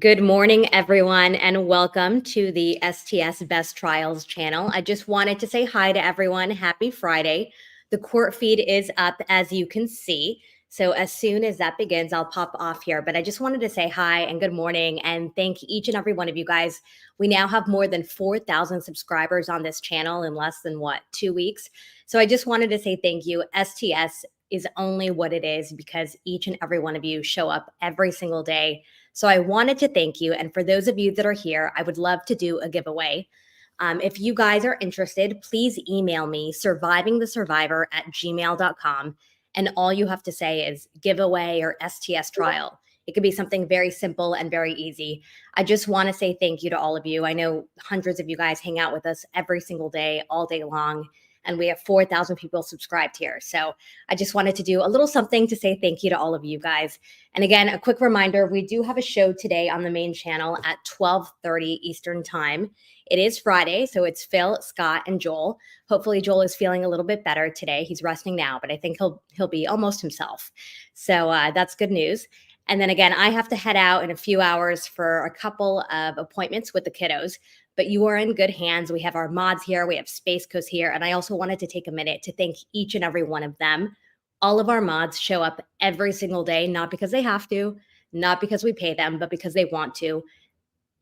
Good morning, everyone, and welcome to the STS Best Trials channel. I just wanted to say hi to everyone. Happy Friday. The court feed is up, as you can see. So as soon as that begins, I'll pop off here. But I just wanted to say hi and good morning and thank each and every one of you guys. We now have more than 4,000 subscribers on this channel in less than, 2 weeks? So I just wanted to say thank you. STS is only what it is because each and every one of you show up every single day. So I wanted to thank you. And for those of you that are here, I would love to do a giveaway. If you guys are interested, please email me survivingthesurvivor@gmail.com. And all you have to say is giveaway or STS trial. It could be something very simple and very easy. I just want to say thank you to all of you. I know hundreds of you guys hang out with us every single day, all day long. And we have 4,000 people subscribed here. So I just wanted to do a little something to say thank you to all of you guys. And again, a quick reminder, we do have a show today on the main channel at 12:30 Eastern time. It is Friday, so it's Phil, Scott, and Joel. Hopefully Joel is feeling a little bit better today. He's resting now, but I think he'll be almost himself. So that's good news. And then again, I have to head out in a few hours for a couple of appointments with the kiddos, but you are in good hands. We have our mods here, we have Space Coast here, and I also wanted to take a minute to thank each and every one of them. All of our mods show up every single day, not because they have to, not because we pay them, but because they want to.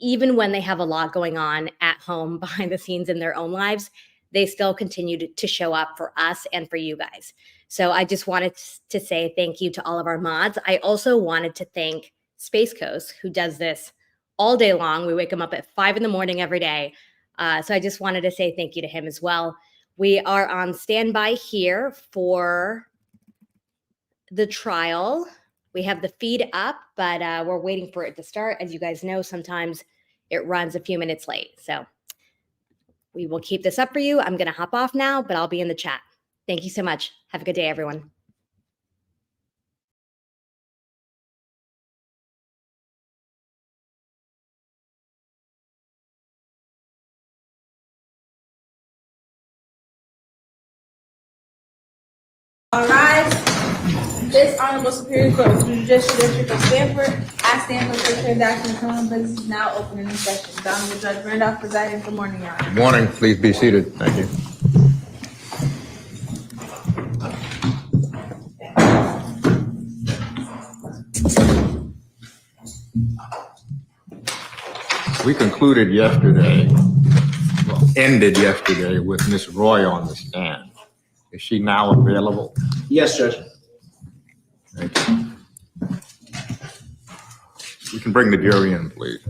Even when they have a lot going on at home behind the scenes in their own lives, they still continue to show up for us and for you guys. So I just wanted to say thank you to all of our mods. I also wanted to thank Space Coast, who does this all day long. We wake him up at 5 in the morning every day. So I just wanted to say thank you to him as well. We are on standby here for the trial. We have the feed up, but we're waiting for it to start. As you guys know, sometimes it runs a few minutes late. So we will keep this up for you. I'm going to hop off now, but I'll be in the chat. Thank you so much. Have a good day, everyone. All rise. This Honorable Superior Court of the Judicial District of Stamford, I stand for the transaction of criminal business is now open in session. The Honorable Judge Randolph presiding. Good morning, Your Honor. Good morning. Please be seated. Thank you. We concluded yesterday, ended yesterday with Ms. Roy on the stand. Is she now available? Yes, Judge. Thank you. You can bring the jury in, please.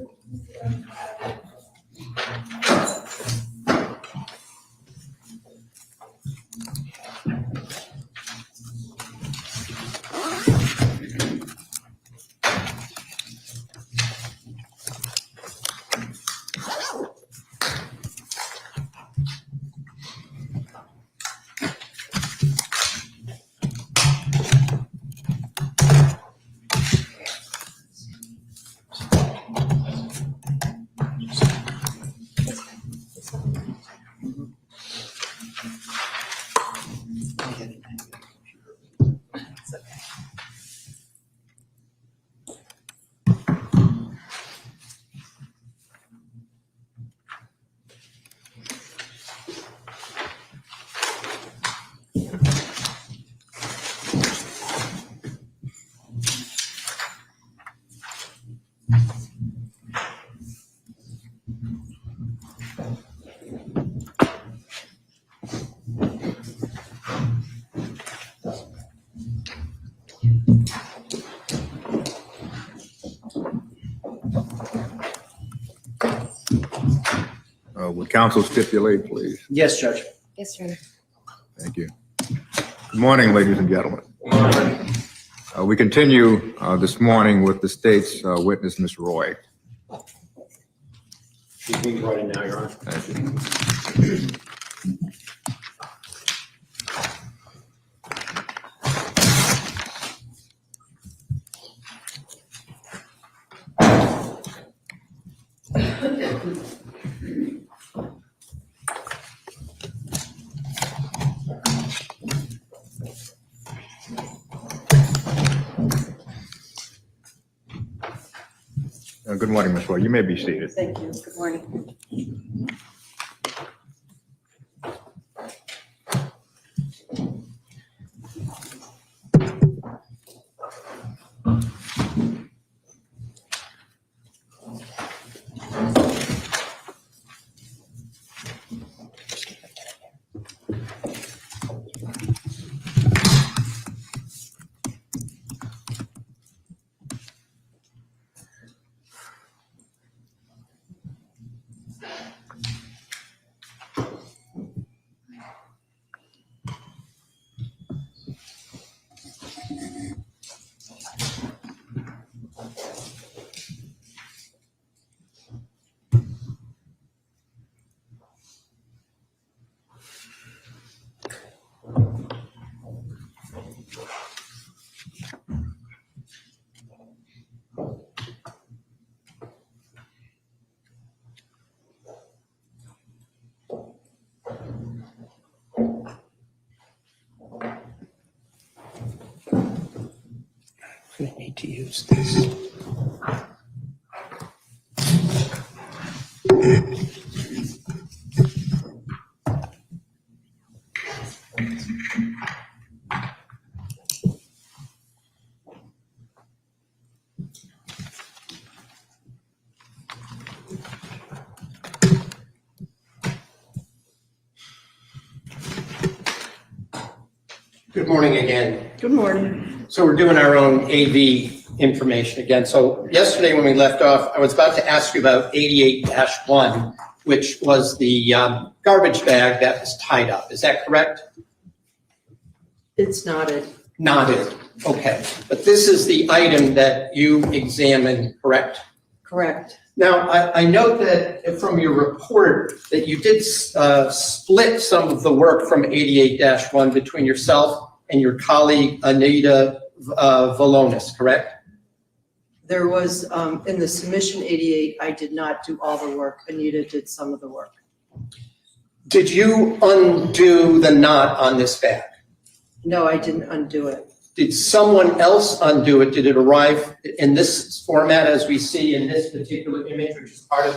Would counsel stipulate, please? Yes, Judge. Yes, Your Honor. Thank you. Good morning, ladies and gentlemen. We continue this morning with the state's witness, Ms. Roy. She's being brought in now, Your Honor. Thank you. Good morning, Ms. Floyd. You may be seated. Thank you. Good morning. I'm gonna need to use this. Good morning again. Good morning. So we're doing our own AV information again. So yesterday when we left off, I was about to ask you about 88-1, which was the garbage bag that was tied up. Is that correct? It's knotted. Knotted. Okay. But this is the item that you examined, correct? Correct. Now, I note that from your report that you did split some of the work from 88-1 between yourself and your colleague Anita Vonis, correct? There was, in the submission 88, I did not do all the work. Anita did some of the work. Did you undo the knot on this bag? No, I didn't undo it. Did someone else undo it? Did it arrive in this format as we see in this particular image, which is part of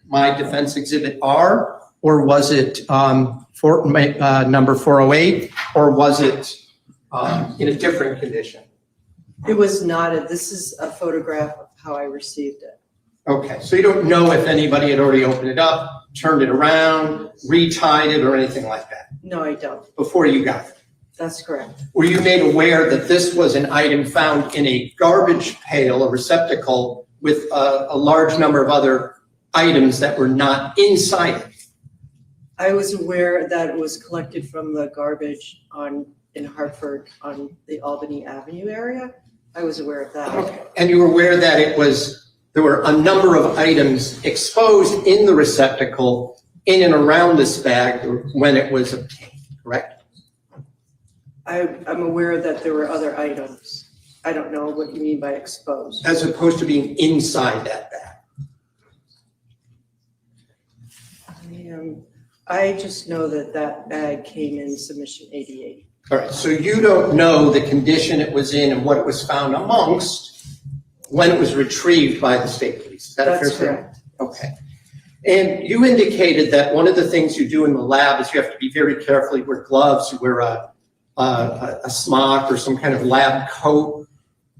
my defense exhibit R? Or was it number 408? Or was it in a different condition? It was knotted. This is a photograph of how I received it. Okay, so you don't know if anybody had already opened it up, turned it around, retied it, or anything like that No, I don't. before you got it? That's correct. Were you made aware that this was an item found in a garbage pail, a receptacle, with a large number of other items that were not inside it? I was aware that it was collected from the garbage in Hartford on the Albany Avenue area. I was aware of that. Okay. And you were aware that there were a number of items exposed in the receptacle in and around this bag when it was obtained, correct? I'm aware that there were other items. I don't know what you mean by exposed. As opposed to being inside that bag. I just know that that bag came in submission 88. All right, so you don't know the condition it was in and what it was found amongst when it was retrieved by the state police. Is that a fair That's statement? correct. Okay. And you indicated that one of the things you do in the lab is you have to be very careful. You wear gloves, you wear a smock or some kind of lab coat,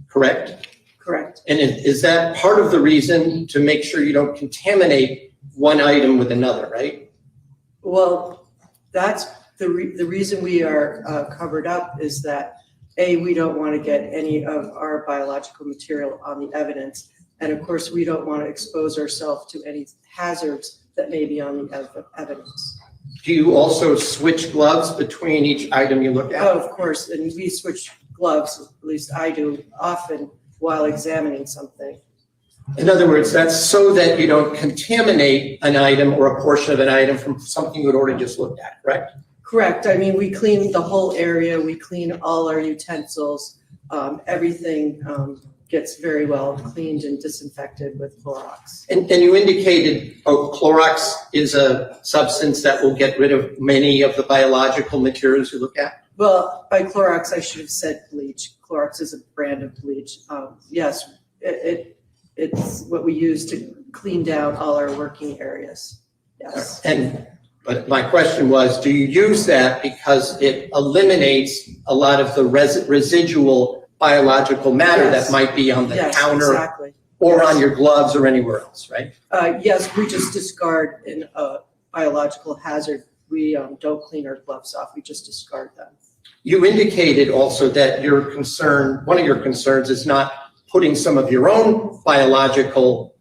correct? Correct. And is that part of the reason to make sure you don't contaminate one item with another, right? Well, that's the reason we are covered up is that we don't want to get any of our biological material on the evidence. And of course, we don't want to expose ourselves to any hazards that may be on the evidence. Do you also switch gloves between each item you look at? Oh, of course, and we switch gloves, at least I do, often while examining something. In other words, that's so that you don't contaminate an item or a portion of an item from something you had already just looked at, correct? Correct. I mean, we clean the whole area. We clean all our utensils. Everything gets very well cleaned and disinfected with Clorox. And you indicated Clorox is a substance that will get rid of many of the biological materials you look at? Well, by Clorox, I should have said bleach. Clorox is a brand of bleach. Yes, it it's what we use to clean down all our working areas. Yes. But my question was, do you use that because it eliminates a lot of the residual biological matter Yes. that might be on the Yes, counter exactly. or on your gloves or anywhere else, right? Yes, we just discard in a biological hazard. We don't clean our gloves off. We just discard them. You indicated also that your concern, one of your concerns is not putting some of your own biological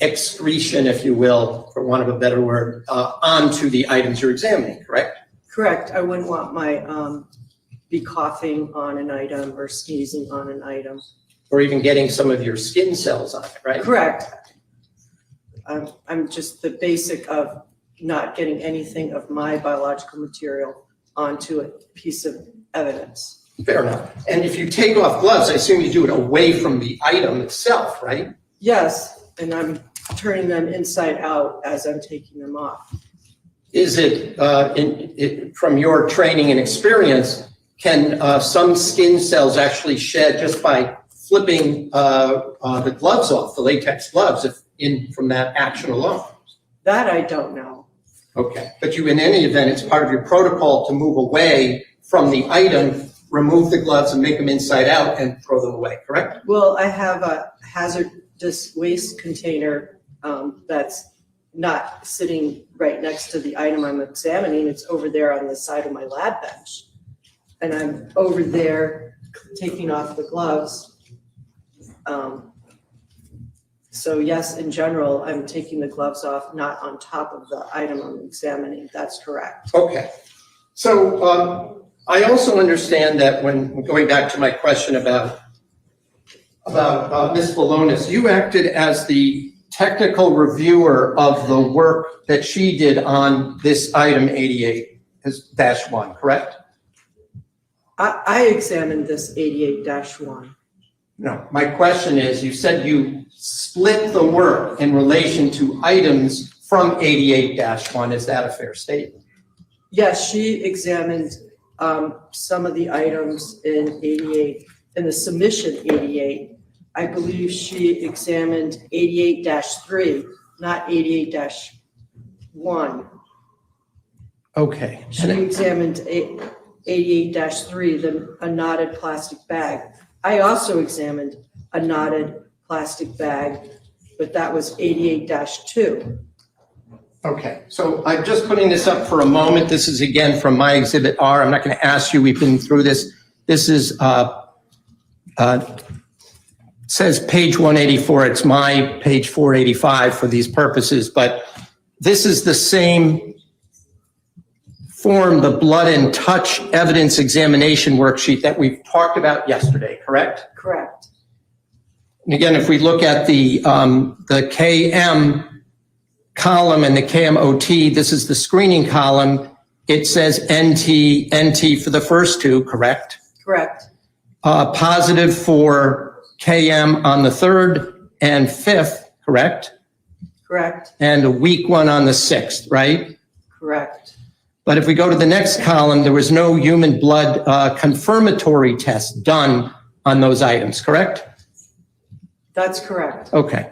excretion, if you will, for want of a better word, onto the items you're examining, correct? Correct. I wouldn't want my be coughing on an item or sneezing on an item. Or even getting some of your skin cells on it, right? Correct. I'm just the basic of not getting anything of my biological material onto a piece of evidence. Fair enough. And if you take off gloves, I assume you do it away from the item itself, right? Yes, and I'm turning them inside out as I'm taking them off. Is it, from your training and experience, can some skin cells actually shed just by flipping the gloves off, the latex gloves, from that action alone? That I don't know. Okay, but you, in any event, it's part of your protocol to move away from the item, remove the gloves and make them inside out and throw them away, correct? Well, I have a hazardous waste container that's not sitting right next to the item I'm examining. It's over there on the side of my lab bench. And I'm over there taking off the gloves. So yes, in general, I'm taking the gloves off, not on top of the item I'm examining. That's correct. Okay. So I also understand that when going back to my question about Ms. Vonis, you acted as the technical reviewer of the work that she did on this item 88-1, correct? I examined this 88-1. No, my question is, you said you split the work in relation to items from 88-1. Is that a fair statement? Yes, she examined some of the items in 88, in the submission 88. I believe she examined 88-3, not 88-1. Okay. She examined 88-3, a knotted plastic bag. I also examined a knotted plastic bag, but that was 88-2. Okay, so I'm just putting this up for a moment. This is again from my Exhibit R. I'm not going to ask you, we've been through this. This is, says page 184. It's my page 485 for these purposes, but this is the same form, the blood and touch evidence examination worksheet that we've talked about yesterday, correct? Correct. And again, if we look at the KM column and the KMOT, this is the screening column. It says NT for the first two, correct? Correct. Positive for KM on the third and fifth, correct? Correct. And a weak one on the sixth, right? Correct. But if we go to the next column, there was no human blood confirmatory test done on those items, correct? That's correct. Okay.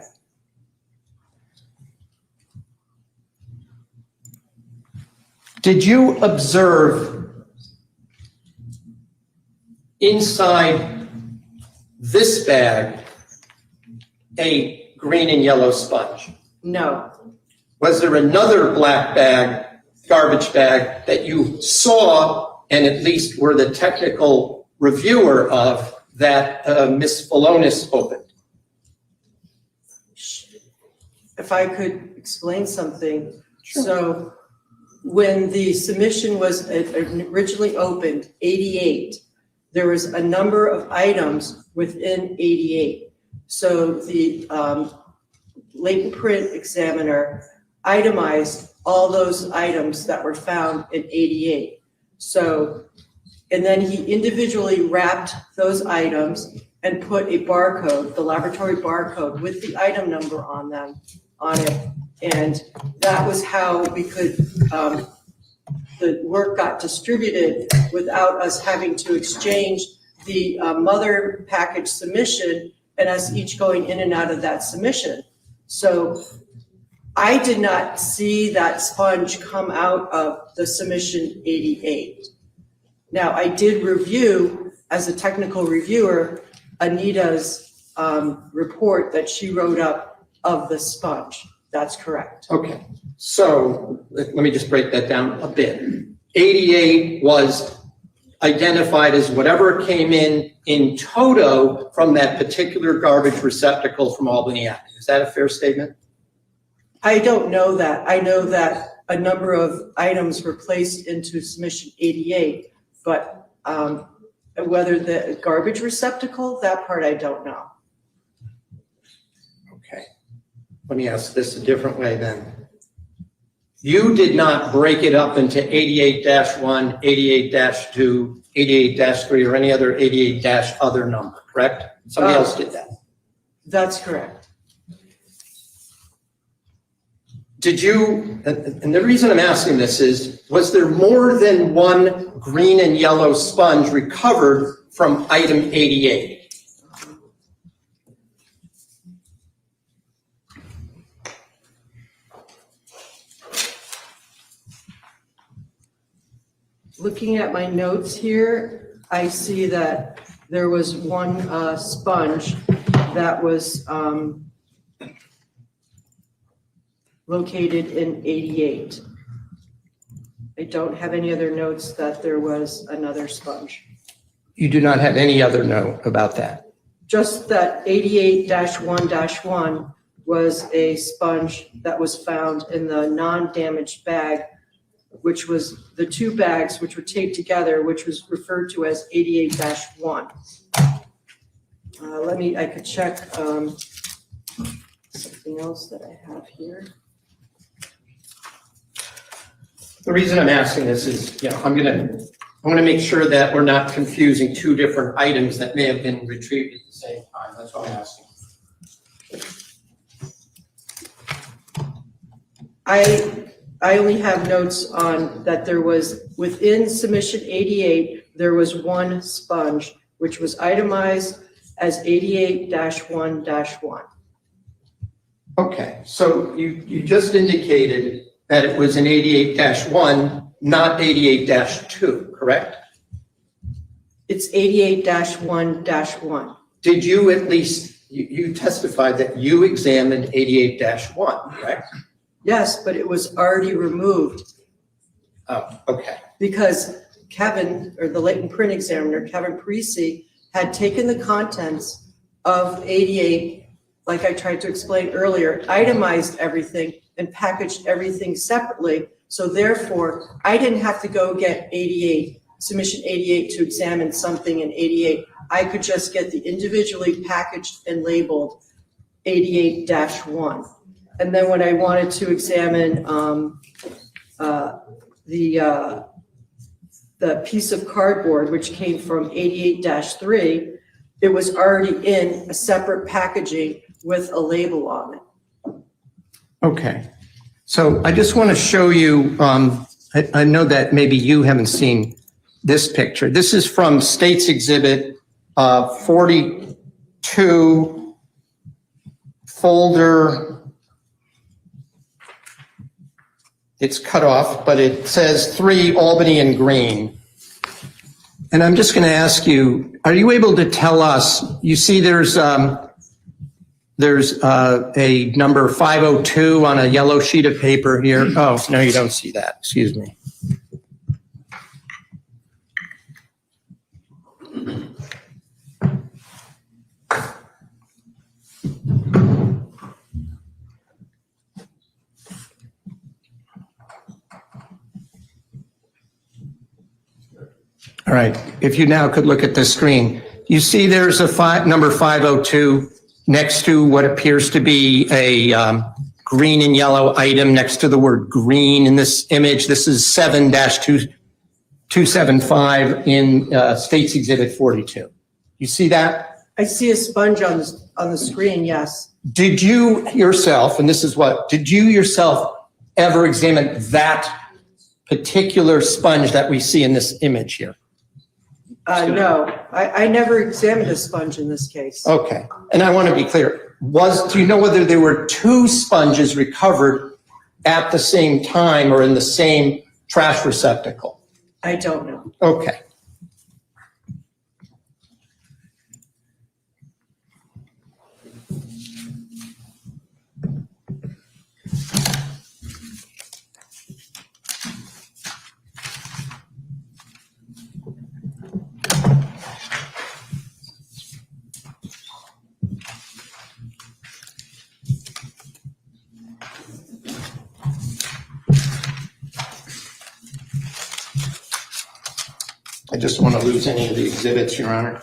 Did you observe inside this bag a green and yellow sponge? No. Was there another black bag, garbage bag, that you saw and at least were the technical reviewer of that Ms. Vonis opened? If I could explain something. Sure. So when the submission was originally opened, 88, there was a number of items within 88. So the latent print examiner itemized all those items that were found in 88. So, and then he individually wrapped those items and put a barcode, the laboratory barcode with the item number on it. And that was how we could, the work got distributed without us having to exchange the mother package submission and us each going in and out of that submission. So I did not see that sponge come out of the submission 88. Now, I did review, as a technical reviewer, Anita's report that she wrote up of the sponge. That's correct. Okay, so let me just break that down a bit. 88 was identified as whatever came in toto from that particular garbage receptacle from Albany Avenue. Is that a fair statement? I don't know that. I know that a number of items were placed into submission 88, but whether the garbage receptacle, that part I don't know. Okay, let me ask this a different way then. You did not break it up into 88-1, 88-2, 88-3, or any other 88-other number, correct? Somebody else did that. That's correct. Did you, and the reason I'm asking this is, was there more than one green and yellow sponge recovered from item 88? Looking at my notes here, I see that there was one sponge that was located in 88. I don't have any other notes that there was another sponge. You do not have any other note about that? Just that 88-1-1 was a sponge that was found in the non-damaged bag, which was the two bags which were taped together, which was referred to as 88-1. I could check something else that I have here. The reason I'm asking this is, I'm gonna make sure that we're not confusing two different items that may have been retrieved at the same time. That's what I'm asking. I only have notes on that there was, within submission 88, there was one sponge, which was itemized as 88-1-1. Okay, so you just indicated that it was an 88-1, not 88-2, correct? It's 88-1-1. Did you at least, you testified that you examined 88-1, correct? Yes, but it was already removed Oh, okay. because Kevin, or the latent print examiner, Kevin Parisi, had taken the contents of 88, like I tried to explain earlier, itemized everything and packaged everything separately. So therefore, I didn't have to go get 88, submission 88 to examine something in 88. I could just get the individually packaged and labeled 88-1. And then when I wanted to examine the piece of cardboard, which came from 88-3, it was already in a separate packaging with a label on it. Okay. So I just want to show you, I know that maybe you haven't seen this picture. This is from State's Exhibit 42, folder. It's cut off, but it says 3 Albany in green. And I'm just going to ask you, are you able to tell us, you see there's a number 502 on a yellow sheet of paper here. Oh, no, you don't see that. Excuse me. All right, if you now could look at the screen, you see there's a number 502 next to what appears to be a green and yellow item next to the word green in this image. This is 7-275 in State's Exhibit 42. You see that? I see a sponge on the screen, yes. Did you yourself, and this is what, did you yourself ever examine that particular sponge that we see in this image here? No, I never examined a sponge in this case. Okay, and I want to be clear. Do you know whether there were two sponges recovered at the same time or in the same trash receptacle? I don't know. Okay. I just don't want to lose any of the exhibits, Your Honor.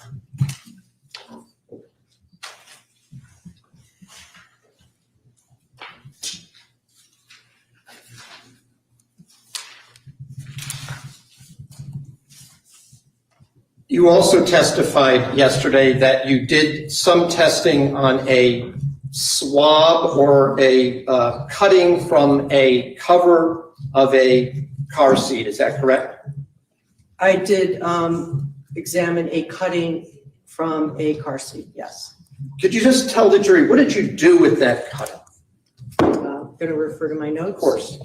You also testified yesterday that you did some testing on a swab or a cutting from a cover of a car seat. Is that correct? I did examine a cutting from a car seat, yes. Could you just tell the jury, what did you do with that cutting? I'm going to refer to my notes. Of course.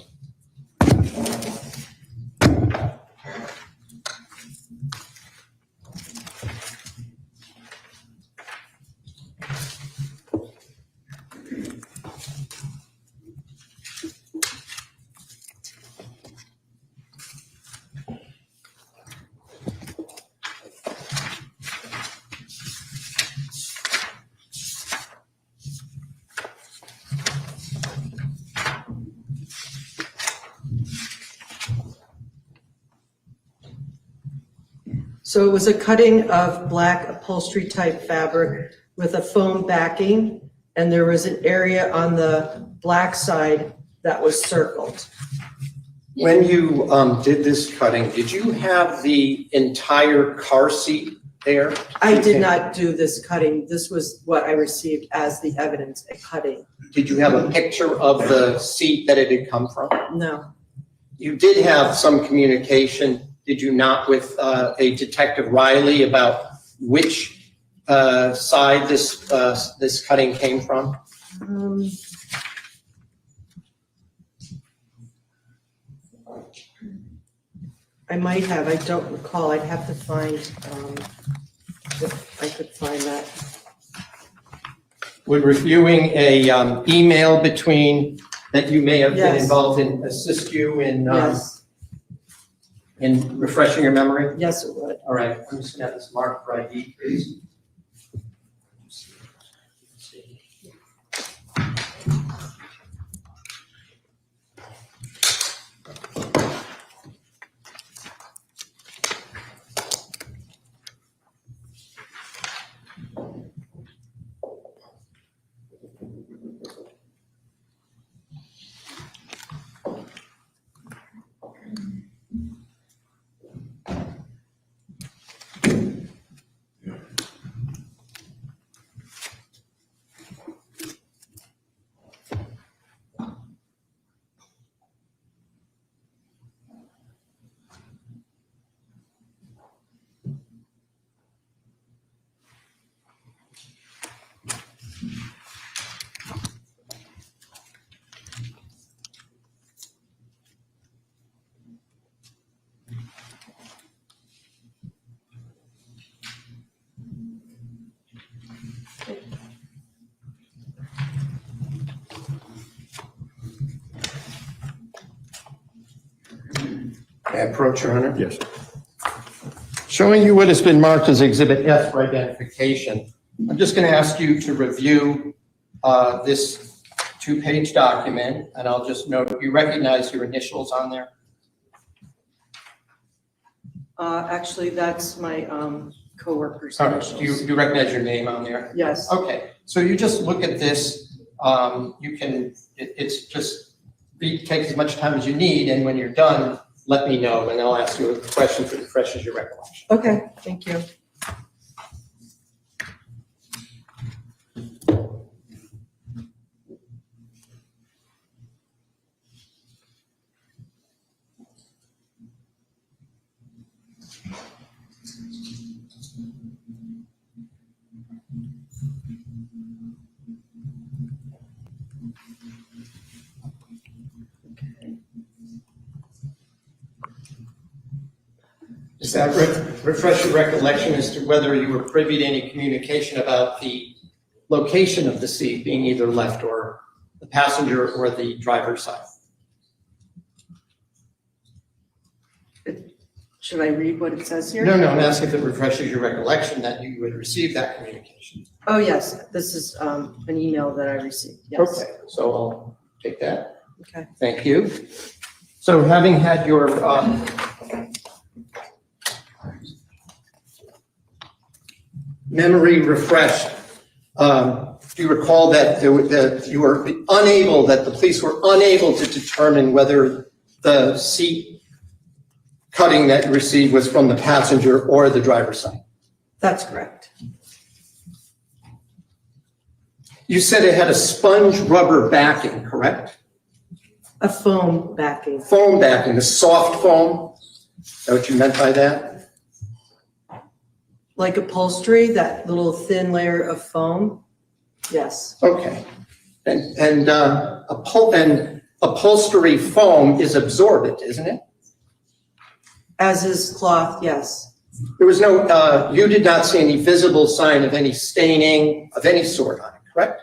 So it was a cutting of black upholstery type fabric with a foam backing, and there was an area on the black side that was circled. When you did this cutting, did you have the entire car seat there? I did not do this cutting. This was what I received as the evidence, a cutting. Did you have a picture of the seat that it had come from? No, You did have some communication, did you not, with a Detective Riley about which side this cutting came from? I might have, I don't recall. I'd have to find, if I could find that. Would reviewing a email between, that you may have been Yes. involved in, assist you in Yes, in refreshing your memory? yes, it would. All right, I'm just gonna have this marked for ID, please. May I approach, Your Honor? Yes. Showing you what has been marked as Exhibit F for identification, I'm just going to ask you to review this two-page document, and I'll just note, you recognize your initials on there? Actually, that's my coworker's All right, do initials. you recognize your name on there? Yes, Okay, so you just look at this, you can, it's just, take as much time as you need, and when you're done, let me know, and I'll ask you a question that refreshes your recollection. okay, thank you. that refresh your recollection as to whether you were privy to any communication about the location of the seat being either left or the passenger or the driver's side? Should I read what it says here? No, I'm asking if it refreshes your recollection that you would receive that communication. Oh, yes, this is an email that I received, yes. Okay, so I'll take that. Okay. Thank you. So having had your memory refreshed, do you recall that the police were unable to determine whether the seat cutting that you received was from the passenger or the driver's side? That's correct. You said it had a sponge rubber backing, correct? A foam backing. Foam backing, a soft foam? Is that what you meant by that? Like upholstery, that little thin layer of foam? Yes. Okay. And upholstery foam is absorbent, isn't it? As is cloth, yes. There was no, you did not see any visible sign of any staining of any sort on it, correct?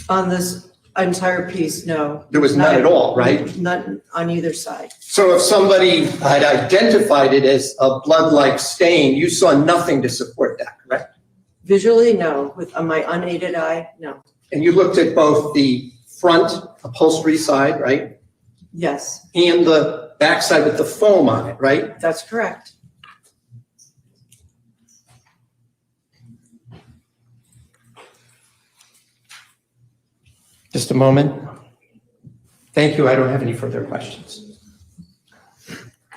On this entire piece, no. There was none at all, right? None on either side. So if somebody had identified it as a blood-like stain, you saw nothing to support that, correct? Visually, no. With my unaided eye, no. And you looked at both the front upholstery side, right? Yes, And the backside with the foam on it, right? that's correct. Just a moment. Thank you. I don't have any further questions.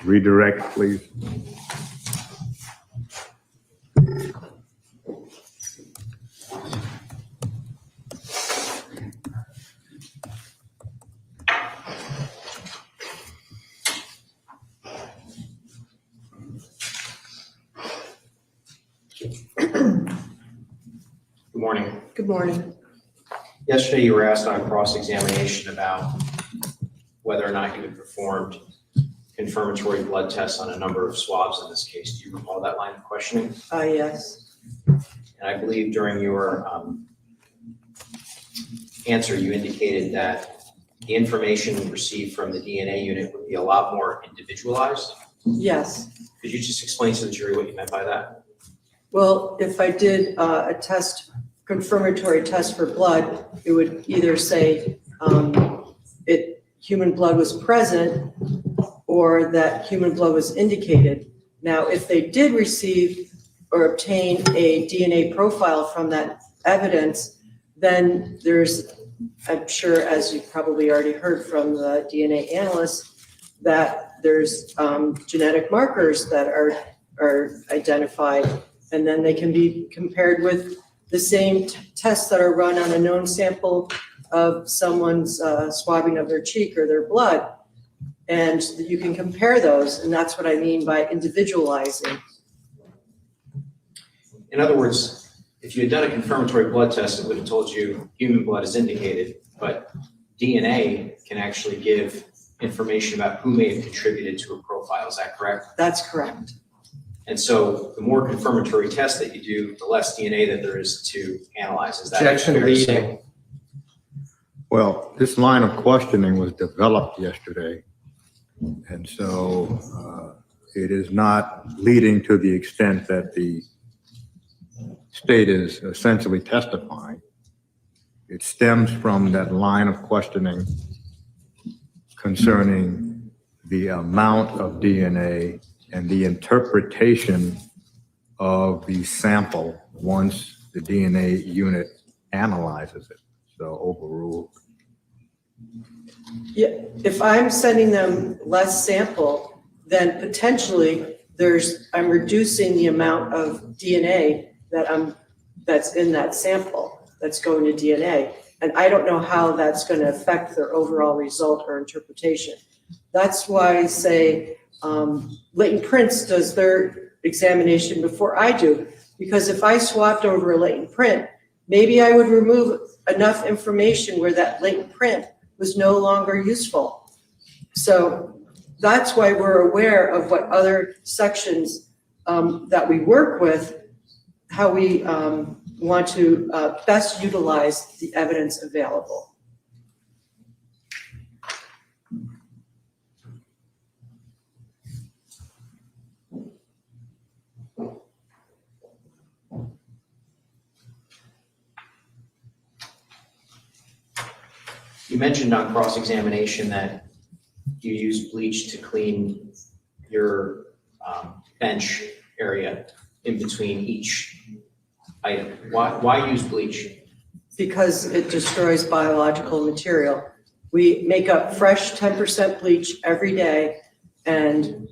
Redirect, please. Good morning. Good morning. Yesterday, you were asked on cross-examination about whether or not you had performed confirmatory blood tests on a number of swabs in this case. Do you recall that line of questioning? Yes. And I believe during your answer, you indicated that the information received from the DNA unit would be a lot more individualized. Yes. Could you just explain to the jury what you meant by that? Well, if I did a confirmatory test for blood, it would either say human blood was present or that human blood was indicated. Now, if they did receive or obtain a DNA profile from that evidence, then there's, I'm sure, as you probably already heard from the DNA analyst, that there's genetic markers that are identified, and then they can be compared with the same tests that are run on a known sample of someone's swabbing of their cheek or their blood. And you can compare those, and that's what I mean by individualizing. In other words, if you had done a confirmatory blood test, it would have told you human blood is indicated, but DNA can actually give information about who may have contributed to a profile. Is that correct? That's correct. And so the more confirmatory tests that you do, the less DNA that there is to analyze. Is that Objection fair to say? leading. Well, this line of questioning was developed yesterday, and so it is not leading to the extent that the state is essentially testifying. It stems from that line of questioning concerning the amount of DNA and the interpretation of the sample once the DNA unit analyzes it. So overruled. Yeah, if I'm sending them less sample, then potentially I'm reducing the amount of DNA that's in that sample that's going to DNA. And I don't know how that's going to affect their overall result or interpretation. That's why I say latent prints does their examination before I do. Because if I swapped over a latent print, maybe I would remove enough information where that latent print was no longer useful. So that's why we're aware of what other sections that we work with, how we want to best utilize the evidence available. You mentioned on cross-examination that you use bleach to clean your bench area in between each item. Why use bleach? Because it destroys biological material. We make up fresh 10% bleach every day, and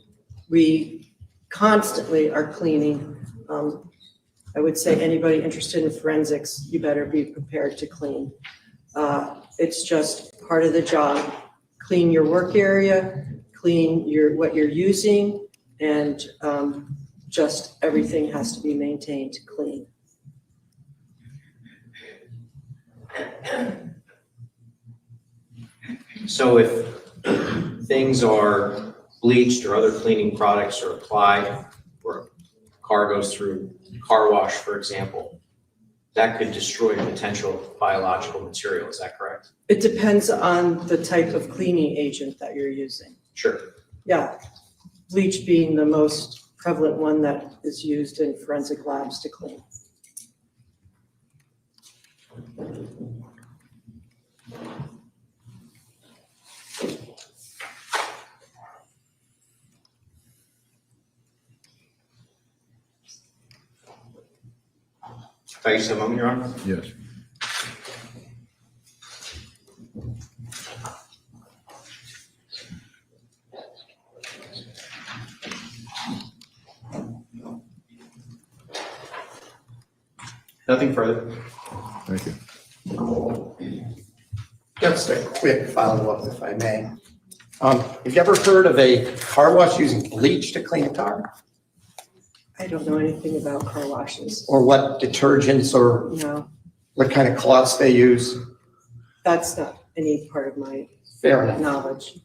we constantly are cleaning. I would say anybody interested in forensics, you better be prepared to clean. It's just part of the job. Clean your work area, clean what you're using, and just everything has to be maintained clean. So if things are bleached or other cleaning products are applied, or a car goes through car wash, for example, that could destroy potential biological material, is that correct? It depends on the type of cleaning agent that you're using. Sure. Yeah, bleach being the most prevalent one that is used in forensic labs to clean. Thanks a moment, Your Honor. Yes. Nothing further. Thank you. Just a quick follow-up, if I may. Have you ever heard of a car wash using bleach to clean a car? I don't know anything about car washes. Or what detergents or No, what kind of cloths they use? that's not any part of my Fair enough. knowledge.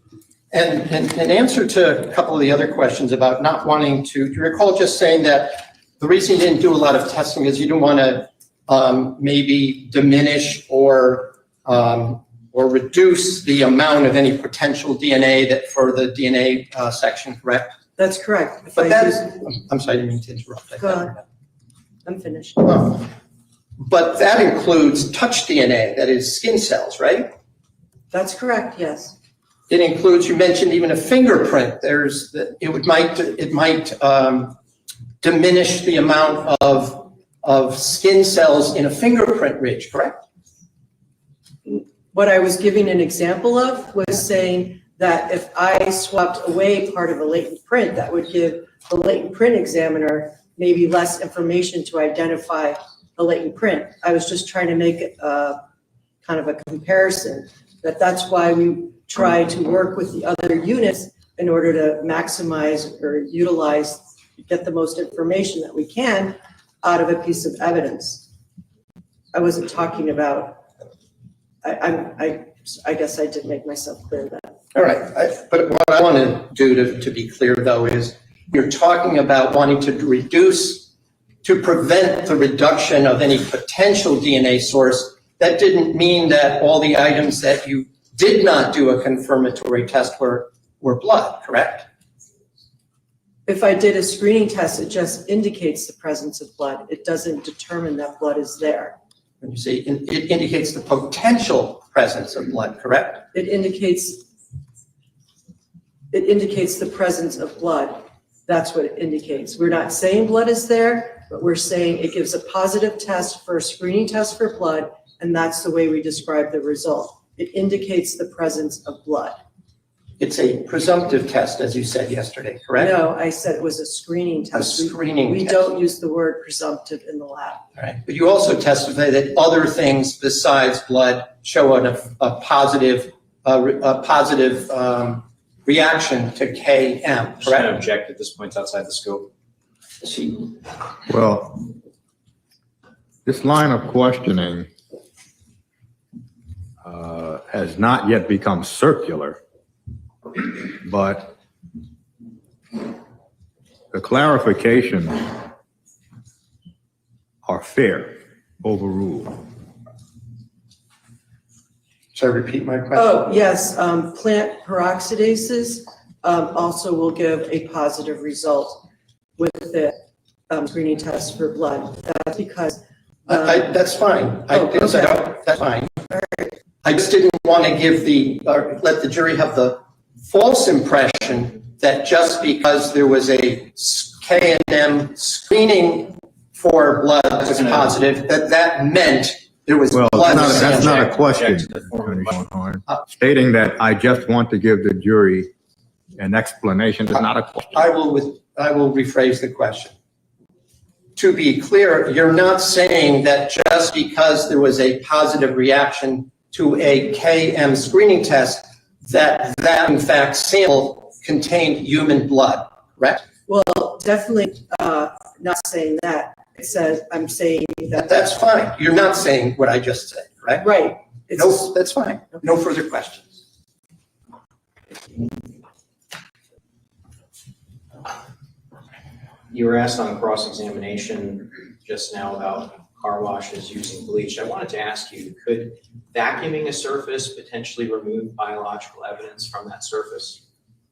And in answer to a couple of the other questions about not wanting to, do you recall just saying that the reason you didn't do a lot of testing is you didn't want to maybe diminish or reduce the amount of any potential DNA that for the DNA section, correct? That's correct. If But I that use- is, I'm sorry, I didn't mean to interrupt. Go on. I'm finished. But that includes touch DNA, that is skin cells, right? That's correct, yes. It includes, you mentioned even a fingerprint. It might diminish the amount of skin cells in a fingerprint ridge, correct? What I was giving an example of was saying that if I swapped away part of a latent print, that would give the latent print examiner maybe less information to identify a latent print. I was just trying to make it kind of a comparison, that's why we try to work with the other units in order to maximize or utilize, get the most information that we can out of a piece of evidence. I wasn't talking about, I guess I didn't make myself clear then. All right, but what I want to do to be clear though is you're talking about wanting to prevent the reduction of any potential DNA source. That didn't mean that all the items that you did not do a confirmatory test were blood, correct? If I did a screening test, it just indicates the presence of blood. It doesn't determine that blood is there. When you say it indicates the potential presence of blood, correct? It indicates the presence of blood. That's what it indicates. We're not saying blood is there, but we're saying it gives a positive test for a screening test for blood, and that's the way we describe the result. It indicates the presence of blood. It's a presumptive test, as you said yesterday, correct? No, I said it was a screening test. A screening We test. don't use the word presumptive in the lab. All right, but you also testify that other things besides blood show a positive reaction to KM, Just going to correct? object at this point, it's outside the scope. Well, this line of questioning has not yet become circular, but the clarifications are fair, overruled. Should I repeat my question? Oh, yes, plant peroxidases also will give a positive result with the screening test for blood. That's because. That's fine. Okay. That's fine. I just didn't want to let the jury have the false impression that just because there was a K&M screening for blood that was positive, that meant there was Well, blood. that's not a Object question, to the form of Attorney Horn. Stating that I just want to give the jury an explanation is not a question. I will rephrase the question. To be clear, you're not saying that just because there was a positive reaction to a KM screening test, that in fact sample contained human blood, correct? Well, definitely not saying that. It says, I'm saying that. That's fine. You're not saying what I just said, correct? Right. No, that's fine. No further questions. You were asked on cross-examination just now about car washes using bleach. I wanted to ask you, could vacuuming a surface potentially remove biological evidence from that surface?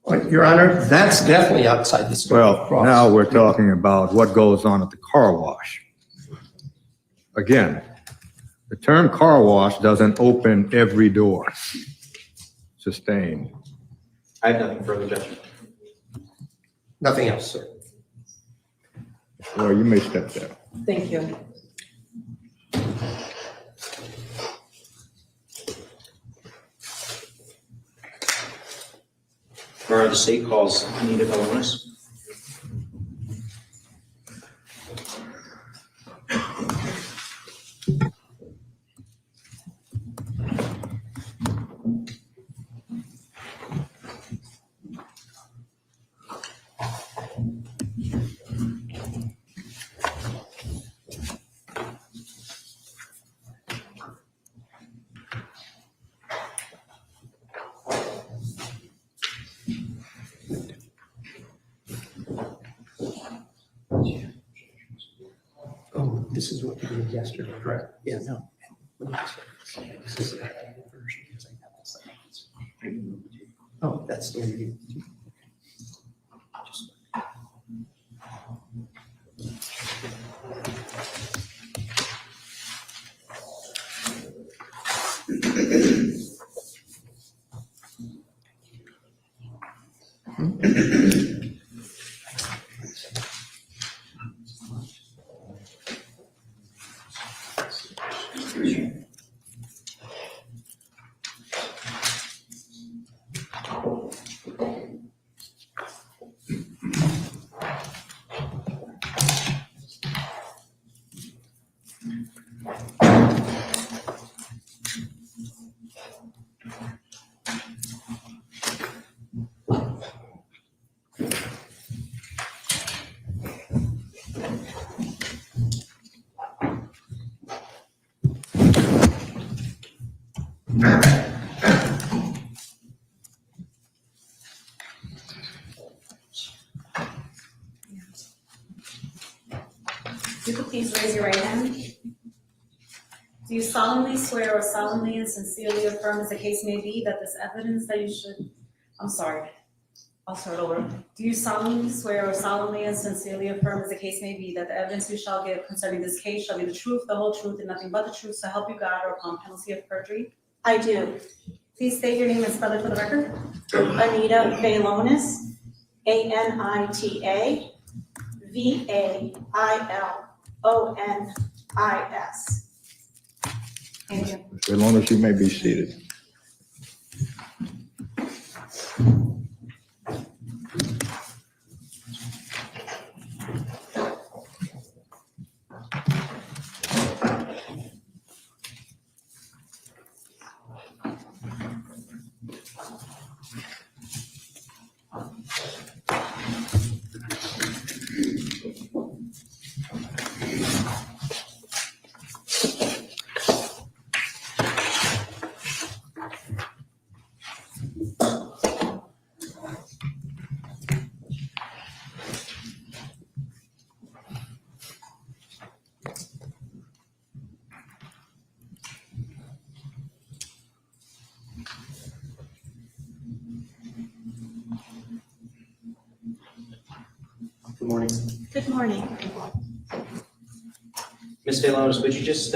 Well, Your Honor, that's definitely outside the scope of Well, cross. now we're talking about what goes on at the car wash. Again, the term car wash doesn't open every door. Sustained. I have nothing further, Judge. Nothing else, sir. Well, you may step down. Thank you. Bar of the State calls Anita Vonis. Oh, this is what you did yesterday, correct? Yeah, no. This is the updated version, because I have this thing. Oh, that's the interview. You could please raise your right hand. Do you solemnly swear or solemnly and sincerely affirm, as the case may be, that this evidence that you should, I'm sorry, I'll start over. Do you solemnly swear or solemnly and sincerely affirm, as the case may be, that the evidence you shall give concerning this case shall be the truth, the whole truth, and nothing but the truth, so help you God, or upon penalty of perjury? I do. Please state your name and spell it for the record. Anita Vonis, Anita Vaillonis. Thank you. As long as you may be seated. Good morning. Good morning. Ms. Dulos, would you just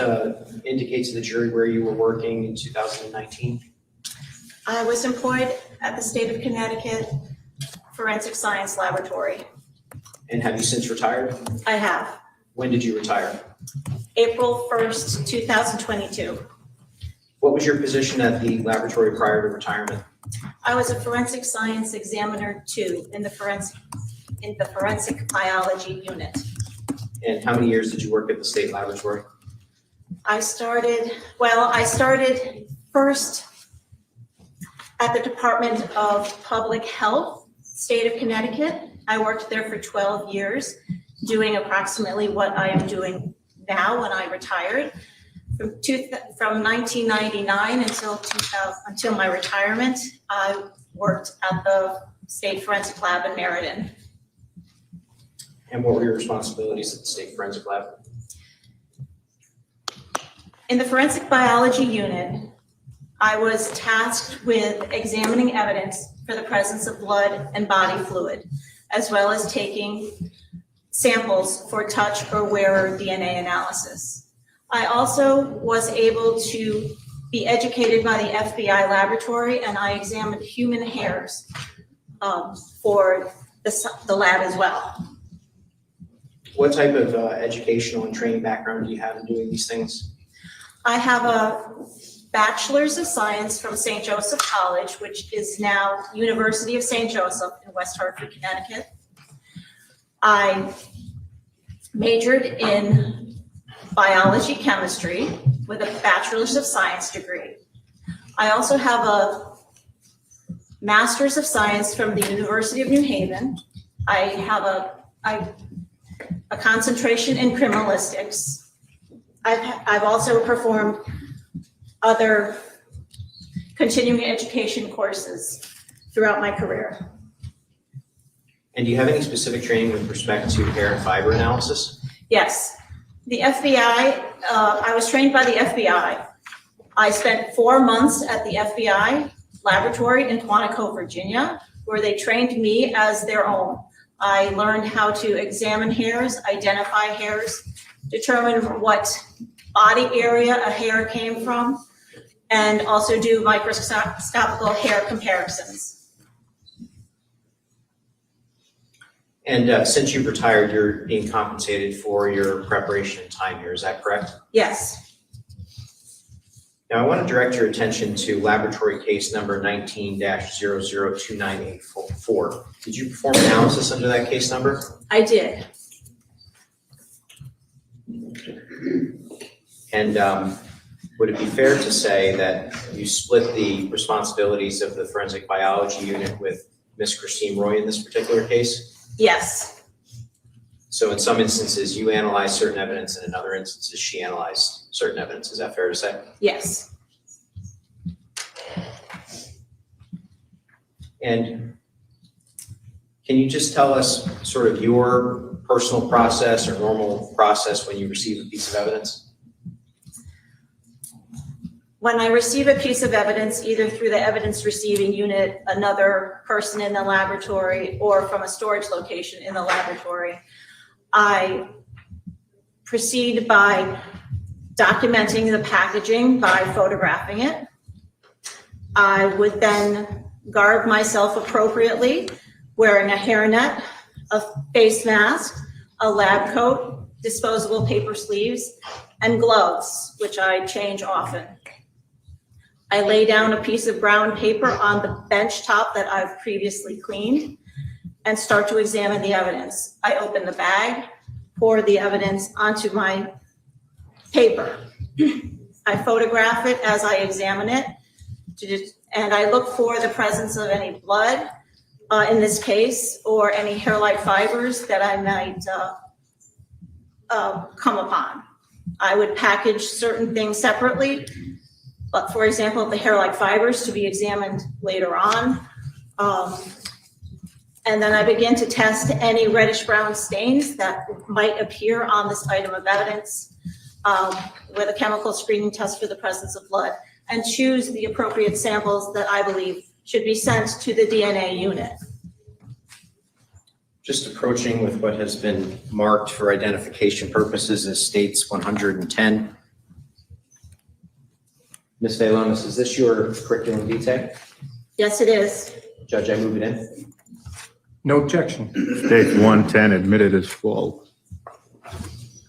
indicate to the jury where you were working in 2019? I was employed at the State of Connecticut Forensic Science Laboratory. And have you since retired? I have. When did you retire? April 1st, 2022. What was your position at the laboratory prior to retirement? I was a Forensic Science Examiner 2 in the Forensic Biology Unit. And how many years did you work at the state laboratory? I started first at the Department of Public Health, State of Connecticut. I worked there for 12 years, doing approximately what I am doing now when I retired. From 1999 until my retirement, I worked at the State Forensic Lab in Meriden. And what were your responsibilities at the state forensic lab? In the Forensic Biology Unit, I was tasked with examining evidence for the presence of blood and body fluid, as well as taking samples for touch or wearer DNA analysis. I also was able to be educated by the FBI laboratory, and I examined human hairs for the lab as well. What type of educational and training background do you have in doing these things? I have a Bachelor's of Science from St. Joseph College, which is now University of St. Joseph in West Hartford, Connecticut. I majored in biology chemistry with a Bachelor's of Science degree. I also have a Master's of Science from the University of New Haven. I have a concentration in criminalistics. I've also performed other continuing education courses throughout my career. And do you have any specific training with respect to hair and fiber analysis? Yes, the FBI, I was trained by the FBI. I spent 4 months at the FBI laboratory in Quantico, Virginia, where they trained me as their own. I learned how to examine hairs, identify hairs, determine what body area a hair came from, and also do microscopical hair comparisons. And since you've retired, you're being compensated for your preparation and time here, is that correct? Yes, Now, I want to direct your attention to laboratory case number 19-002984. Did you perform analysis under that case number? I did. And would it be fair to say that you split the responsibilities of the forensic biology unit with Ms. Christine Roy in this particular case? Yes, So in some instances, you analyzed certain evidence, and in other instances, she analyzed certain evidence. Is that fair to say? yes. And can you just tell us sort of your personal process or normal process when you receive a piece of evidence? When I receive a piece of evidence, either through the evidence receiving unit, another person in the laboratory, or from a storage location in the laboratory, I proceed by documenting the packaging by photographing it. I would then garb myself appropriately, wearing a hairnet, a face mask, a lab coat, disposable paper sleeves, and gloves, which I change often. I lay down a piece of brown paper on the bench top that I've previously cleaned and start to examine the evidence. I open the bag, pour the evidence onto my paper. I photograph it as I examine it, and I look for the presence of any blood, in this case, or any hair-like fibers that I might come upon. I would package certain things separately, but for example, the hair-like fibers to be examined later on. And then I begin to test any reddish-brown stains that might appear on this item of evidence with a chemical screening test for the presence of blood, and choose the appropriate samples that I believe should be sent to the DNA unit. Just approaching with what has been marked for identification purposes as states 110. Ms. Velonis, is this your curriculum vitae? Yes, it is. Judge, I move it in. No objection. States 110 admitted as full. Do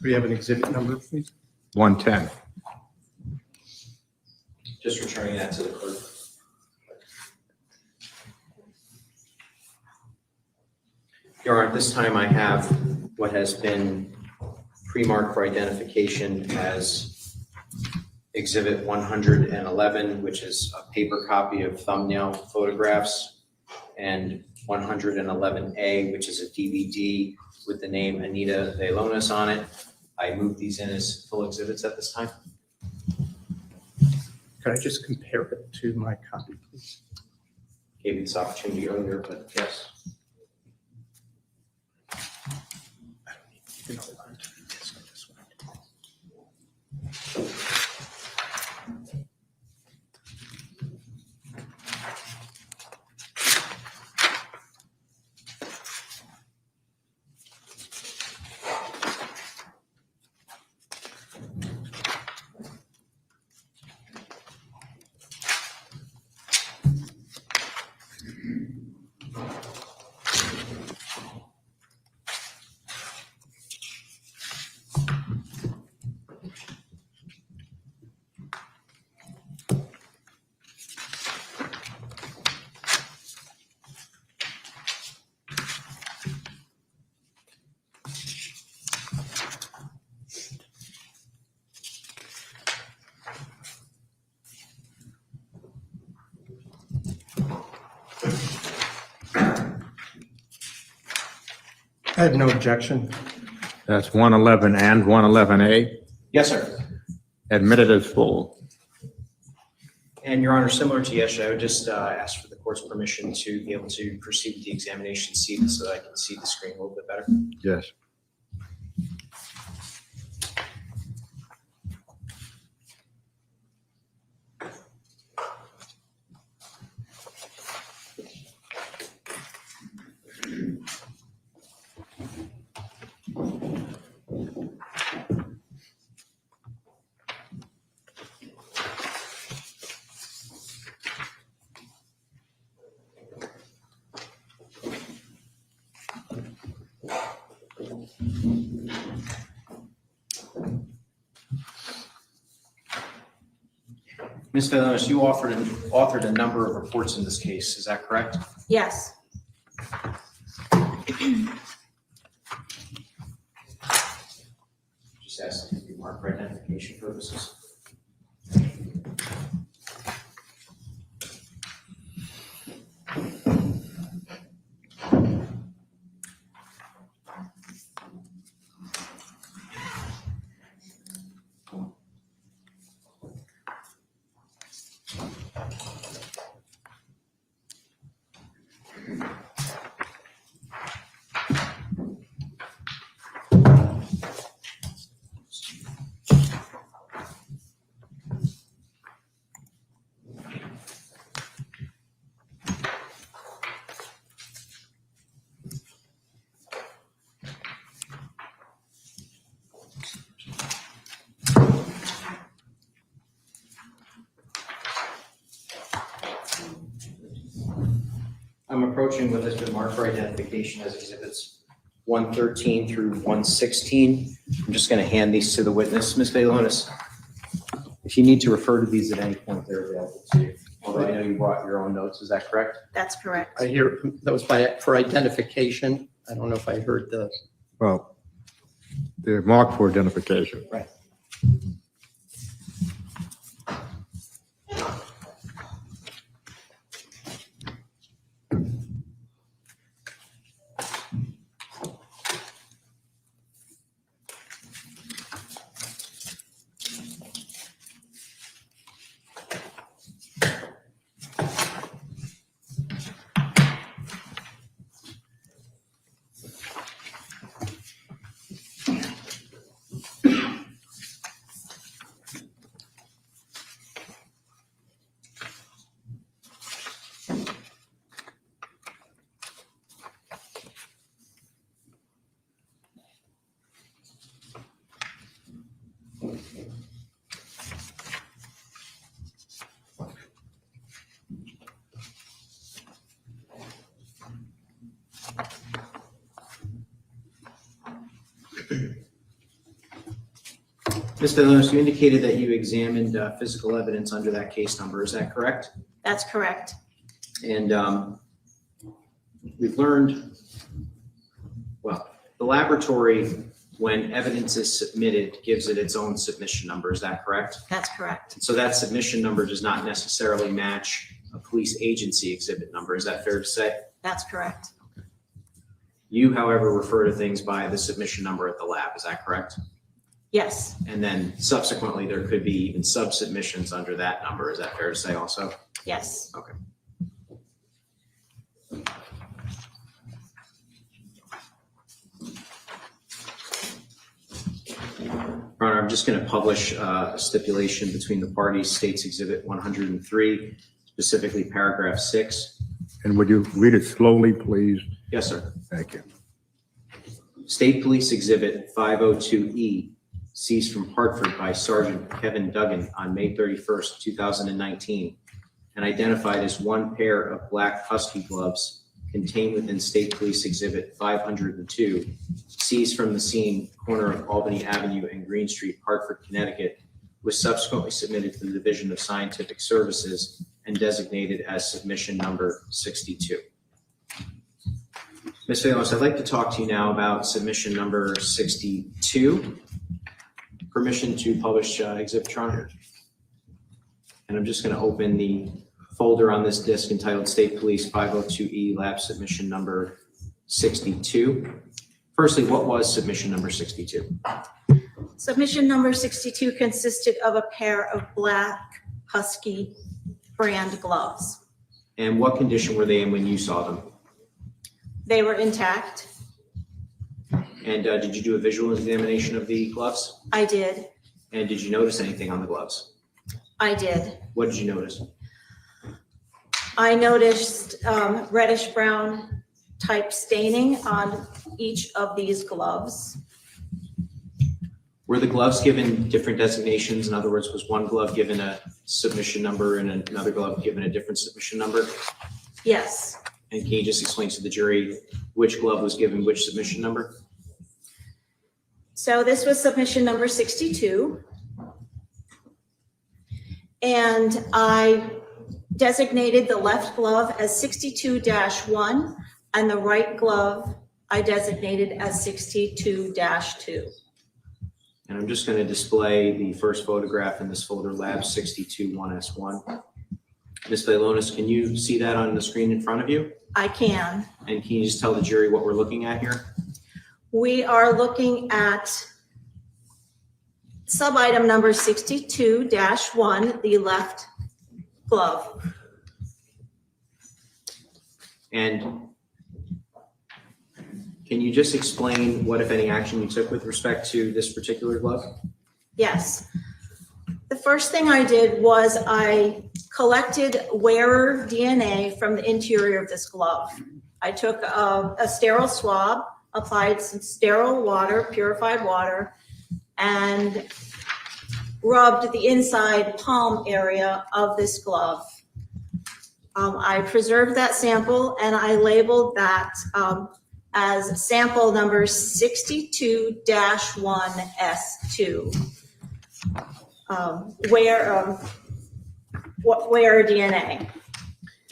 we have an exhibit number, please? 110. Just returning that to the clerk. Your Honor, at this time I have what has been pre-marked for identification as Exhibit 111, which is a paper copy of thumbnail photographs, and 111A, which is a DVD with the name Anita Velonis on it. I move these in as full exhibits at this time. Could I just compare it to my copy, please? Gave you this opportunity earlier, but yes. You know, I want to do this on this one. I have no objection. That's 111 and 111A Yes, sir. admitted as full. And Your Honor, similar to yesterday, I would just ask for the court's permission to be able to proceed with the examination seated so that I can see the screen a little bit better. Yes. Ms. Velonis, you authored a number of reports in this case, is that correct? Yes. Just ask if you mark for identification purposes. I'm approaching what has been marked for identification as exhibits 113 through 116. I'm just going to hand these to the witness. Ms. Velonis, if you need to refer to these at any point, they're available to you. Although I know you brought your own notes, is that correct? That's correct. I hear that was for identification. I don't know if I heard the, Well, they're marked for identification. right. Ms. Dulos, you indicated that you examined physical evidence under that case number. Is that correct? That's correct. And we've learned, well, the laboratory, when evidence is submitted, gives it its own submission number. Is that correct? That's correct. And so that submission number does not necessarily match a police agency exhibit number. Is that fair to say? That's correct. You, however, refer to things by the submission number at the lab. Is that correct? Yes, And then subsequently, there could be even sub-submissions under that number. Is that fair to say also? yes. Okay. Your Honor, I'm just going to publish a stipulation between the parties, States Exhibit 103, specifically paragraph 6. And would you read it slowly, please? Yes, sir. Thank you. State Police Exhibit 502E, seized from Hartford by Sergeant Kevin Duggan on May 31st, 2019, and identified as one pair of black husky gloves contained within State Police Exhibit 502, seized from the scene, corner of Albany Avenue and Green Street, Hartford, Connecticut, was subsequently submitted to the Division of Scientific Services and designated as submission number 62. Ms. Dulos, I'd like to talk to you now about submission number 62. Permission to publish exhibit, Your Honor. And I'm just going to open the folder on this disk entitled State Police 502E Lab Submission number 62. Firstly, what was submission number 62? Submission number 62 consisted of a pair of black husky brand gloves. And what condition were they in when you saw them? They were intact. And did you do a visual examination of the gloves? I did. And did you notice anything on the gloves? I did. What did you notice? I noticed reddish brown type staining on each of these gloves. Were the gloves given different designations? In other words, was one glove given a submission number and another glove given a different submission number? Yes. And can you just explain to the jury which glove was given which submission number? So this was submission number 62. And I designated the left glove as 62-1 and the right glove I designated as 62-2. And I'm just going to display the first photograph in this folder, Lab 62-1S1. Ms. Dulos, can you see that on the screen in front of you? I can. And can you just tell the jury what we're looking at here? We are looking at sub-item number 62-1, the left glove. And can you just explain what, if any, action you took with respect to this particular glove? Yes. The first thing I did was I collected wearer DNA from the interior of this glove. I took a sterile swab, applied some sterile water, purified water, and rubbed the inside palm area of this glove. I preserved that sample and I labeled that as sample number 62-1S2, wearer DNA.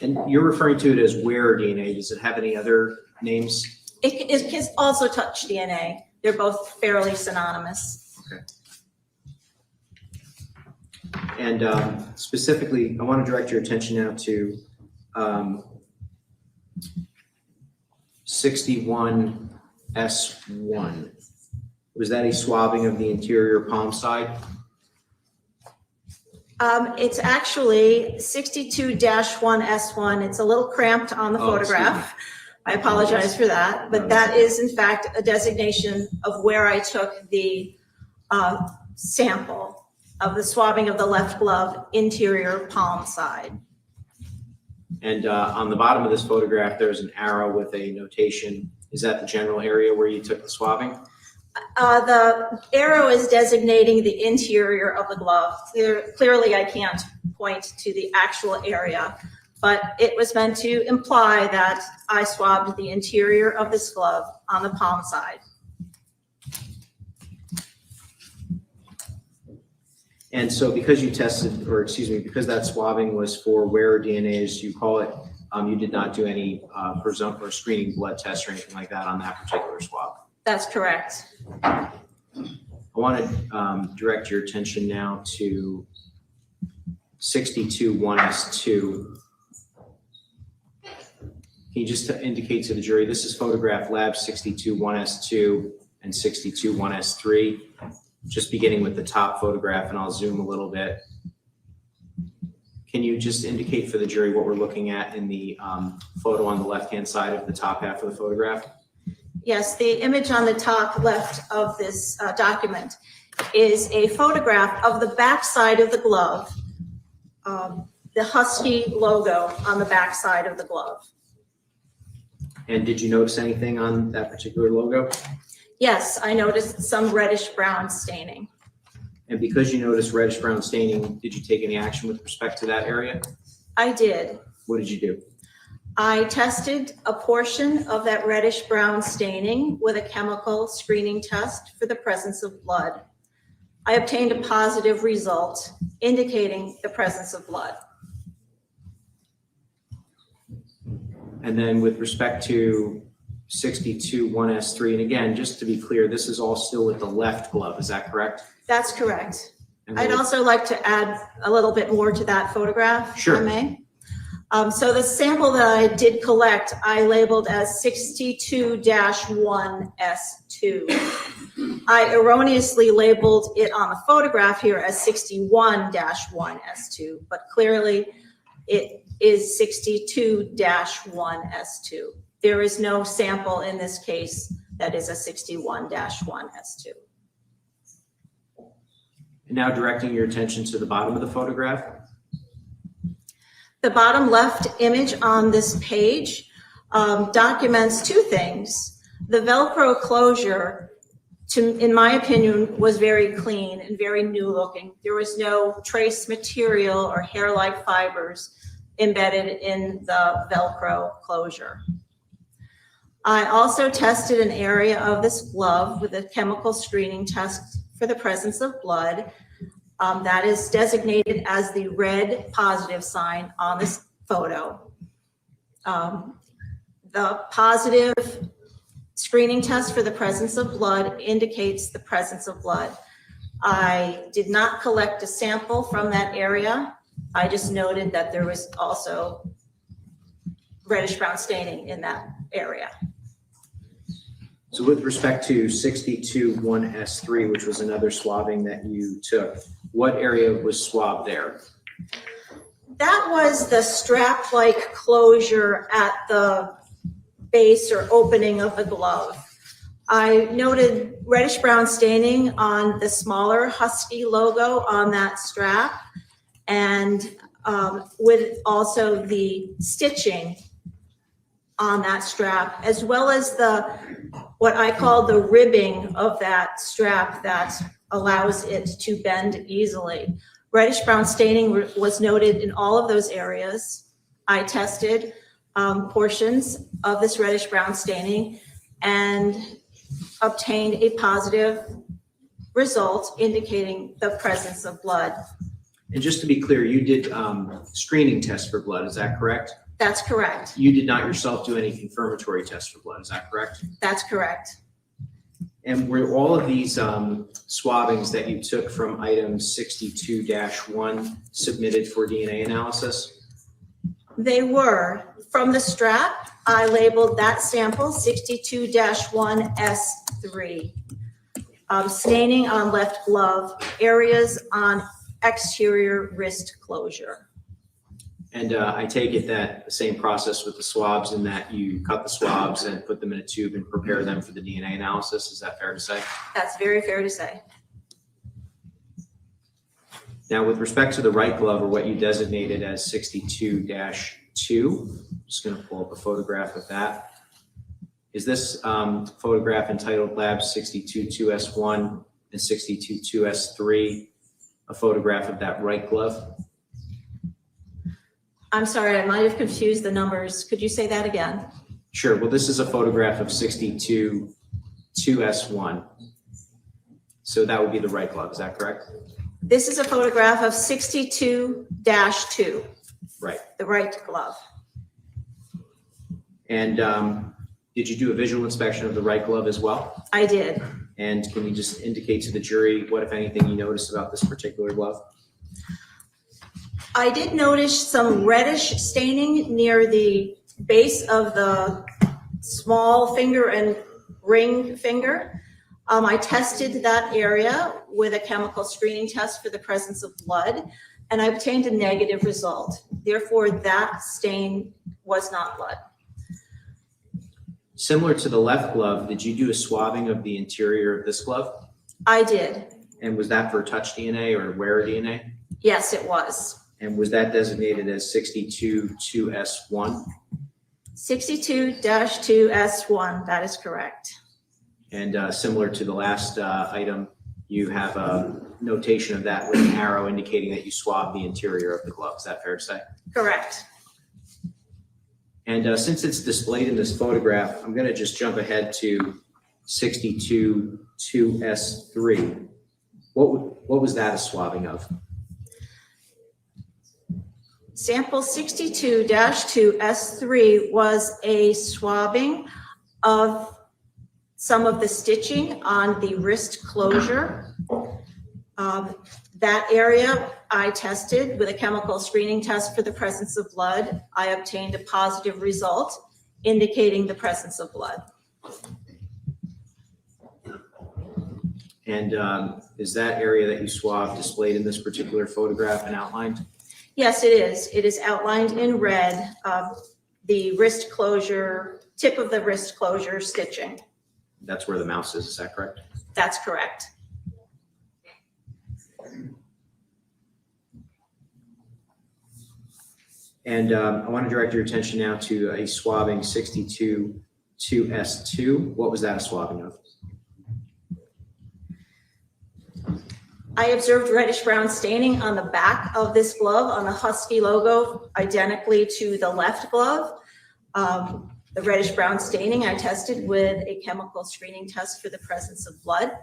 And you're referring to it as wearer DNA. Does it have any other names? It can also touch DNA. They're both fairly synonymous. Okay. And specifically, I want to direct your attention now to 61S1. Was that a swabbing of the interior palm side? It's actually 62-1S1. It's a little cramped on the photograph. I apologize for that, but that is in fact a designation of where I took the sample of the swabbing of the left glove interior palm side. And on the bottom of this photograph, there's an arrow with a notation. Is that the general area where you took the swabbing? The arrow is designating the interior of the glove. Clearly, I can't point to the actual area, but it was meant to imply that I swabbed the interior of this glove on the palm side. And so because you tested, or excuse me, because that swabbing was for wearer DNA, as you call it, you did not do any presumptive or screening blood tests or anything like that on that particular swab. That's correct. I want to direct your attention now to 62-1S2. Can you just indicate to the jury, this is photograph lab 62-1S2 and 62-1S3, just beginning with the top photograph, and I'll zoom a little bit. Can you just indicate for the jury what we're looking at in the photo on the left-hand side of the top half of the photograph? Yes, the image on the top left of this document is a photograph of the back side of the glove, the Husky logo on the back side of the glove. And did you notice anything on that particular logo? Yes, I noticed some reddish brown staining. And because you noticed reddish brown staining, did you take any action with respect to that area? I did. What did you do? I tested a portion of that reddish brown staining with a chemical screening test for the presence of blood. I obtained a positive result indicating the presence of blood. And then with respect to 62-1S3, and again, just to be clear, this is all still with the left glove, is that correct? That's correct. And I'd also like to add a little bit more to that photograph, Sure. if I may. So the sample that I did collect, I labeled as 62-1S2. I erroneously labeled it on the photograph here as 61-1S2, but clearly it is 62-1S2. There is no sample in this case that is a 61-1S2. And now directing your attention to the bottom of the photograph. The bottom left image on this page documents two things. The Velcro closure, in my opinion, was very clean and very new looking. There was no trace material or hair-like fibers embedded in the Velcro closure. I also tested an area of this glove with a chemical screening test for the presence of blood. That is designated as the red positive sign on this photo. The positive screening test for the presence of blood indicates the presence of blood. I did not collect a sample from that area. I just noted that there was also reddish brown staining in that area. So with respect to 62-1S3, which was another swabbing that you took, what area was swabbed there? That was the strap-like closure at the base or opening of the glove. I noted reddish brown staining on the smaller Husky logo on that strap, and with also the stitching on that strap, as well as what I call the ribbing of that strap that allows it to bend easily. Reddish brown staining was noted in all of those areas. I tested portions of this reddish brown staining and obtained a positive result indicating the presence of blood. And just to be clear, you did screening tests for blood, is that correct? That's correct. You did not yourself do any confirmatory tests for blood, is that correct? That's correct. And were all of these swabbings that you took from item 62-1 submitted for DNA analysis? They were. From the strap, I labeled that sample 62-1S3. Staining on left glove, areas on exterior wrist closure. And I take it that the same process with the swabs, in that you cut the swabs and put them in a tube and prepare them for the DNA analysis. Is that fair to say? That's very fair to say. Now, with respect to the right glove, or what you designated as 62-2, I'm just going to pull up a photograph of that. Is this photograph entitled Lab 62-2S1 and 62-2S3 a photograph of that right glove? I'm sorry, I might have confused the numbers. Could you say that again? Sure. Well, this is a photograph of 62 2S1. So that would be the right glove. Is that correct? This is a photograph of 62-2. Right. The right glove. And did you do a visual inspection of the right glove as well? I did. And can you just indicate to the jury what, if anything, you noticed about this particular glove? I did notice some reddish staining near the base of the small finger and ring finger. I tested that area with a chemical screening test for the presence of blood, and I obtained a negative result. Therefore, that stain was not blood. Similar to the left glove, did you do a swabbing of the interior of this glove? I did. And was that for touch DNA or wearer DNA? Yes, it was. And was that designated as 62-2S1? 62-2S1, that is correct. And similar to the last item, you have a notation of that with an arrow indicating that you swabbed the interior of the glove. Is that fair to say? Correct. And since it's displayed in this photograph, I'm going to just jump ahead to 62-2S3. What was that a swabbing of? Sample 62-2S3 was a swabbing of some of the stitching on the wrist closure. That area I tested with a chemical screening test for the presence of blood. I obtained a positive result indicating the presence of blood. And is that area that you swabbed displayed in this particular photograph and outlined? Yes, it is. It is outlined in red, the wrist closure, tip of the wrist closure stitching. That's where the mouse is that correct? That's correct. And I want to direct your attention now to a swabbing 62-2S2. What was that a swabbing of? I observed reddish brown staining on the back of this glove on the Husky logo, identically to the left glove. The reddish brown staining I tested with a chemical screening test for the presence of blood.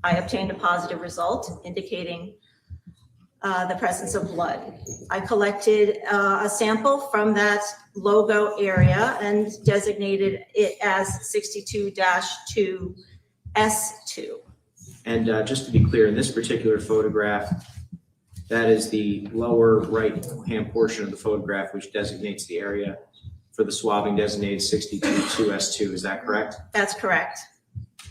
I obtained a positive result indicating the presence of blood. I collected a sample from that logo area and designated it as 62-2S2. And just to be clear, in this particular photograph, that is the lower right-hand portion of the photograph, which designates the area for the swabbing designated 62-2S2. Is that correct? That's correct.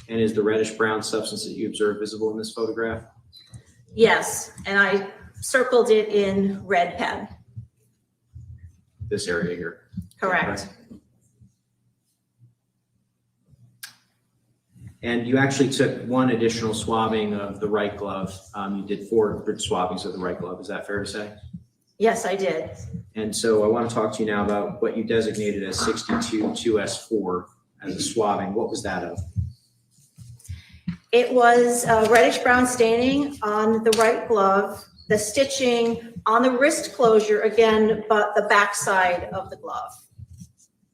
And is the reddish-brown substance that you observed visible in this photograph? Yes, and I circled it in red pen. This area here? Correct. And you actually took one additional swabbing of the right glove. You did 4 swabbings of the right glove. Is that fair to say? Yes, I did. And so I want to talk to you now about what you designated as 62-2S4 as a swabbing. What was that of? It was reddish brown staining on the right glove, the stitching on the wrist closure again, but the back side of the glove.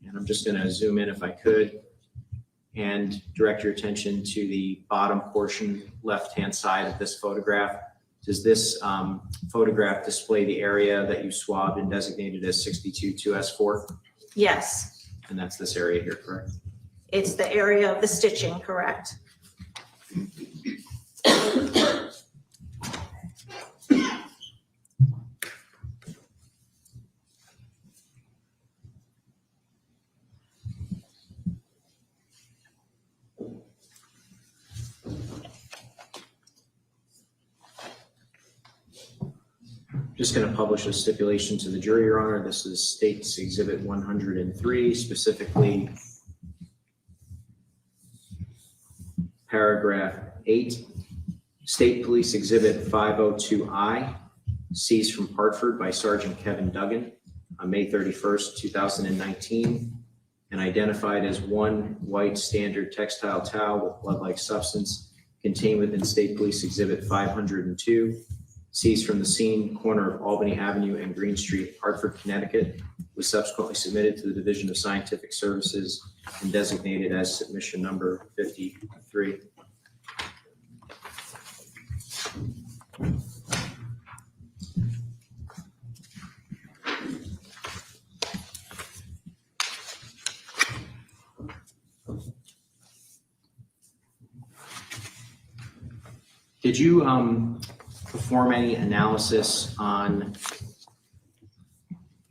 And I'm just going to zoom in if I could and direct your attention to the bottom portion, left-hand side of this photograph. Does this photograph display the area that you swabbed and designated as 62-2S4? Yes, And that's this area here, correct? it's the area of the stitching, correct. Just going to publish a stipulation to the jury, Your Honor. This is State's Exhibit 103, specifically paragraph 8. State Police Exhibit 502I, seized from Hartford by Sergeant Kevin Duggan on May 31st, 2019, and identified as one white standard textile towel with blood-like substance contained within State Police Exhibit 502. seized from the scene, corner of Albany Avenue and Green Street, Hartford, Connecticut, was subsequently submitted to the Division of Scientific Services and designated as submission number 53. Did you perform any analysis on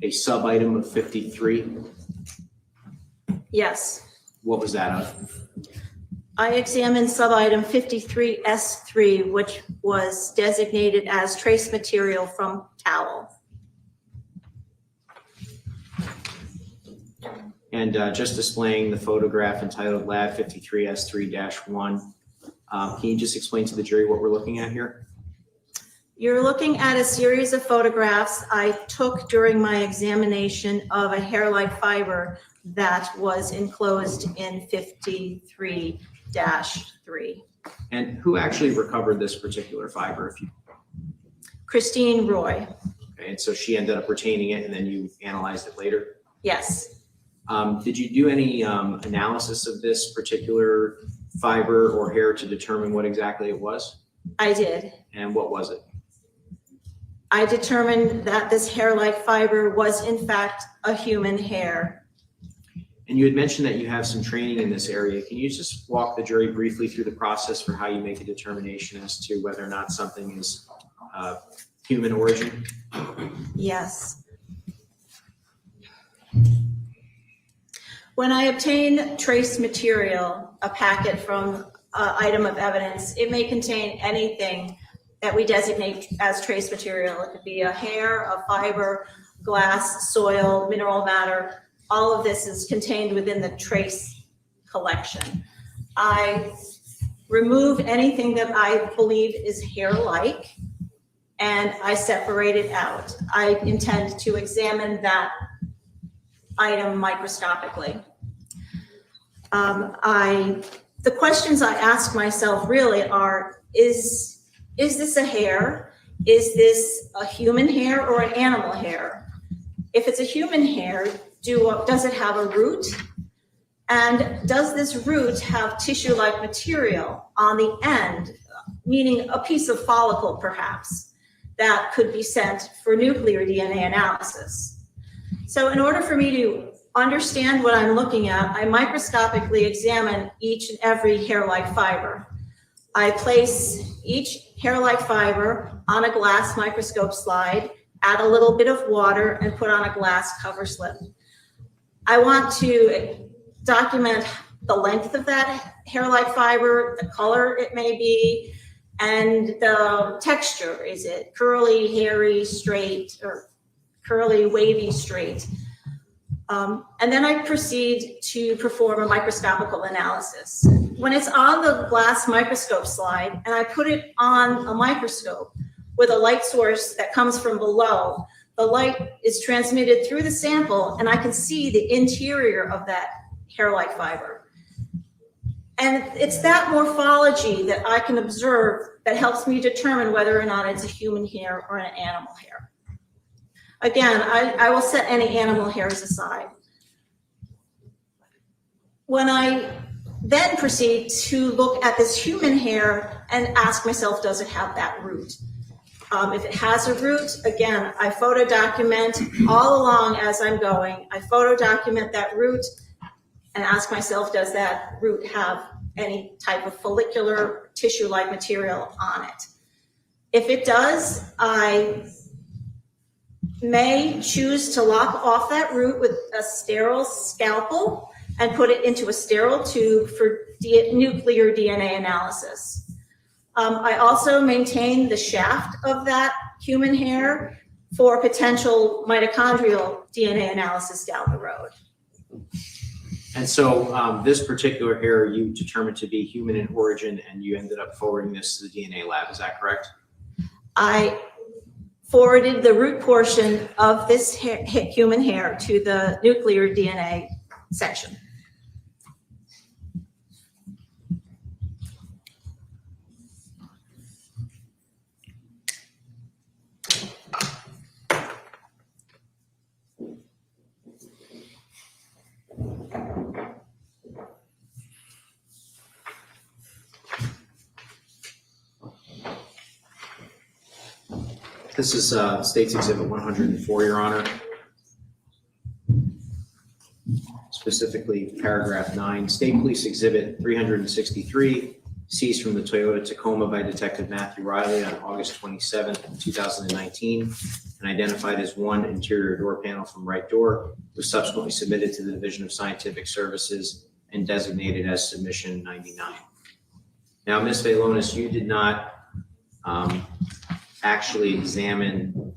a sub-item of 53? Yes. What was that of? I examined sub-item 53S3, which was designated as trace material from towel. And just displaying the photograph entitled Lab 53S3-1. Can you just explain to the jury what we're looking at here? You're looking at a series of photographs I took during my examination of a hair-like fiber that was enclosed in 53-3. And who actually recovered this particular fiber? If you, Christine Roy, okay, and so she ended up retaining it and then you analyzed it later? yes. Did you do any analysis of this particular fiber or hair to determine what exactly it was? I did. And what was it? I determined that this hair-like fiber was in fact a human hair. And you had mentioned that you have some training in this area. Can you just walk the jury briefly through the process for how you make a determination as to whether or not something is human origin? Yes. When I obtain trace material, a packet from an item of evidence, it may contain anything that we designate as trace material. It could be a hair, a fiber, glass, soil, mineral matter. All of this is contained within the trace collection. I remove anything that I believe is hair-like and I separate it out. I intend to examine that item microscopically. The questions I ask myself really are, is this a hair? Is this a human hair or an animal hair? If it's a human hair, does it have a root? And does this root have tissue-like material on the end, meaning a piece of follicle perhaps, that could be sent for nuclear DNA analysis? So in order for me to understand what I'm looking at, I microscopically examine each and every hair-like fiber. I place each hair-like fiber on a glass microscope slide, add a little bit of water, and put on a glass cover slip. I want to document the length of that hair-like fiber, the color it may be, and the texture. Is it curly, hairy, straight, or curly, wavy, straight? And then I proceed to perform a microscopical analysis. When it's on the glass microscope slide and I put it on a microscope with a light source that comes from below, the light is transmitted through the sample and I can see the interior of that hair-like fiber. And it's that morphology that I can observe that helps me determine whether or not it's a human hair or an animal hair. Again, I will set any animal hairs aside. When I then proceed to look at this human hair and ask myself, does it have that root? If it has a root, again, I photo document all along as I'm going. I photo document that root and ask myself, does that root have any type of follicular tissue-like material on it? If it does, I may choose to lop off that root with a sterile scalpel and put it into a sterile tube for nuclear DNA analysis. I also maintain the shaft of that human hair for potential mitochondrial DNA analysis down the road. And so this particular hair you determined to be human in origin and you ended up forwarding this to the DNA lab, is that correct? I forwarded the root portion of this human hair to the nuclear DNA section. This is State's Exhibit 104, Your Honor. Specifically, paragraph 9, State Police Exhibit 363, seized from the Toyota Tacoma by Detective Matthew Riley on August 27, 2019, and identified as one interior door panel from right door, was subsequently submitted to the Division of Scientific Services and designated as submission 99. Now, Ms. Vonis, you did not actually examine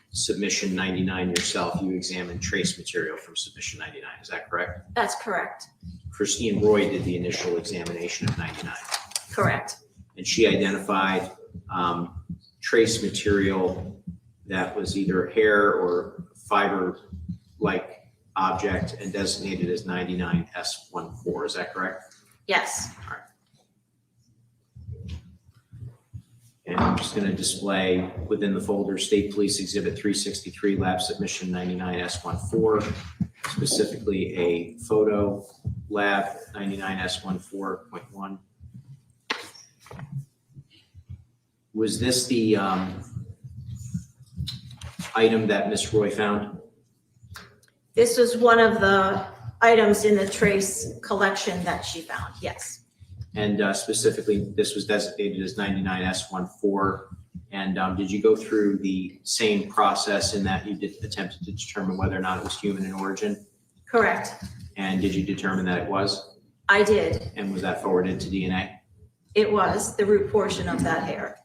submission 99 yourself. You examined trace material from submission 99. Is that correct? That's correct. Christine Roy did the initial examination of 99. Correct. And she identified trace material that was either hair or fiber-like object and designated as 99S14. Is that correct? Yes. All right. And I'm just going to display within the folder State Police Exhibit 363, Lab Submission 99S14, specifically a photo lab 99S14.1. Was this the item that Ms. Roy found? This was one of the items in the trace collection that she found, yes. And specifically, this was designated as 99S14. And did you go through the same process in that you attempted to determine whether or not it was human in origin? Correct. And did you determine that it was? I did. And was that forwarded to DNA? It was the root portion of that hair.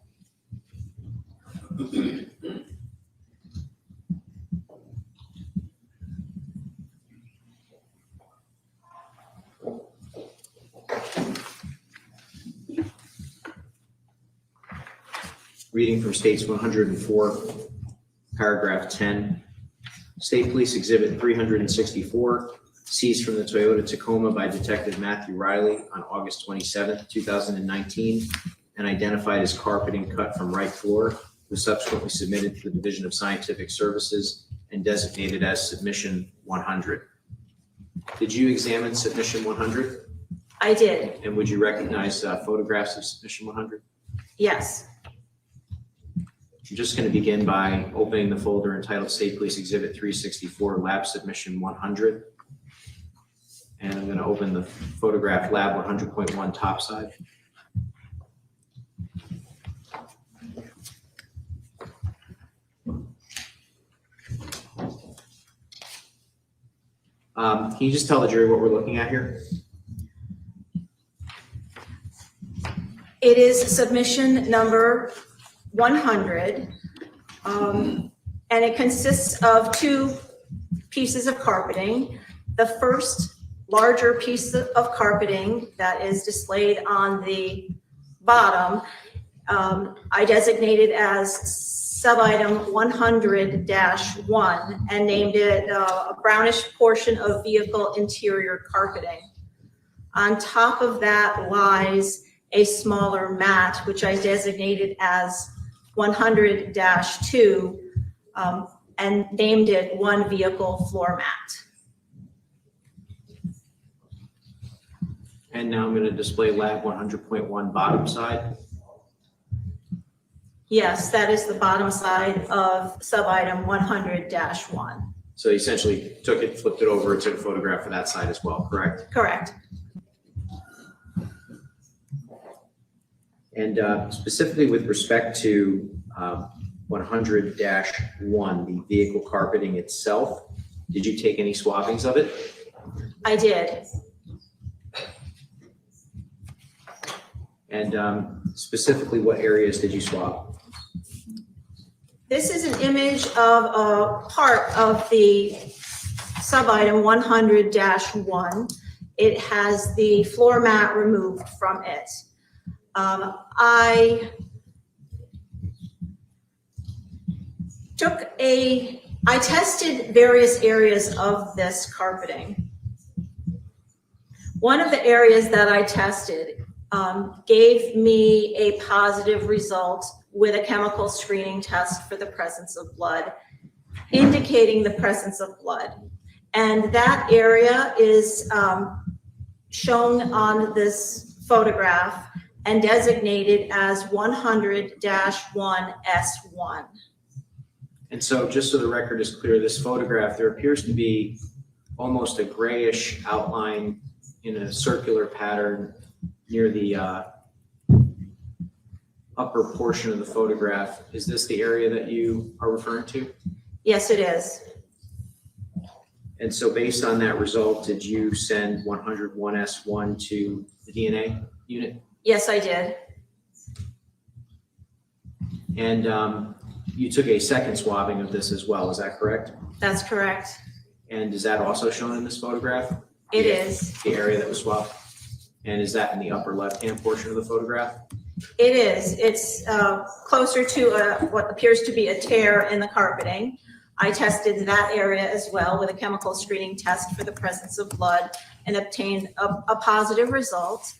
Reading from States 104, paragraph 10. State Police Exhibit 364, seized from the Toyota Tacoma by Detective Matthew Riley on August 27, 2019, and identified as carpeting cut from right floor, was subsequently submitted to the Division of Scientific Services and designated as submission 100. Did you examine submission 100? I did, And would you recognize photographs of submission 100? yes. I'm just going to begin by opening the folder entitled State Police Exhibit 364, Lab Submission 100. And I'm going to open the photograph Lab 100.1 top side. Can you just tell the jury what we're looking at here? It is submission number 100, and it consists of two pieces of carpeting. The first larger piece of carpeting that is displayed on the bottom, I designated as sub-item 100-1 and named it a brownish portion of vehicle interior carpeting. On top of that lies a smaller mat, which I designated as 100-2 and named it one vehicle floor mat. And now I'm going to display Lab 100.1 bottom side. Yes, that is the bottom side of sub-item 100-1. So you essentially took it, flipped it over, took a photograph of that side as well, correct? Correct. And specifically with respect to 100-1, the vehicle carpeting itself, did you take any swabbings of it? I did. And specifically, what areas did you swab? This is an image of a part of the sub-item 100-1. It has the floor mat removed from it. I tested various areas of this carpeting. One of the areas that I tested gave me a positive result with a chemical screening test for the presence of blood, indicating the presence of blood. And that area is shown on this photograph and designated as 100-1S1. And so just so the record is clear, this photograph, there appears to be almost a grayish outline in a circular pattern near the upper portion of the photograph. Is this the area that you are referring to? Yes, it is. And so based on that result, did you send 101S1 to the DNA unit? Yes, I did. And you took a second swabbing of this as well, is that correct? That's correct. And is that also shown in this photograph? It is. The area that was swabbed? And is that in the upper left-hand portion of the photograph? It is. It's closer to what appears to be a tear in the carpeting. I tested that area as well with a chemical screening test for the presence of blood and obtained a positive result.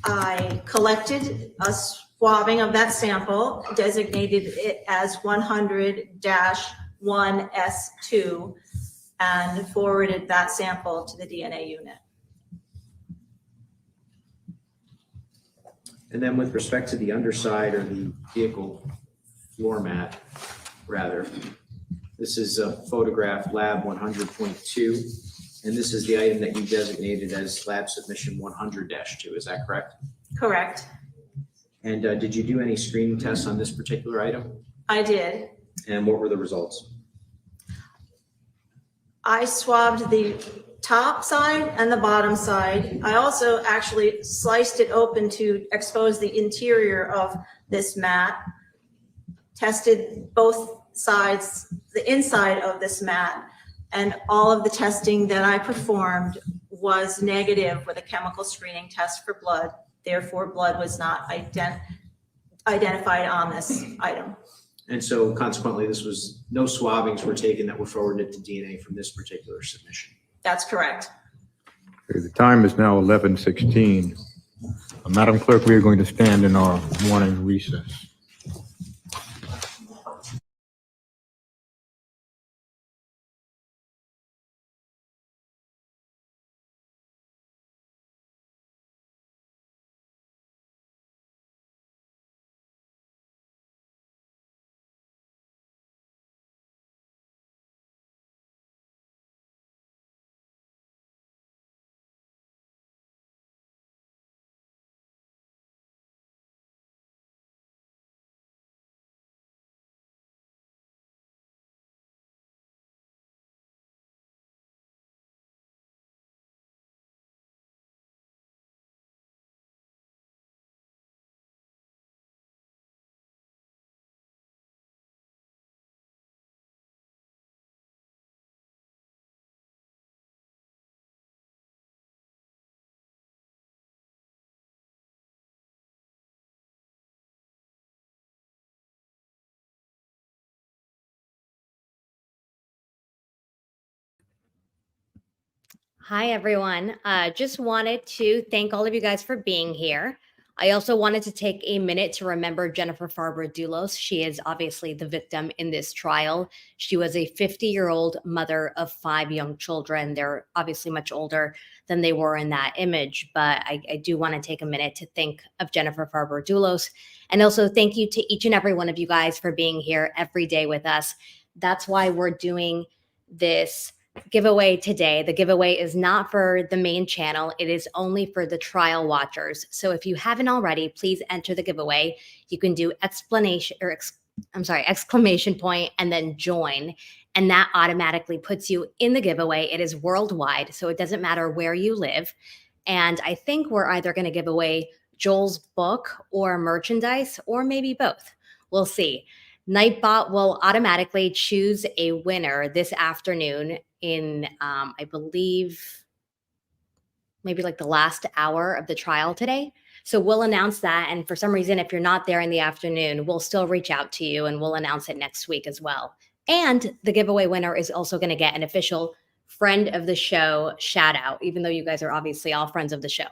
I collected a swabbing of that sample, designated it as 100-1S2, and forwarded that sample to the DNA unit. And then with respect to the underside or the vehicle floor mat, rather, this is a photograph lab 100.2, and this is the item that you designated as lab submission 100-2, is that correct? Correct. And did you do any screening tests on this particular item? I did. And what were the results? I swabbed the top side and the bottom side. I also actually sliced it open to expose the interior of this mat, tested both sides, the inside of this mat, and all of the testing that I performed was negative with a chemical screening test for blood. Therefore, blood was not identified on this item. And so consequently, no swabbings were taken that were forwarded to DNA from this particular submission. That's correct. Okay, the time is now 11:16. Madam Clerk, we are going to stand in our morning recess. Hi, everyone. Just wanted to thank all of you guys for being here. I also wanted to take a minute to remember Jennifer Farber Dulos. She is obviously the victim in this trial. She was a 50-year-old mother of 5 young children. They're obviously much older than they were in that image, but I do want to take a minute to think of Jennifer Farber Dulos. And also thank you to each and every one of you guys for being here every day with us. That's why we're doing this giveaway today. The giveaway is not for the main channel. It is only for the trial watchers. So if you haven't already, please enter the giveaway. You can do exclamation point and then join. And that automatically puts you in the giveaway. It is worldwide, so it doesn't matter where you live. And I think we're either going to give away Joel's book or merchandise, or maybe both. We'll see. Nightbot will automatically choose a winner this afternoon in, I believe, maybe like the last hour of the trial today. So we'll announce that. And for some reason, if you're not there in the afternoon, we'll still reach out to you and we'll announce it next week as well. And the giveaway winner is also going to get an official friend of the show shout out, even though you guys are obviously all friends of the show.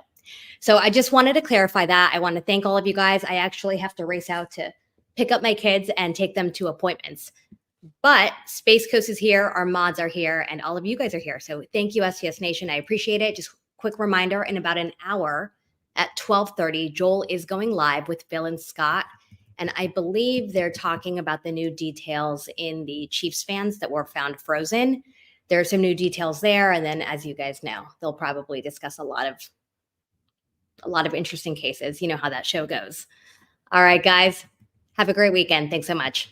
So I just wanted to clarify that. I want to thank all of you guys. I actually have to race out to pick up my kids and take them to appointments. But Space Coast is here, our mods are here, and all of you guys are here. So thank you, STS Nation. I appreciate it. Just quick reminder, in about an hour at 12:30, Joel is going live with Phil and Scott. And I believe they're talking about the new details in the Chiefs fans that were found frozen. There are some new details there. And then, as you guys know, they'll probably discuss a lot of interesting cases. You know how that show goes. All right, guys, have a great weekend. Thanks so much.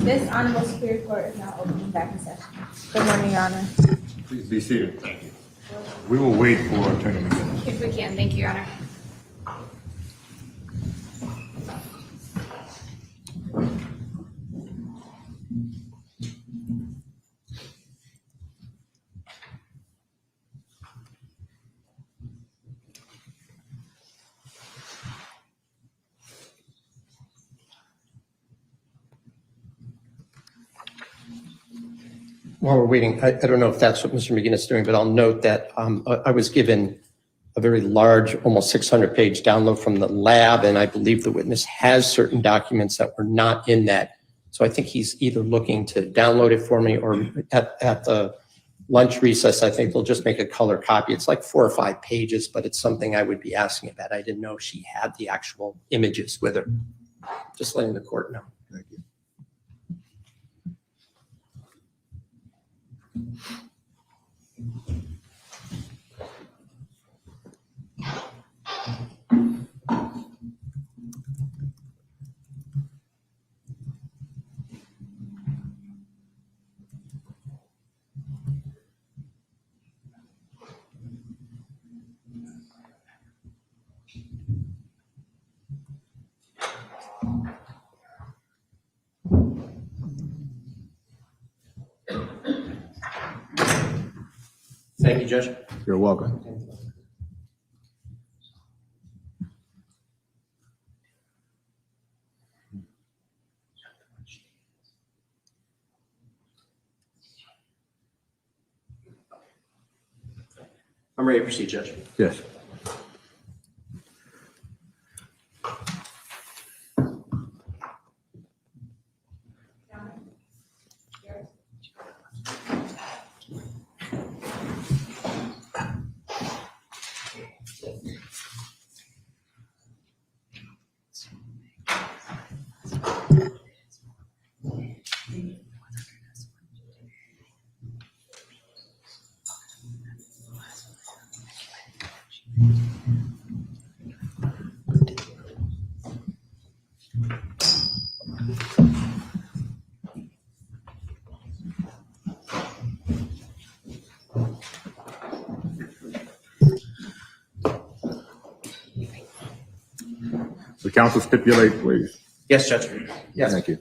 This Honorable Superior Court is now opening back in session. Good morning, Your Honor. Please be seated. Thank you. We will wait for Attorney McGinnis. If we can, thank you, Your Honor. While we're waiting, I don't know if that's what Mr. McGinnis is doing, but I'll note that I was given a very large, almost 600-page download from the lab, and I believe the witness has certain documents that were not in that. So I think he's either looking to download it for me, or at the lunch recess, I think they'll just make a color copy. It's like 4 or 5 pages, but it's something I would be asking about. I didn't know she had the actual images with her. Just letting the court know. Thank you. Thank you, Judge. You're welcome. I'm ready to proceed, Judge. Yes. The counsel stipulate, please. Yes, Judge. Yes. Thank you.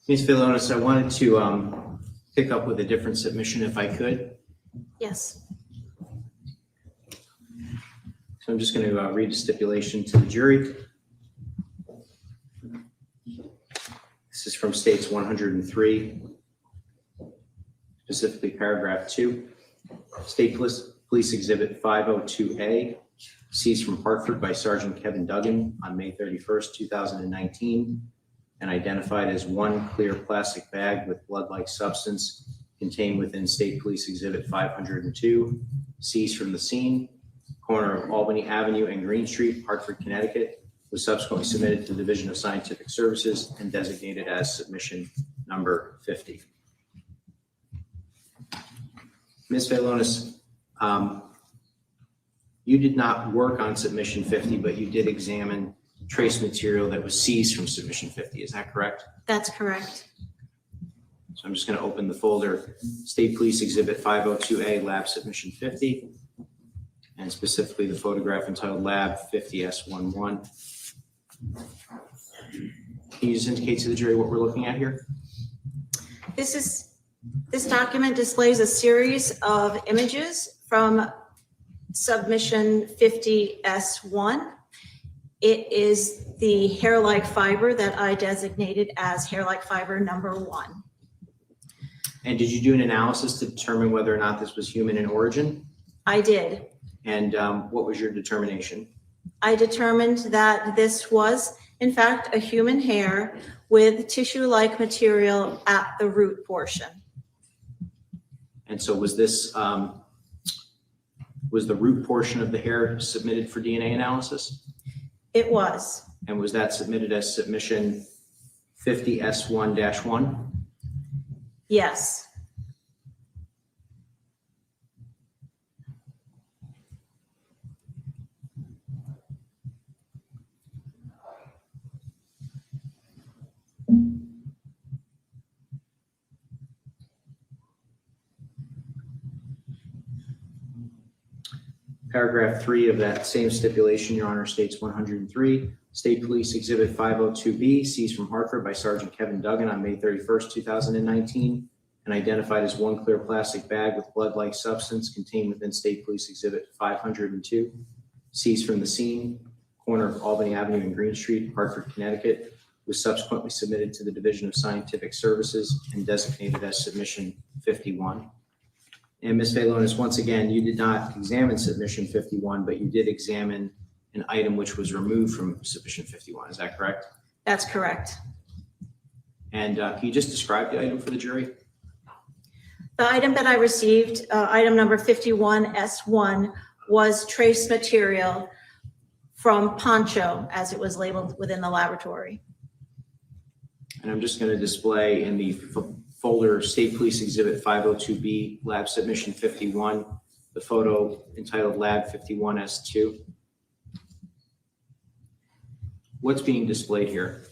Ms. Villanueva, I wanted to pick up with a different submission if I could. Yes. So I'm just going to read a stipulation to the jury. This is from States 103, specifically paragraph 2. State Police Exhibit 502A, seized from Hartford by Sergeant Kevin Duggan on May 31st, 2019, and identified as one clear plastic bag with blood-like substance contained within State Police Exhibit 502, seized from the scene, corner of Albany Avenue and Green Street, Hartford, Connecticut, was subsequently submitted to the Division of Scientific Services and designated as submission number 50. Ms. Velonis, you did not work on submission 50, but you did examine trace material that was seized from submission 50. Is that correct? That's correct. So I'm just going to open the folder, State Police Exhibit 502A, Lab Submission 50, and specifically the photograph entitled Lab 50S11. Can you just indicate to the jury what we're looking at here? This document displays a series of images from submission 50S1. It is the hair-like fiber that I designated as hair-like fiber number 1. And did you do an analysis to determine whether or not this was human in origin? I did. And what was your determination? I determined that this was, in fact, a human hair with tissue-like material at the root portion. And so was this, was the root portion of the hair submitted for DNA analysis? It was. And was that submitted as submission 50S1-1? Yes. Paragraph 3 of that same stipulation, Your Honor, states 103. State Police Exhibit 502B, seized from Hartford by Sergeant Kevin Duggan on May 31st, 2019, and identified as one clear plastic bag with blood-like substance contained within State Police Exhibit 502, seized from the scene, corner of Albany Avenue and Green Street, Hartford, Connecticut, was subsequently submitted to the Division of Scientific Services and designated as Submission 51. And Ms. Vonis, once again, you did not examine Submission 51, but you did examine an item which was removed from Submission 51. Is that correct? That's correct. And can you just describe the item for the jury? The item that I received, item number 51S1, was trace material from poncho, as it was labeled within the laboratory. And I'm just going to display in the folder State Police Exhibit 502B, Lab Submission 51, the photo entitled Lab 51S2. What's being displayed here?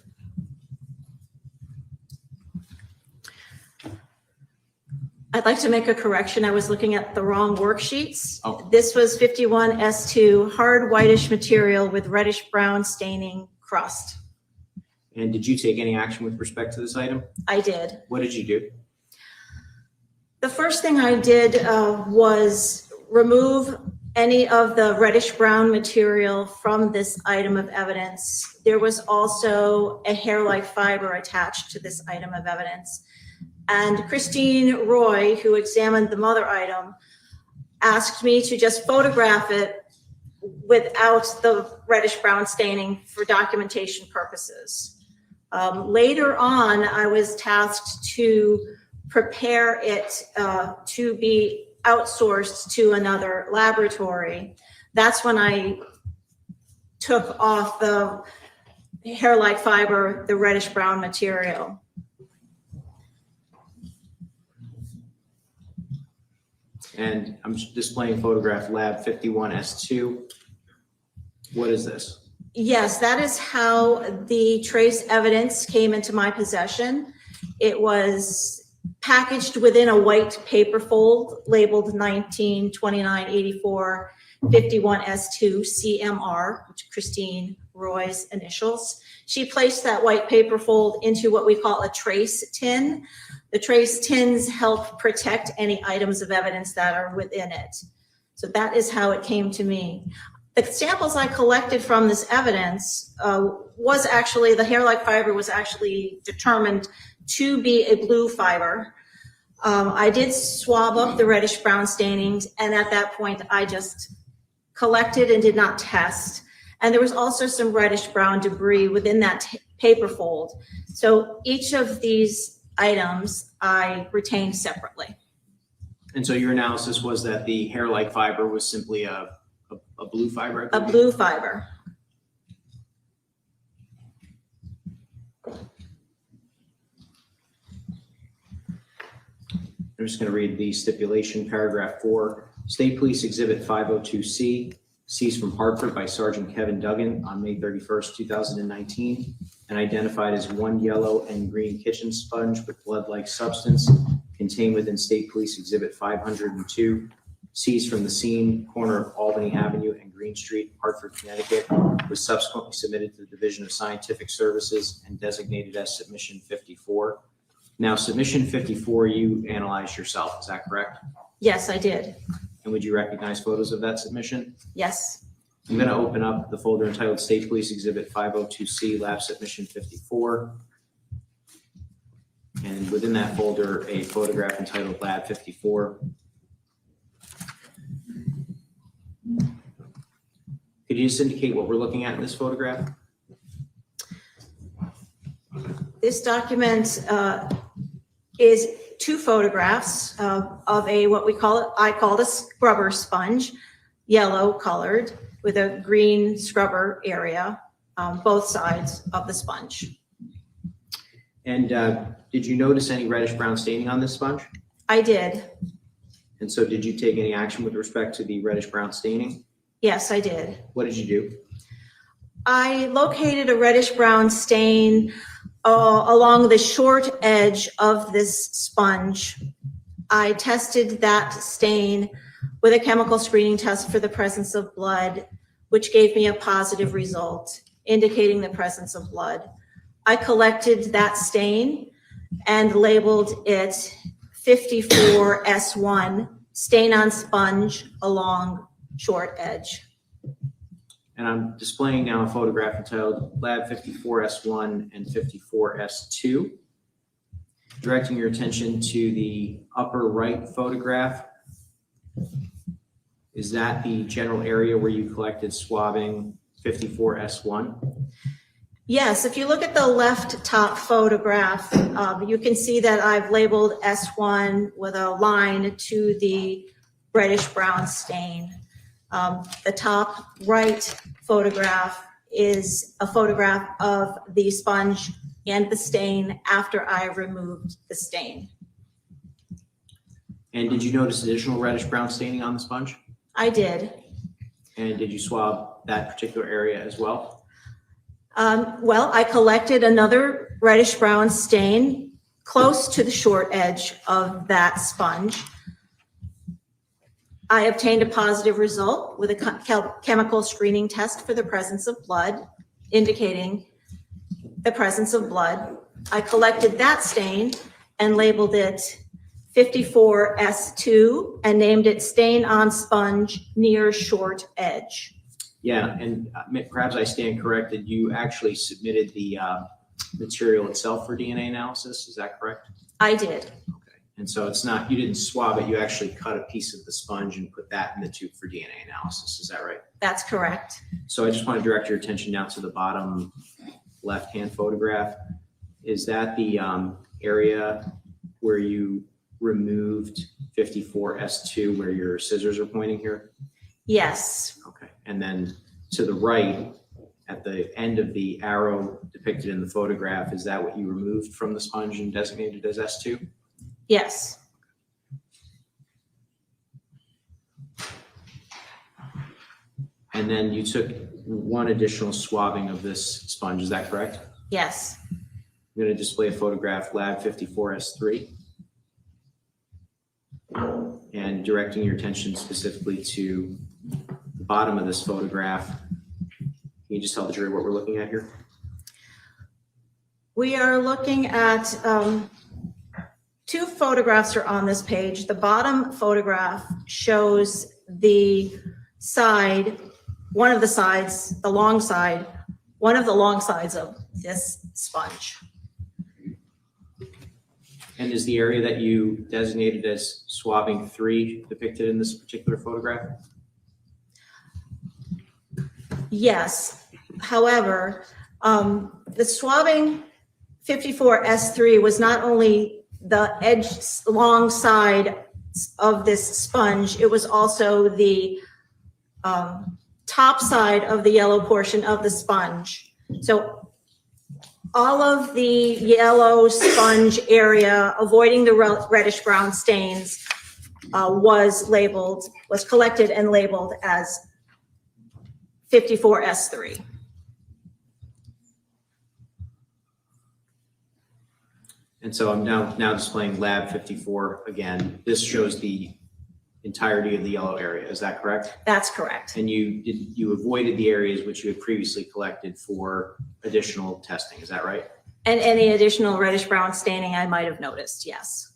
I'd like to make a correction. I was looking at the wrong worksheets. Oh. This was 51S2, hard whitish material with reddish brown staining crust. And did you take any action with respect to this item? I did. What did you do? The first thing I did was remove any of the reddish brown material from this item of evidence. There was also a hair-like fiber attached to this item of evidence. And Christine Roy, who examined the mother item, asked me to just photograph it without the reddish brown staining for documentation purposes. Later on, I was tasked to prepare it to be outsourced to another laboratory. That's when I took off the hair-like fiber, the reddish brown material. And I'm displaying photograph Lab 51S2. What is this? Yes, that is how the trace evidence came into my possession. It was packaged within a white paper fold labeled 192984 51S2 CMR, which is Christine Roy's initials. She placed that white paper fold into what we call a trace tin. The trace tins help protect any items of evidence that are within it. So that is how it came to me. The samples I collected from this evidence was actually, the hair-like fiber was actually determined to be a blue fiber. I did swab up the reddish brown stainings, and at that point I just collected and did not test. And there was also some reddish brown debris within that paper fold. So each of these items I retained separately. And so your analysis was that the hair-like fiber was simply a blue fiber? A blue fiber. I'm just going to read the stipulation, paragraph 4. State Police Exhibit 502C, seized from Hartford by Sergeant Kevin Duggan on May 31st, 2019, and identified as one yellow and green kitchen sponge with blood-like substance contained within State Police Exhibit 502, seized from the scene, corner of Albany Avenue and Green Street, Hartford, Connecticut, was subsequently submitted to the Division of Scientific Services and designated as Submission 54. Now, Submission 54, you analyzed yourself, is that correct? Yes, I did. And would you recognize photos of that submission? Yes. I'm going to open up the folder entitled State Police Exhibit 502C, Lab Submission 54. And within that folder, a photograph entitled Lab 54. Could you just indicate what we're looking at in this photograph? This document is two photographs of a, what we call it, I call it a scrubber sponge, yellow colored with a green scrubber area on both sides of the sponge. And did you notice any reddish brown staining on this sponge? I did. And so did you take any action with respect to the reddish brown staining? Yes, I did. What did you do? I located a reddish brown stain along the short edge of this sponge. I tested that stain with a chemical screening test for the presence of blood, which gave me a positive result indicating the presence of blood. I collected that stain and labeled it 54S1, stain on sponge along short edge. And I'm displaying now a photograph entitled Lab 54S1 and 54S2. Directing your attention to the upper right photograph. Is that the general area where you collected swabbing 54S1? Yes, if you look at the left top photograph, you can see that I've labeled S1 with a line to the reddish brown stain. The top right photograph is a photograph of the sponge and the stain after I removed the stain. And did you notice additional reddish brown staining on the sponge? I did. And did you swab that particular area as well? Well, I collected another reddish brown stain close to the short edge of that sponge. I obtained a positive result with a chemical screening test for the presence of blood, indicating the presence of blood. I collected that stain and labeled it 54S2 and named it stain on sponge near short edge. Yeah, and perhaps I stand corrected. You actually submitted the material itself for DNA analysis. Is that correct? I did. Okay. And so it's not, you didn't swab it. You actually cut a piece of the sponge and put that in the tube for DNA analysis. Is that right? That's correct. So I just want to direct your attention now to the bottom left-hand photograph. Is that the area where you removed 54S2 where your scissors are pointing here? Yes. Okay. And then to the right, at the end of the arrow depicted in the photograph, is that what you removed from the sponge and designated as S2? Yes. And then you took one additional swabbing of this sponge, is that correct? Yes. I'm going to display a photograph, Lab 54S3. And directing your attention specifically to the bottom of this photograph. Can you just tell the jury what we're looking at here? We are looking at two photographs are on this page. The bottom photograph shows the side, one of the sides, the long side, one of the long sides of this sponge. And is the area that you designated as swabbing 3 depicted in this particular photograph? Yes. However, the swabbing 54S3 was not only the edge long side of this sponge, it was also the top side of the yellow portion of the sponge. So all of the yellow sponge area, avoiding the reddish brown stains, was collected and labeled as 54S3. And so I'm now displaying Lab 54 again. This shows the entirety of the yellow area. Is that correct? That's correct. And you avoided the areas which you had previously collected for additional testing. Is that right? And any additional reddish brown staining I might have noticed, yes.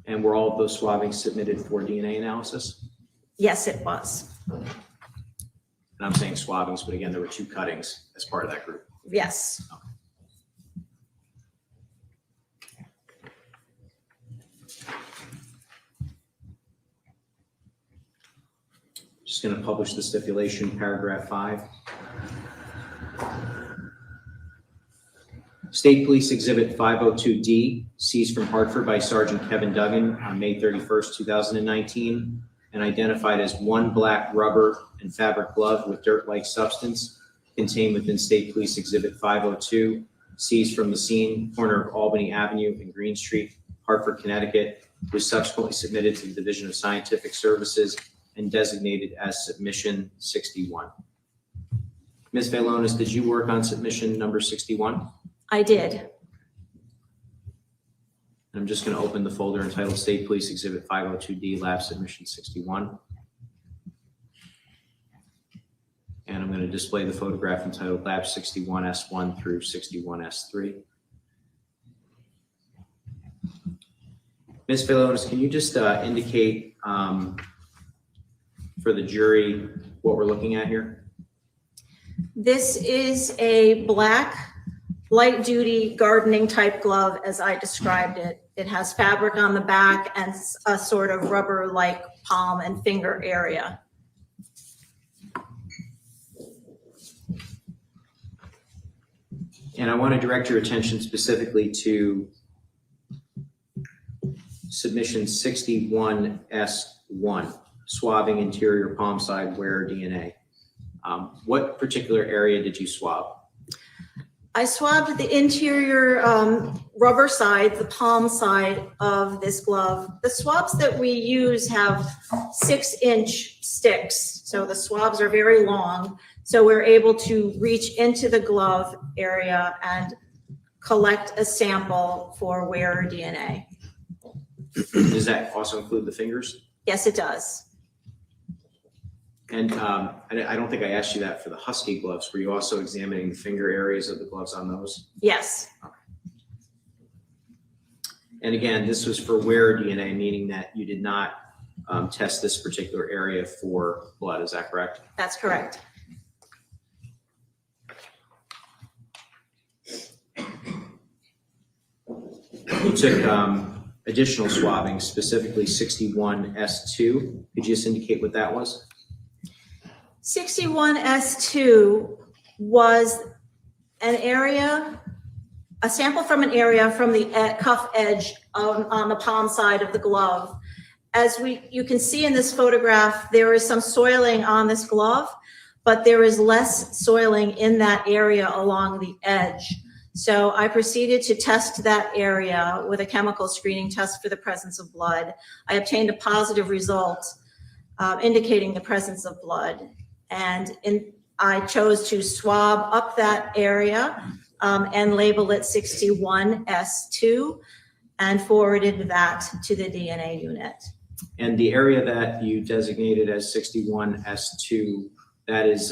And were all of those swabbings submitted for DNA analysis? Yes, it was. And I'm saying swabbings, but again, there were 2 cuttings as part of that group. Yes. Okay. Just going to publish the stipulation, paragraph 5. State Police Exhibit 502D, seized from Hartford by Sergeant Kevin Duggan on May 31st, 2019, and identified as 1 black rubber and fabric glove with dirt-like substance contained within State Police Exhibit 502, seized from the scene, corner of Albany Avenue and Green Street, Hartford, Connecticut, was subsequently submitted to the Division of Scientific Services and designated as submission 61. Ms. Valonis, did you work on submission number 61? I did. I'm just going to open the folder entitled State Police Exhibit 502D Lab Submission 61. And I'm going to display the photograph entitled Lab 61S1 through 61S3. Ms. Farber, can you just indicate for the jury what we're looking at here? This is a black, light-duty gardening type glove as I described it. It has fabric on the back and a sort of rubber-like palm and finger area. And I want to direct your attention specifically to submission 61S1, swabbing interior palm side wear DNA. What particular area did you swab? I swabbed the interior rubber side, the palm side of this glove. The swabs that we use have 6-inch sticks, so the swabs are very long. So we're able to reach into the glove area and collect a sample for wearer DNA. Does that also include the fingers? Yes, it does. And I don't think I asked you that for the Husky gloves. Were you also examining the finger areas of the gloves on those? Yes, And again, this was for wearer DNA, meaning that you did not test this particular area for blood. Is that correct? that's correct. You took additional swabbing, specifically 61S2. Could you just indicate what that was? 61S2 was an area, a sample from an area from the cuff edge on the palm side of the glove. As you can see in this photograph, there is some soiling on this glove, but there is less soiling in that area along the edge. So I proceeded to test that area with a chemical screening test for the presence of blood. I obtained a positive result indicating the presence of blood. And I chose to swab up that area and label it 61S2 and forwarded that to the DNA unit. And the area that you designated as 61S2, that is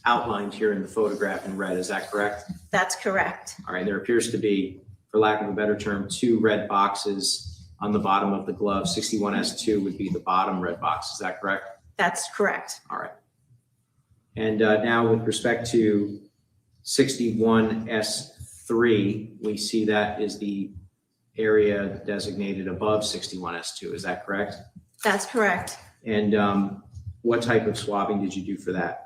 outlined here in the photograph in red. Is that correct? That's correct. All right, there appears to be, for lack of a better term, 2 red boxes on the bottom of the glove. 61S2 would be the bottom red box. Is that correct? That's correct. All right. And now with respect to 61S3, we see that is the area designated above 61S2. Is that correct? That's correct. And what type of swabbing did you do for that?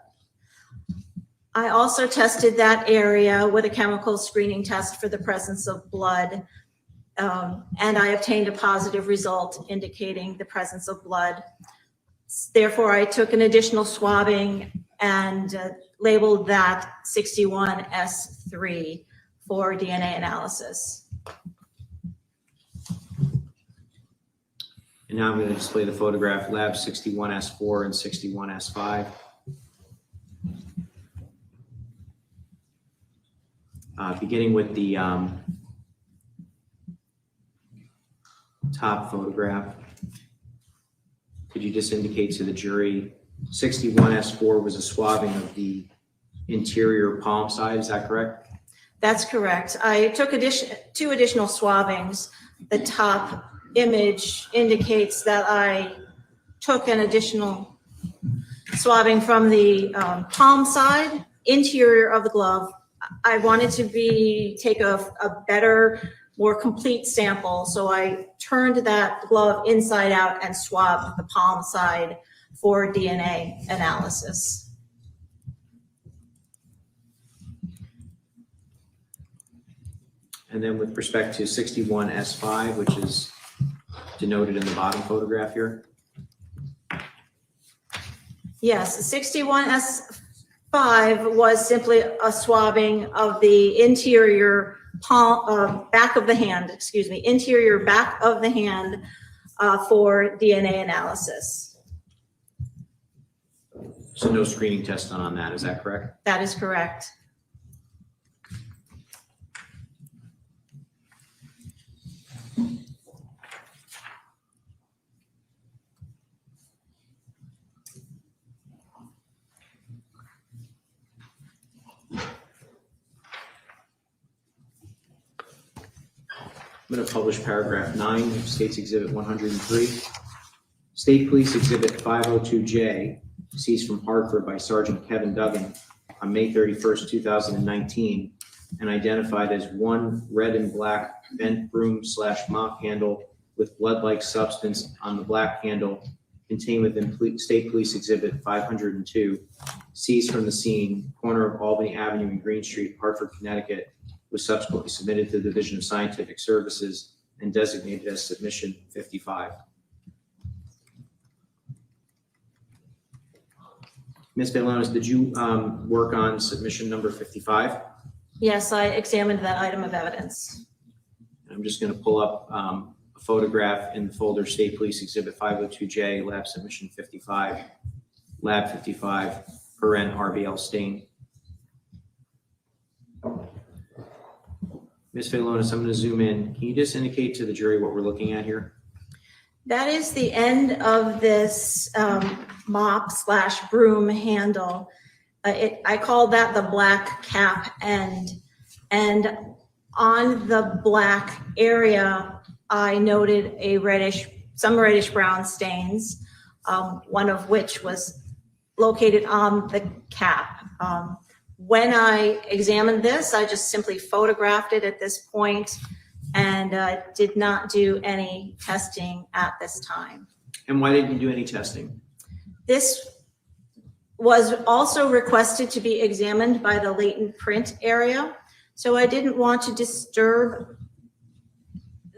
I also tested that area with a chemical screening test for the presence of blood, and I obtained a positive result indicating the presence of blood. Therefore, I took an additional swabbing and labeled that 61S3 for DNA analysis. And now I'm going to display the photograph, lab 61S4 and 61S5. Beginning with the top photograph, could you just indicate to the jury 61S4 was a swabbing of the interior palm side, is that correct? That's correct. I took 2 additional swabbings. The top image indicates that I took an additional swabbing from the palm side, interior of the glove. I wanted to take a better, more complete sample, so I turned that glove inside out and swabbed the palm side for DNA analysis. And then with respect to 61S5, which is denoted in the bottom photograph here. Yes, 61S5 was simply a swabbing of the interior back of the hand, interior back of the hand for DNA analysis. So no screening test done on that, is that correct? That is correct. I'm going to publish paragraph 9 of State's Exhibit 103. State Police Exhibit 502J, seized from Hartford by Sergeant Kevin Duggan on May 31st, 2019, and identified as one red and black bent broom / mop handle with blood-like substance on the black handle contained within State Police Exhibit 502, seized from the scene, corner of Albany Avenue and Green Street, Hartford, Connecticut, was subsequently submitted to the Division of Scientific Services and designated as submission 55. Ms. Dulos, did you work on submission number 55? Yes, I examined that item of evidence. I'm just going to pull up a photograph in the folder State Police Exhibit 502J, Lab Submission 55, Lab 55, paren RBL stain. Ms. Dulos, I'm going to zoom in. Can you just indicate to the jury what we're looking at here? That is the end of this mop / broom handle. I call that the black cap end. And on the black area, I noted some reddish brown stains, one of which was located on the cap. When I examined this, I just simply photographed it at this point and did not do any testing at this time. And why didn't you do any testing? This was also requested to be examined by the latent print area, so I didn't want to disturb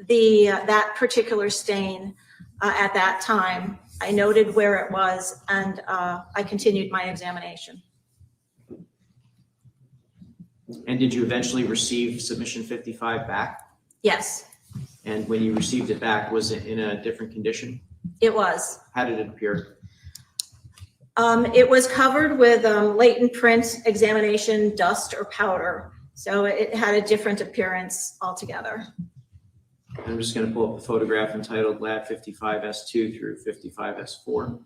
that particular stain at that time. I noted where it was, and I continued my examination. And did you eventually receive submission 55 back? Yes, And when you received it back, was it in a different condition? it was. How did it appear? It was covered with latent print examination dust or powder, so it had a different appearance altogether. I'm just going to pull up a photograph entitled Lab 55S2 through 55S4.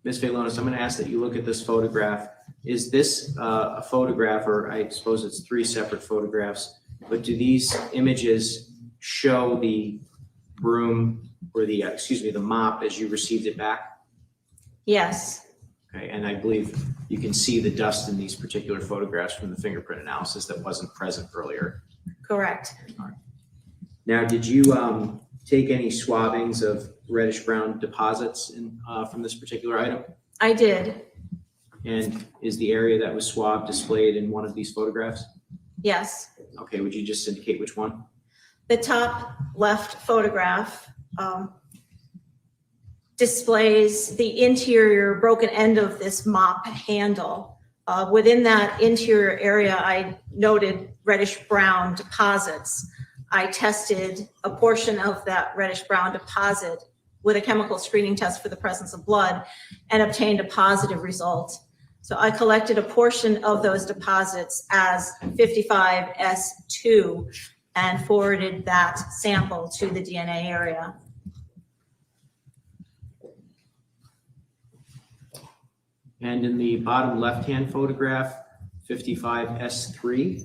Ms. Dulos, I'm going to ask that you look at this photograph. Is this a photograph, or I suppose it's 3 separate photographs, but do these images show the broom or the mop as you received it back? Yes, Okay, and I believe you can see the dust in these particular photographs from the fingerprint analysis that wasn't present earlier. correct. Now, did you take any swabbings of reddish brown deposits from this particular item? I did, And is the area that was swabbed displayed in one of these photographs? yes. Okay, would you just indicate which one? The top left photograph displays the interior broken end of this mop handle. Within that interior area, I noted reddish brown deposits. I tested a portion of that reddish brown deposit with a chemical screening test for the presence of blood and obtained a positive result. So I collected a portion of those deposits as 55S2 and forwarded that sample to the DNA area. And in the bottom left-hand photograph, 55S3.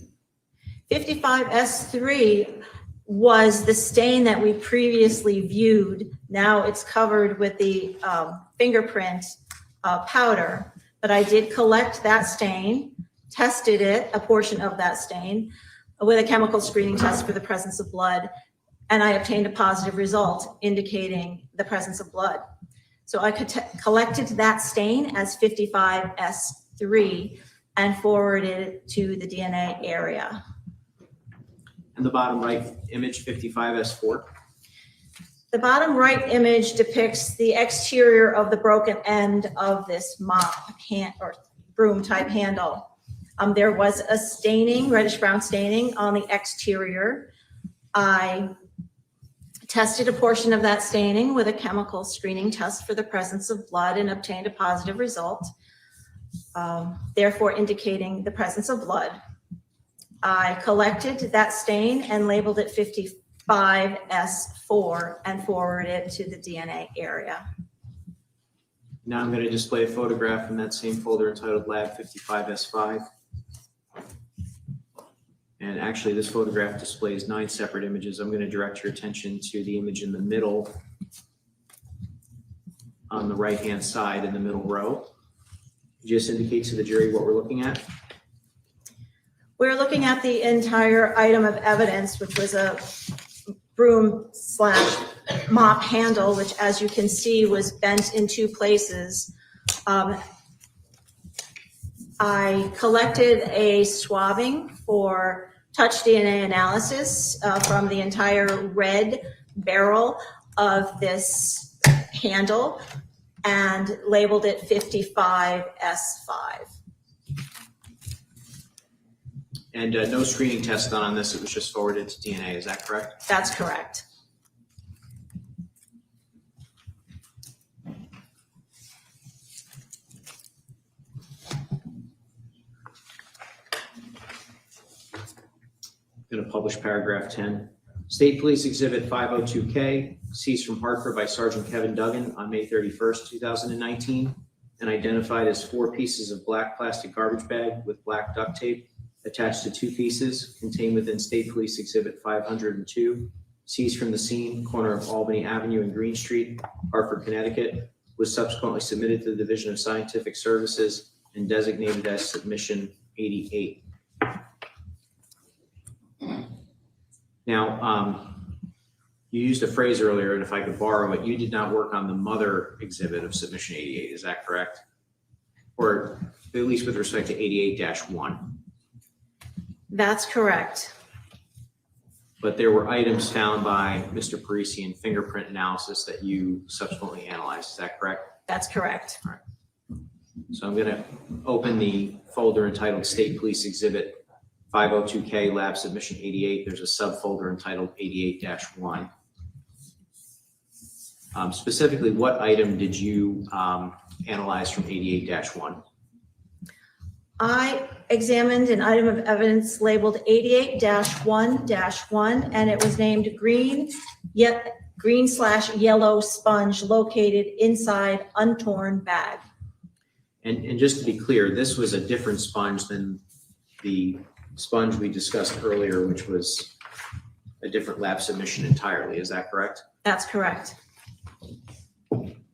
55S3 was the stain that we previously viewed. Now it's covered with the fingerprint powder, but I did collect that stain, tested it, a portion of that stain, with a chemical screening test for the presence of blood, and I obtained a positive result indicating the presence of blood. So I collected that stain as 55S3 and forwarded it to the DNA area. And the bottom right image, 55S4. The bottom right image depicts the exterior of the broken end of this mop or broom type handle. There was a staining, reddish brown staining on the exterior. I tested a portion of that staining with a chemical screening test for the presence of blood and obtained a positive result, therefore indicating the presence of blood. I collected that stain and labeled it 55S4 and forwarded it to the DNA area. Now I'm going to display a photograph from that same folder entitled Lab 55S5. And actually, this photograph displays 9 separate images. I'm going to direct your attention to the image in the middle on the right-hand side in the middle row. Just indicate to the jury what we're looking at. We're looking at the entire item of evidence, which was a broom/mop handle, which, as you can see, was bent in 2 places. I collected a swabbing for touch DNA analysis from the entire red barrel of this handle and labeled it 55S5. And no screening test done on this. It was just forwarded to DNA. Is that correct? That's correct. Going to publish paragraph 10. State Police Exhibit 502K, seized from Hartford by Sergeant Kevin Duggan on May 31st, 2019, and identified as 4 pieces of black plastic garbage bag with black duct tape attached to 2 pieces contained within State Police Exhibit 502, seized from the scene, corner of Albany Avenue and Green Street, Hartford, Connecticut, was subsequently submitted to the Division of Scientific Services and designated as Submission 88. Now, you used a phrase earlier, and if I could borrow it, you did not work on the mother exhibit of Submission 88, is that correct? Or at least with respect to 88-1. That's correct. But there were items found by Mr. Parisi in fingerprint analysis that you subsequently analyzed, is that correct? That's correct. All right. So I'm going to open the folder entitled State Police Exhibit 502K Lab Submission 88. There's a subfolder entitled 88-1. Specifically, what item did you analyze from 88-1? I examined an item of evidence labeled 88-1-1, and it was named green/yellow sponge located inside untorn bag. And just to be clear, this was a different sponge than the sponge we discussed earlier, which was a different lab submission entirely. Is that correct? That's correct.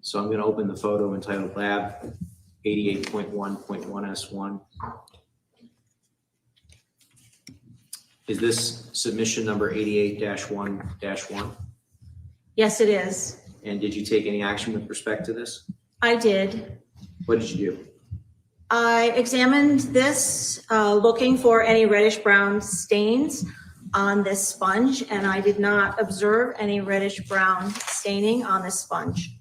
So I'm going to open the photo entitled Lab 88.1.1S1. Is this submission number 88-1-1? Yes, it is. And did you take any action with respect to this? I did. What did you do? I examined this looking for any reddish brown stains on this sponge, and I did not observe any reddish brown staining on this sponge.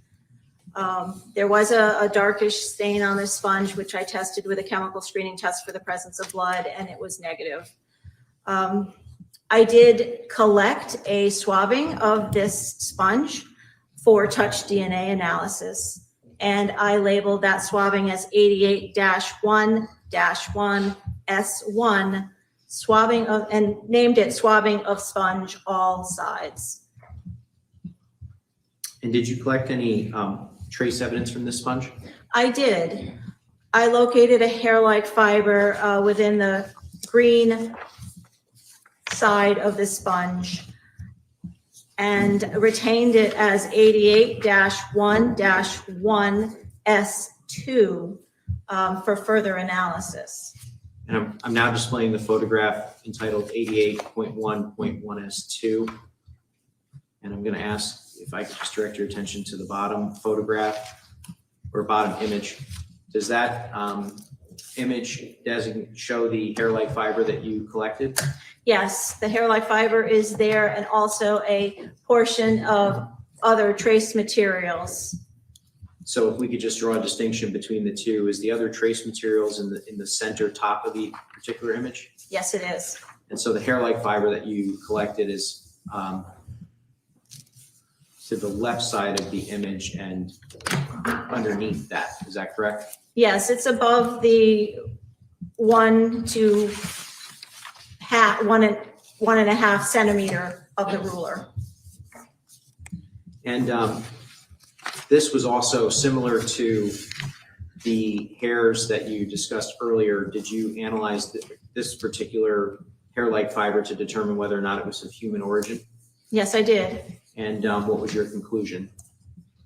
There was a darkish stain on this sponge, which I tested with a chemical screening test for the presence of blood, and it was negative. I did collect a swabbing of this sponge for touch DNA analysis, and I labeled that swabbing as 88-1-1S1 swabbing of, and named it swabbing of sponge all sides. And did you collect any trace evidence from this sponge? I did. I located a hair-like fiber within the green side of the sponge and retained it as 88-1-1S2 for further analysis. And I'm now displaying the photograph entitled 88.1.1S2. And I'm going to ask if I could just direct your attention to the bottom photograph or bottom image. Does that image show the hair-like fiber that you collected? Yes, the hair-like fiber is there, and also a portion of other trace materials. So if we could just draw a distinction between the two, is the other trace materials in the center top of the particular image? Yes, it is. And so the hair-like fiber that you collected is to the left side of the image and underneath that. Is that correct? Yes, it's above the 1 to 1.5 centimeter of the ruler. And this was also similar to the hairs that you discussed earlier. Did you analyze this particular hair-like fiber to determine whether or not it was of human origin? Yes, I did. And what was your conclusion?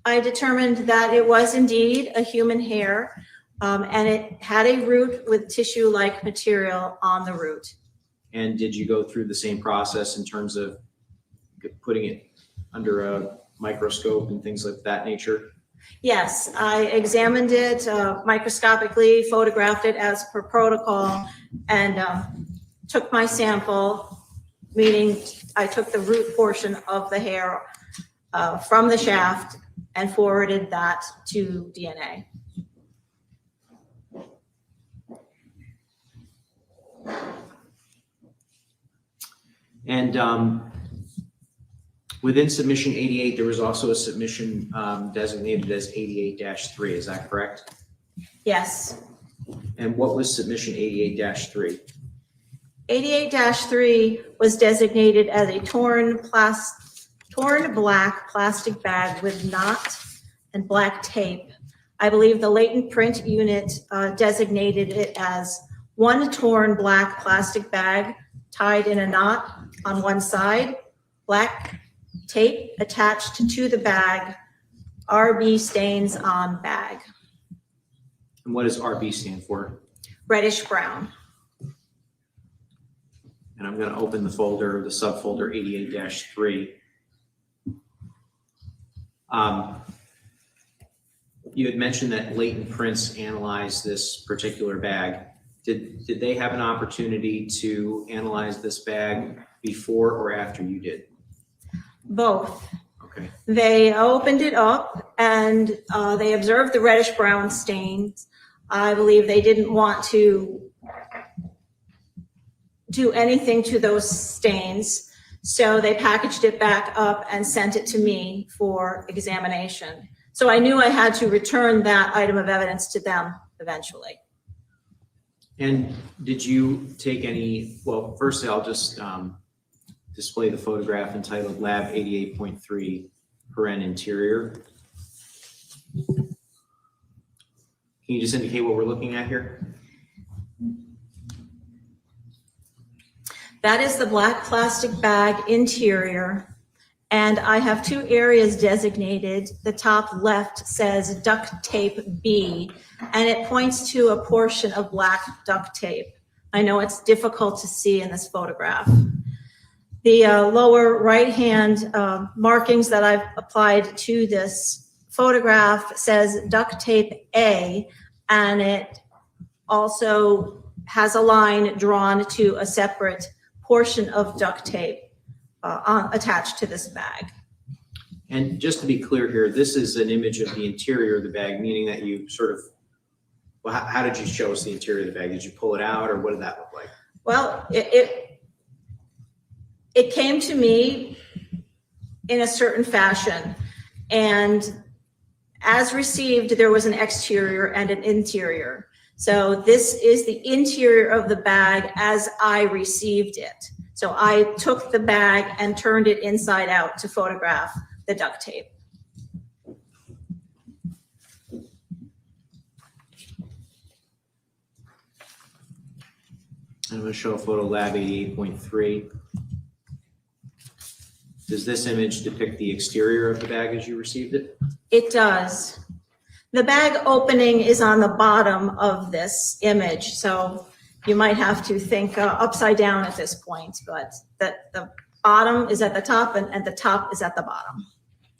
I determined that it was indeed a human hair, and it had a root with tissue-like material on the root. And did you go through the same process in terms of putting it under a microscope and things of that nature? Yes, I examined it microscopically, photographed it as per protocol, and took my sample, meaning I took the root portion of the hair from the shaft and forwarded that to DNA. And within submission 88, there was also a submission designated as 88-3, is that correct? Yes. And what was submission 88-3? 88-3 was designated as a torn black plastic bag with knot and black tape. I believe the latent print unit designated it as one torn black plastic bag tied in a knot on one side, black tape attached to the bag, RB stains on bag, And what does RB stand for? reddish brown. And I'm going to open the folder, the subfolder 88-3. You had mentioned that Latent Prints analyzed this particular bag. Did they have an opportunity to analyze this bag before or after you did? Both. Okay. They opened it up and they observed the reddish brown stains. I believe they didn't want to do anything to those stains, so they packaged it back up and sent it to me for examination. So I knew I had to return that item of evidence to them eventually. And did you take any, well, firstly, I'll just display the photograph entitled Lab 88.3 Paren Interior. Can you just indicate what we're looking at here? That is the black plastic bag interior, and I have two areas designated. The top left says duct tape B, and it points to a portion of black duct tape. I know it's difficult to see in this photograph. The lower right-hand markings that I've applied to this photograph says duct tape A, and it also has a line drawn to a separate portion of duct tape attached to this bag. And just to be clear here, this is an image of the interior of the bag, meaning that you sort of, well, how did you show us the interior of the bag? Did you pull it out, or what did that look like? Well, it came to me in a certain fashion, and as received, there was an exterior and an interior. So this is the interior of the bag as I received it. So I took the bag and turned it inside out to photograph the duct tape. I'm going to show a photo Lab 88.3. Does this image depict the exterior of the bag as you received it? It does. The bag opening is on the bottom of this image, so you might have to think upside down at this point, but that the bottom is at the top and the top is at the bottom.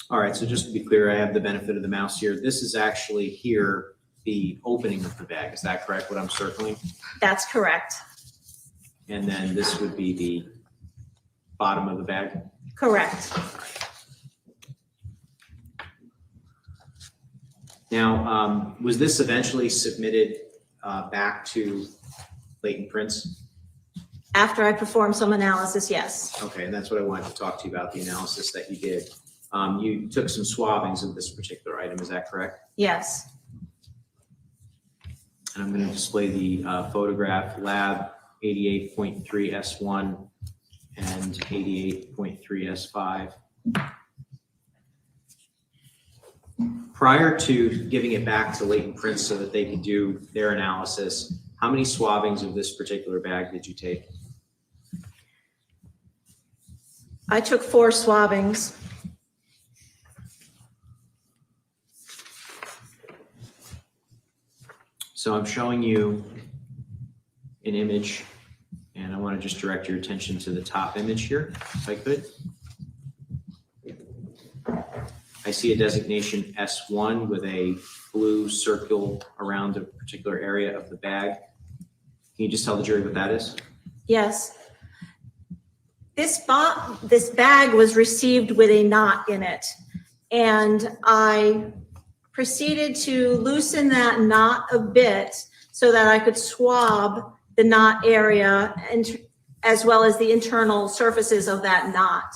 All right, so just to be clear, I have the benefit of the mouse here. This is actually here, the opening of the bag. Is that correct, what I'm circling? That's correct. And then this would be the bottom of the bag? Correct. Now, was this eventually submitted back to Latent Prints? After I performed some analysis, yes. Okay, and that's what I wanted to talk to you about, the analysis that you did. You took some swabbings of this particular item, is that correct? Yes. And I'm going to display the photograph Lab 88.3 S1 and 88.3 S5. Prior to giving it back to Latent Prints so that they could do their analysis, how many swabbings of this particular bag did you take? I took 4 swabbings. So I'm showing you an image, and I want to just direct your attention to the top image here, if I could. I see a designation S1 with a blue circle around a particular area of the bag. Can you just tell the jury what that is? Yes. This bag was received with a knot in it, and I proceeded to loosen that knot a bit so that I could swab the knot area and as well as the internal surfaces of that knot.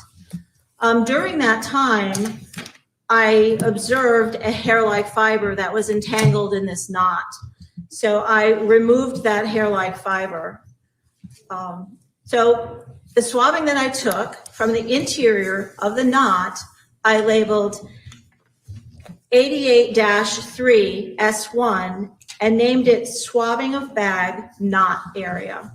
During that time, I observed a hair-like fiber that was entangled in this knot. So I removed that hair-like fiber. So the swabbing that I took from the interior of the knot, I labeled 88-3 S1 and named it swabbing of bag knot area.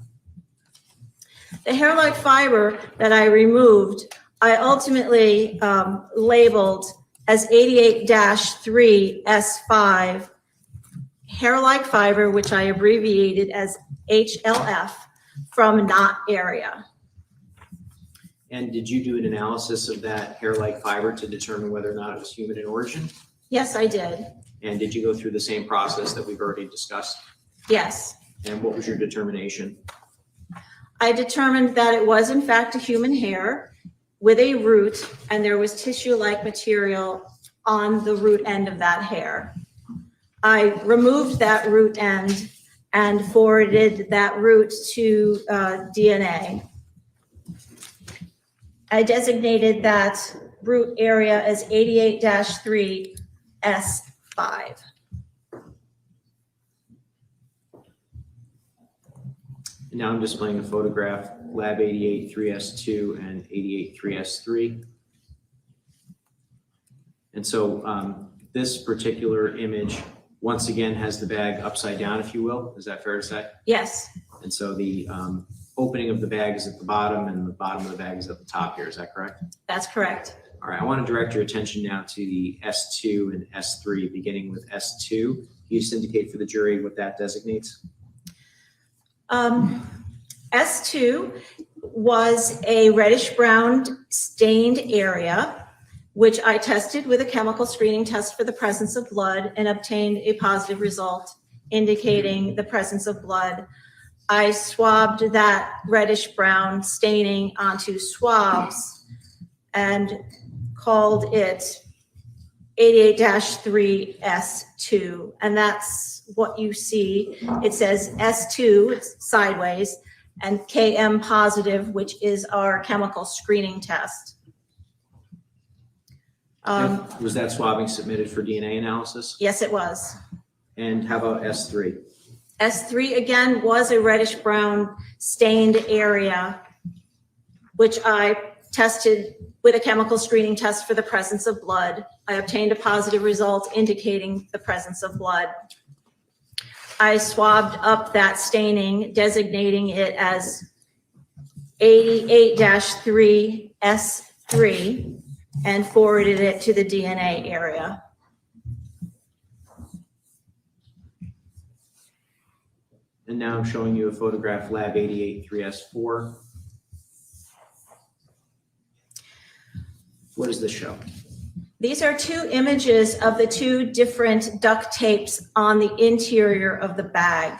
The hair-like fiber that I removed, I ultimately labeled as 88-3 S5 hair-like fiber, which I abbreviated as HLF, from knot area. And did you do an analysis of that hair-like fiber to determine whether or not it was human in origin? Yes, I did. And did you go through the same process that we've already discussed? Yes. And what was your determination? I determined that it was in fact a human hair with a root, and there was tissue-like material on the root end of that hair. I removed that root end and forwarded that root to DNA. I designated that root area as 88-3 S5. And now I'm displaying a photograph, lab 88-3S2 and 88-3S3. And so this particular image, once again, has the bag upside down, if you will. Is that fair to say? Yes, And so the opening of the bag is at the bottom and the bottom of the bag is at the top here. Is that correct? that's correct. All right, I want to direct your attention now to the S2 and S3, beginning with S2. Can you just indicate for the jury what that designates? S2 was a reddish-brown stained area, which I tested with a chemical screening test for the presence of blood and obtained a positive result indicating the presence of blood. I swabbed that reddish-brown staining onto swabs and called it 88-3 S2, and that's what you see. It says S2, it's sideways, and KM positive, which is our chemical screening test. Was that swabbing submitted for DNA analysis? Yes, it was. And how about S3? S3 again was a reddish-brown stained area, which I tested with a chemical screening test for the presence of blood. I obtained a positive result indicating the presence of blood. I swabbed up that staining, designating it as 88-3 S3 and forwarded it to the DNA area. And now I'm showing you a photograph, lab 88-3S4. What does this show? These are 2 images of the 2 different duct tapes on the interior of the bag.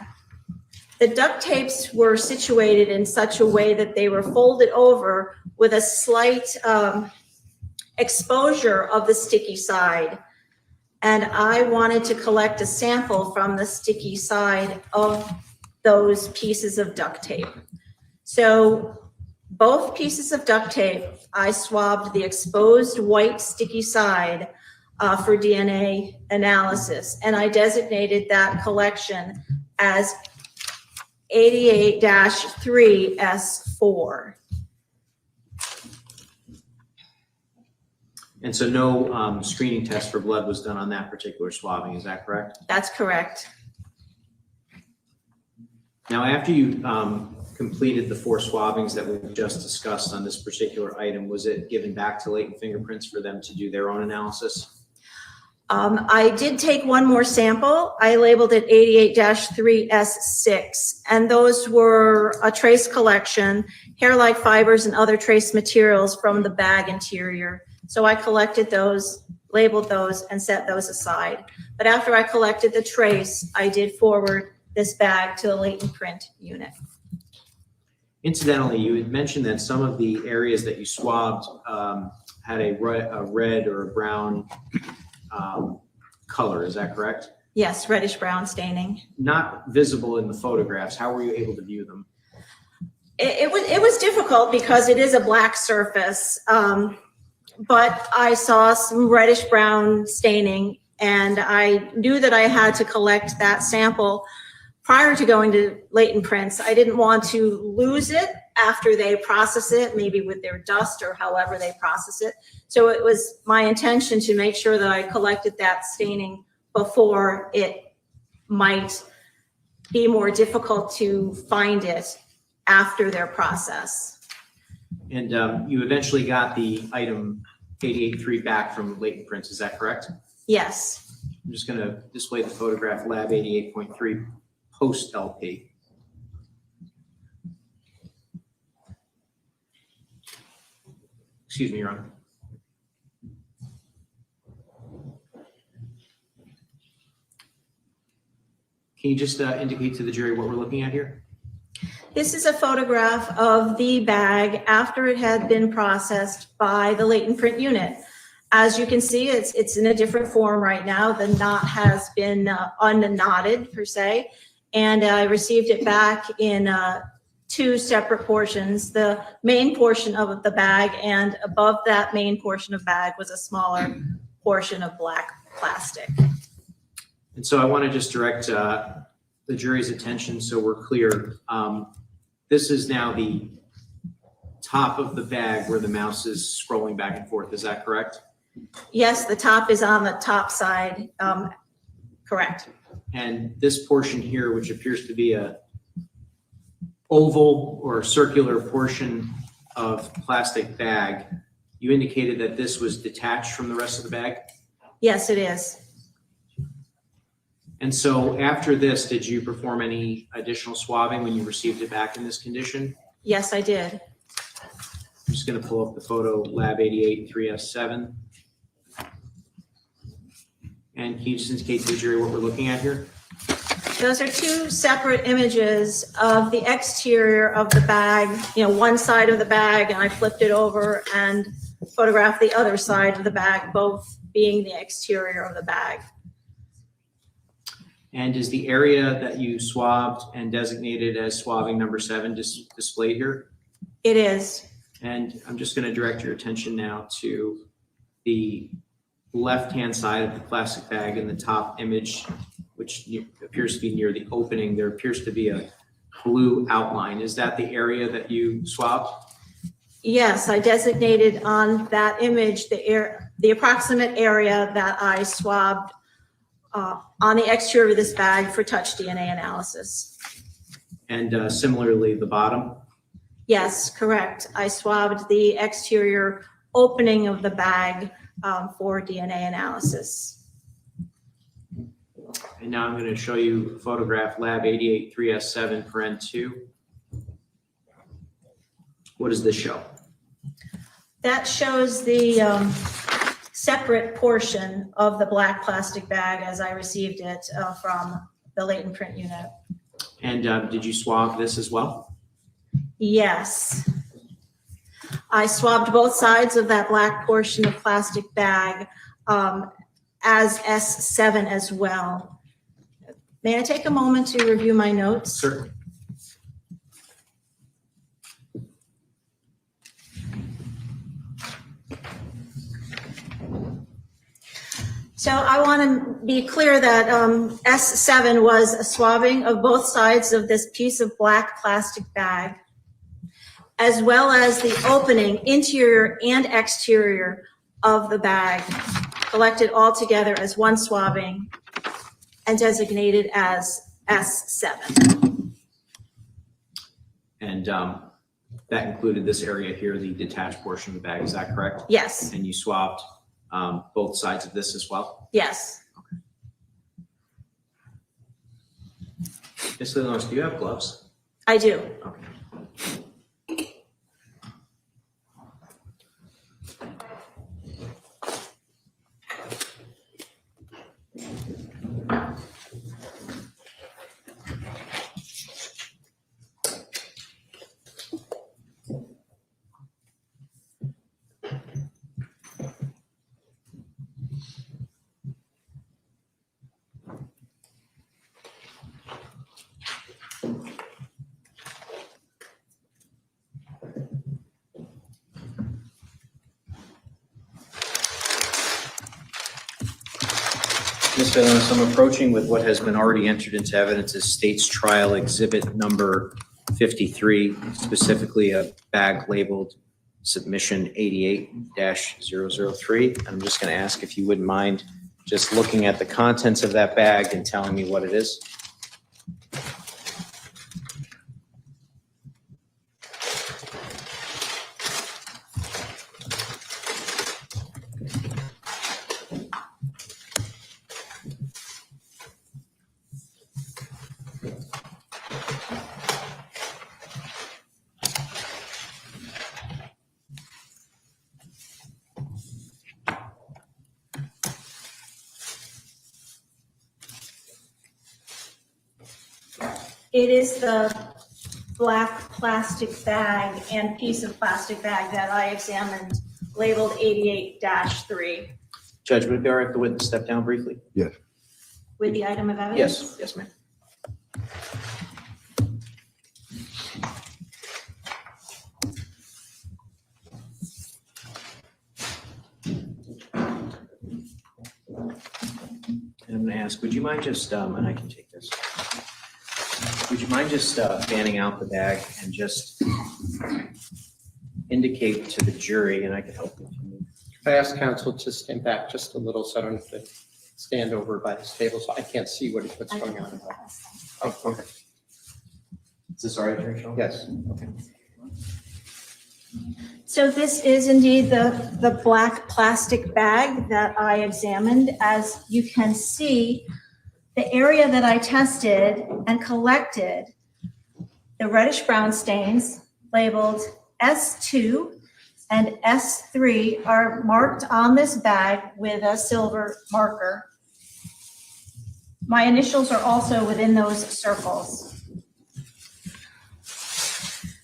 The duct tapes were situated in such a way that they were folded over with a slight exposure of the sticky side. And I wanted to collect a sample from the sticky side of those pieces of duct tape. So both pieces of duct tape, I swabbed the exposed white sticky side for DNA analysis, and I designated that collection as 88-3 S4. And so no screening test for blood was done on that particular swabbing, is that correct? That's correct. Now, after you completed the 4 swabbings that we just discussed on this particular item, was it given back to Latent Fingerprints for them to do their own analysis? I did take one more sample. I labeled it 88-3S6, and those were a trace collection, hair-like fibers and other trace materials from the bag interior. So I collected those, labeled those, and set those aside. But after I collected the trace, I did forward this bag to the latent print unit. Incidentally, you had mentioned that some of the areas that you swabbed had a red or a brown color, is that correct? Yes, reddish brown staining. Not visible in the photographs. How were you able to view them? It was difficult because it is a black surface, but I saw some reddish brown staining, and I knew that I had to collect that sample prior to going to latent prints. I didn't want to lose it after they process it, maybe with their dust or however they process it. So it was my intention to make sure that I collected that staining before it might be more difficult to find it after their process. And you eventually got the item 88.3 back from latent prints, is that correct? Yes. I'm just going to display the photograph, lab 88.3 post LP. Excuse me, Your Honor. Can you just indicate to the jury what we're looking at here? This is a photograph of the bag after it had been processed by the latent print unit. As you can see, it's in a different form right now. The knot has been unknotted per se, and I received it back in 2 separate portions. The main portion of the bag, and above that main portion of bag was a smaller portion of black plastic. And so I want to just direct the jury's attention so we're clear. This is now the top of the bag where the mouse is scrolling back and forth. Is that correct? Yes, the top is on the top side, correct. And this portion here, which appears to be a oval or circular portion of plastic bag, you indicated that this was detached from the rest of the bag? Yes, it is. And so after this, did you perform any additional swabbing when you received it back in this condition? Yes, I did. I'm just going to pull up the photo, lab 88 3S7. And can you just indicate to the jury what we're looking at here? Those are 2 separate images of the exterior of the bag, one side of the bag, and I flipped it over and photographed the other side of the bag, both being the exterior of the bag. And is the area that you swabbed and designated as swabbing number 7 displayed here? It is. And I'm just going to direct your attention now to the left-hand side of the plastic bag in the top image, which appears to be near the opening. There appears to be a blue outline. Is that the area that you swabbed? Yes, I designated on that image the approximate area that I swabbed on the exterior of this bag for touch DNA analysis. And similarly, the bottom? Yes, correct. I swabbed the exterior opening of the bag for DNA analysis. And now I'm going to show you a photograph, lab 88 3S7 paren 2. What does this show? That shows the separate portion of the black plastic bag as I received it from the latent print unit. And did you swab this as well? Yes. I swabbed both sides of that black portion of plastic bag as S7 as well. May I take a moment to review my notes? Certainly. So I want to be clear that S7 was a swabbing of both sides of this piece of black plastic bag, as well as the opening, interior and exterior of the bag, collected all together as one swabbing and designated as S7. And And that included this area here, the detached portion of the bag, is that correct? Yes, And you swabbed both sides of this as well? yes, Ms. Dulos, do you have gloves? I do. Okay. Ms. Dulos, I'm approaching with what has been already entered into evidence as State's Trial Exhibit Number 53, specifically a bag labeled Submission 88-003. I'm just going to ask if you wouldn't mind just looking at the contents of that bag and telling me what it is. It is the black plastic bag and piece of plastic bag that I examined labeled 88-3 Judge, would it be all right if the witness step down briefly? Yes. with the item of evidence. Yes, yes, ma'am. And I'm going to ask, would you mind just, and I can take this, would you mind just fanning out the bag and just indicate to the jury, and I can help if you need. I ask counsel to stand back just a little so I don't have to stand over by this table, so I can't see what's going on. Oh, okay. Is this all right, Attorney Shaw? Yes. Okay. So this is indeed the black plastic bag that I examined. As you can see, the area that I tested and collected, the reddish brown stains labeled S2 and S3 are marked on this bag with a silver marker. My initials are also within those circles.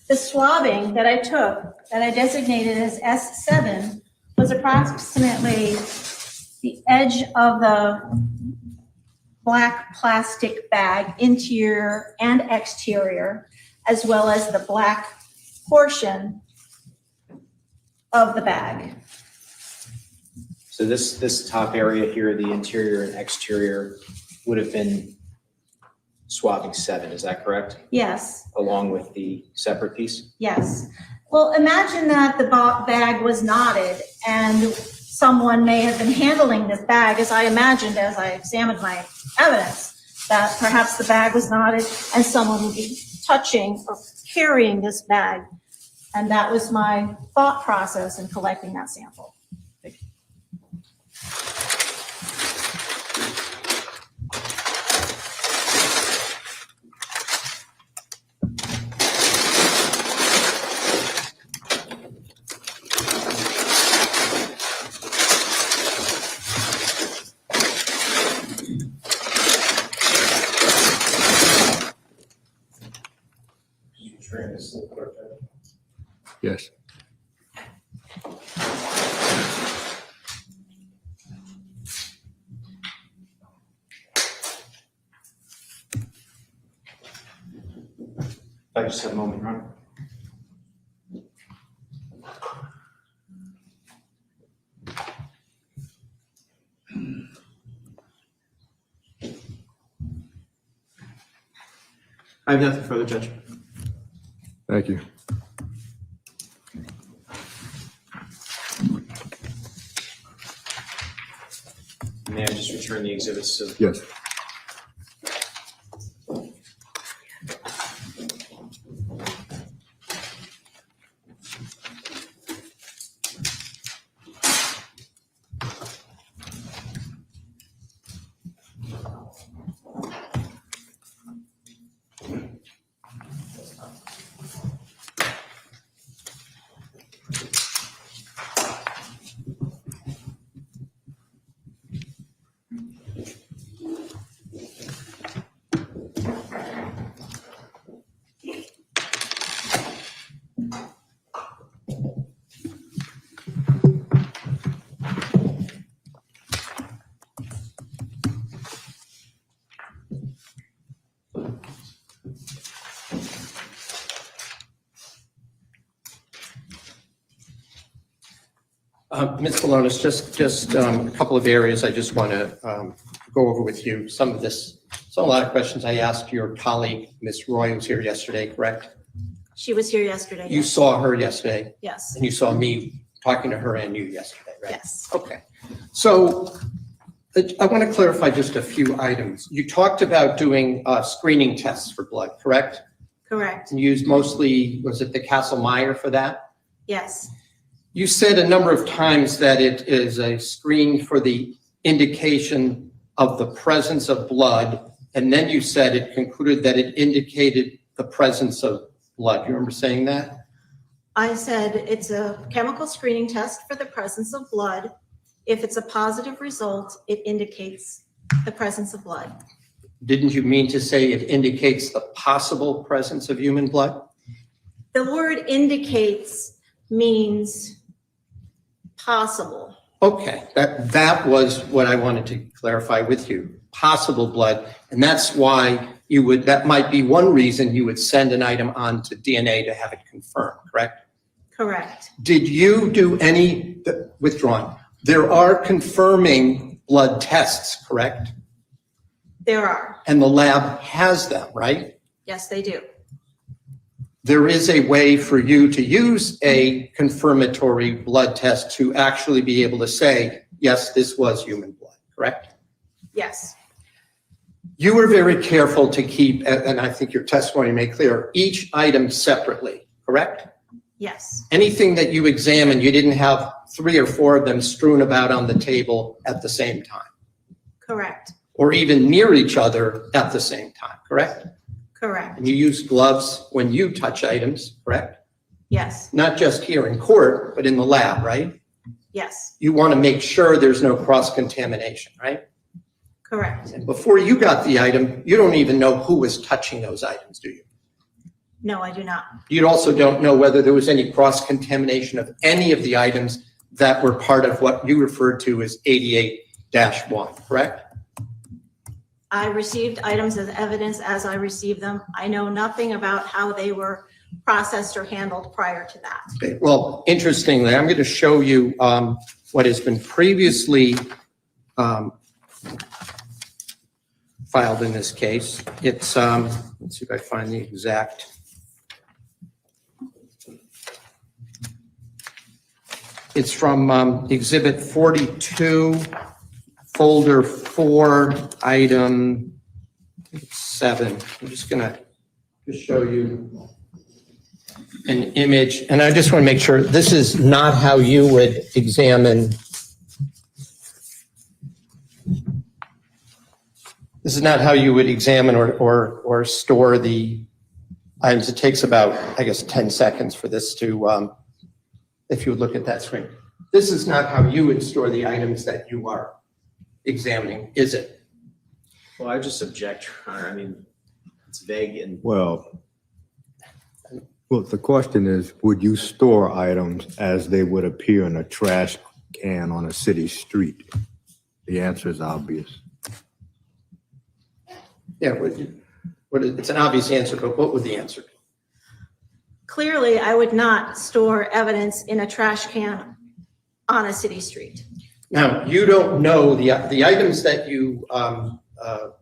The swabbing that I took, that I designated as S7, was approximately the edge of the black plastic bag, interior and exterior, as well as the black portion of the bag. So this top area here, the interior and exterior, would have been swabbing 7, is that correct? Yes, Along with the separate piece? yes. Well, imagine that the bag was knotted and someone may have been handling this bag, as I imagined as I examined my evidence, that perhaps the bag was knotted and someone would be touching or carrying this bag. And that was my thought process in collecting that sample. Yes. I just have a moment, Your Honor. I have nothing further, Judge. Thank you. May I just return the exhibits to? Yes. Ms. Dulos, just a couple of areas I just want to go over with you. A lot of questions I asked your colleague, Ms. Roy, who was here yesterday, correct? She was here yesterday. You yes. saw her yesterday, Yes, and you saw me talking to her and you yesterday, right? yes. Okay. So I want to clarify just a few items. You talked about doing screening tests for blood, correct? Correct. And used mostly, was it the Kastle-Meyer for that? Yes, You said a number of times that it is a screen for the indication of the presence of blood, and then you said it concluded that it indicated the presence of blood. You remember saying that? I said it's a chemical screening test for the presence of blood. If it's a positive result, it indicates the presence of blood. Didn't you mean to say it indicates the possible presence of human blood? The word indicates means possible. Okay, that was what I wanted to clarify with you, possible blood. And that's why that might be one reason you would send an item on to DNA to have it confirmed, correct? Correct. Did you do any, withdrawn, there are confirming blood tests, correct? There are. And the lab has them, right? Yes, they do. There is a way for you to use a confirmatory blood test to actually be able to say, yes, this was human blood, correct? Yes, You were very careful to keep, and I think your testimony made clear, each item separately, correct? yes, Anything that you examined, you didn't have 3 or 4 of them strewn about on the table at the same time, correct, or even near each other at the same time, correct? correct. And you use gloves when you touch items, correct? Yes, Not just here in court, but in the lab, right? yes, You want to make sure there's no cross-contamination, right? correct. And before you got the item, you don't even know who was touching those items, do you? No, I do not. You also don't know whether there was any cross-contamination of any of the items that were part of what you referred to as 88-1, correct? I received items as evidence as I received them. I know nothing about how they were processed or handled prior to that. Okay, well, interestingly, I'm going to show you what has been previously filed in this case. It's, let's see if I find the exact. It's from Exhibit 42, Folder 4, Item 7. I'm just going to show you an image, and I just want to make sure this is not how you would examine. This is not how you would examine or store the items. It takes about, I guess, 10 seconds for this to, if you would look at that screen. This is not how you would store the items that you are examining, is it? Well, I just object, Your Honor. I mean, it's vague and Well, the question is, would you store items as they would appear in a trash can on a city street? The answer is obvious. Yeah, it's an obvious answer, but what would the answer be? Clearly, I would not store evidence in a trash can on a city street. Now, you don't know the items that you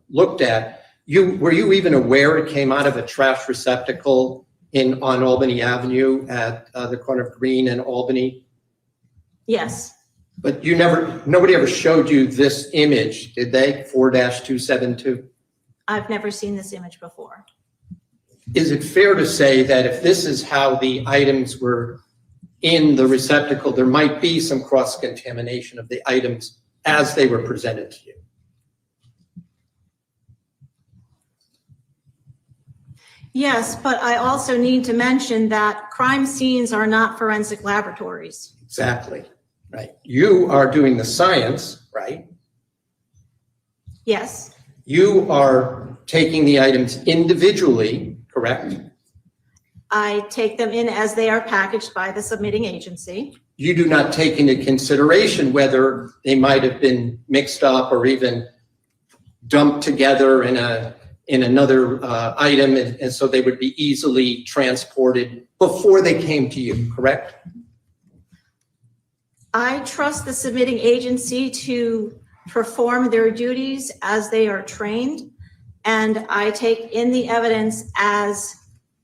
looked at. Were you even aware it came out of a trash receptacle on Albany Avenue at the corner of Green and Albany? Yes, But nobody ever showed you this image, did they? 4-272? I've never seen this image before. Is it fair to say that if this is how the items were in the receptacle, there might be some cross-contamination of the items as they were presented to you? Yes, but I also need to mention that crime scenes are not forensic laboratories. Exactly, right. You are doing the science, right? Yes, You are taking the items individually, correct? I take them in as they are packaged by the submitting agency. You do not take into consideration whether they might have been mixed up or even dumped together in another item, and so they would be easily transported before they came to you, correct? I trust the submitting agency to perform their duties as they are trained, and I take in the evidence as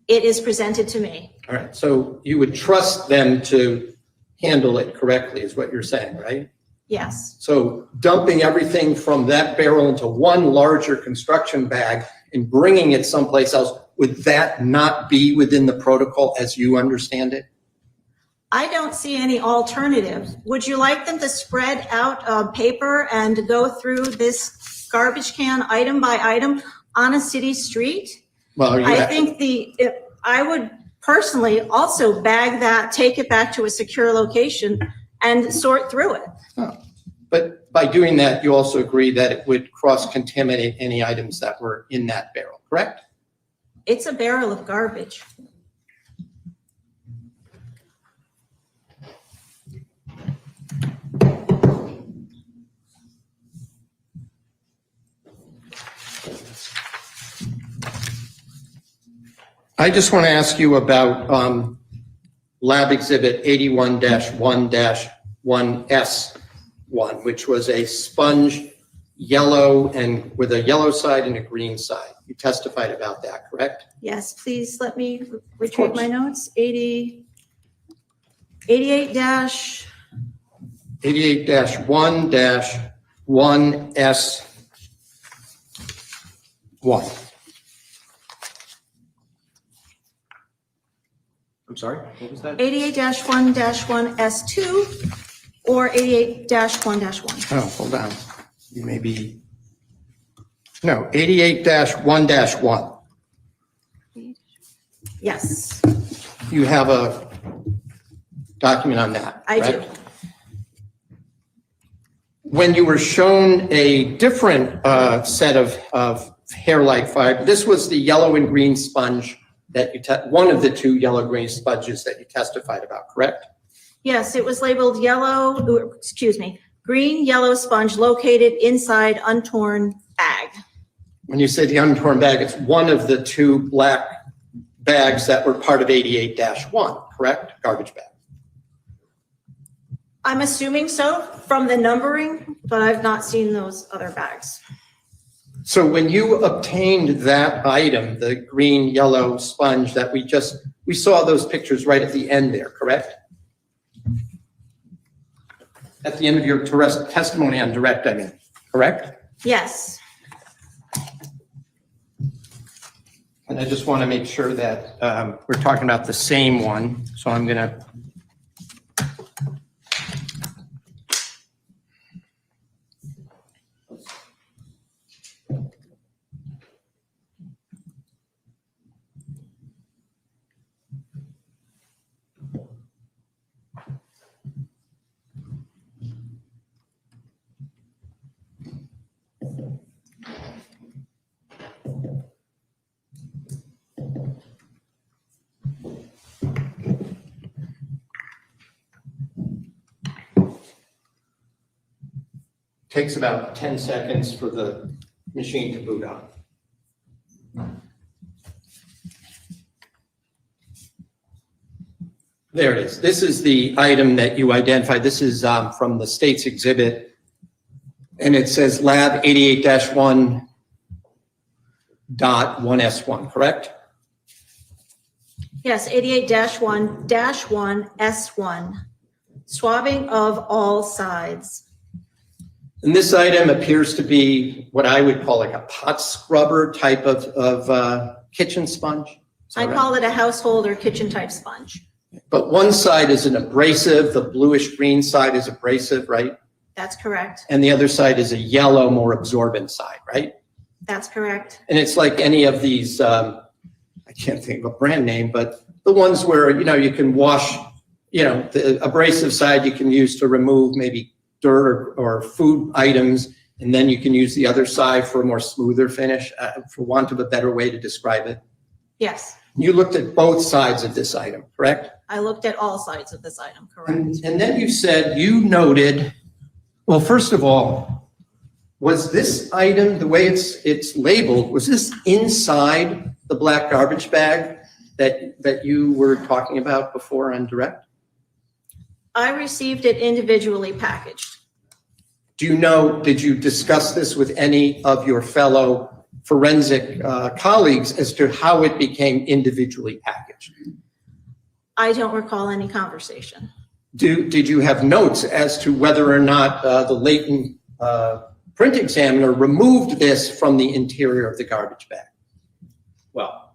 it is presented to me. All right, so you would trust them to handle it correctly, is what you're saying, right? Yes, So dumping everything from that barrel into one larger construction bag and bringing it someplace else, would that not be within the protocol as you understand it? I don't see any alternative. Would you like them to spread out paper and go through this garbage can item by item on a city street? Well, are you I think I would personally also bag that, take it back to a secure location and sort through it. But by doing that, you also agree that it would cross-contaminate any items that were in that barrel, correct? It's a barrel of garbage. I just want to ask you about lab exhibit 81-1-1S1, which was a sponge yellow and with a yellow side and a green side. You testified about that, correct? Yes, please let me retrieve my notes. 88-1-1S1. I'm sorry, what was that? 88-1-1S2 or 88-1-1. Oh, hold on. You may be, no, 88-1-1. Yes, You have a document on that, I do. correct? When you were shown a different set of hair-like fiber, this was the yellow and green sponge that one of the two yellow-green sponges that you testified about, correct? Yes, it was labeled green yellow sponge located inside untorn bag. When you say the untorn bag, it's one of the two black bags that were part of 88-1, correct? Garbage bag. I'm assuming so from the numbering, but I've not seen those other bags. So when you obtained that item, the green yellow sponge that we saw those pictures right at the end there, correct? At the end of your testimony on direct, I mean, correct? Yes, And I just want to make sure that we're talking about the same one. So I'm going to. Takes about 10 seconds for the machine to boot up. There it is. This is the item that you identified. This is from the state's exhibit. And it says lab 88-1.1S1, correct? yes, 88-1-1S1, swabbing of all sides. And this item appears to be what I would call like a pot scrubber type of kitchen sponge. Is that I right? call it a household or kitchen type sponge. But one side is an abrasive, the bluish green side is abrasive, right? That's correct. And the other side is a yellow, more absorbent side, right? That's correct. And it's like any of these, I can't think of a brand name, but the ones where, you can wash, the abrasive side you can use to remove maybe dirt or food items, and then you can use the other side for a more smoother finish, for want of a better way to describe it. Yes, You looked at both sides of this item, correct? I looked at all sides of this item, correct. And then you noted, well, first of all, was this item, the way it's labeled, was this inside the black garbage bag that you were talking about before on direct? I received it individually packaged. Do you know, did you discuss this with any of your fellow forensic colleagues as to how it became individually packaged? I don't recall any conversation. Did you have notes as to whether or not the latent print examiner removed this from the interior of the garbage bag? Well,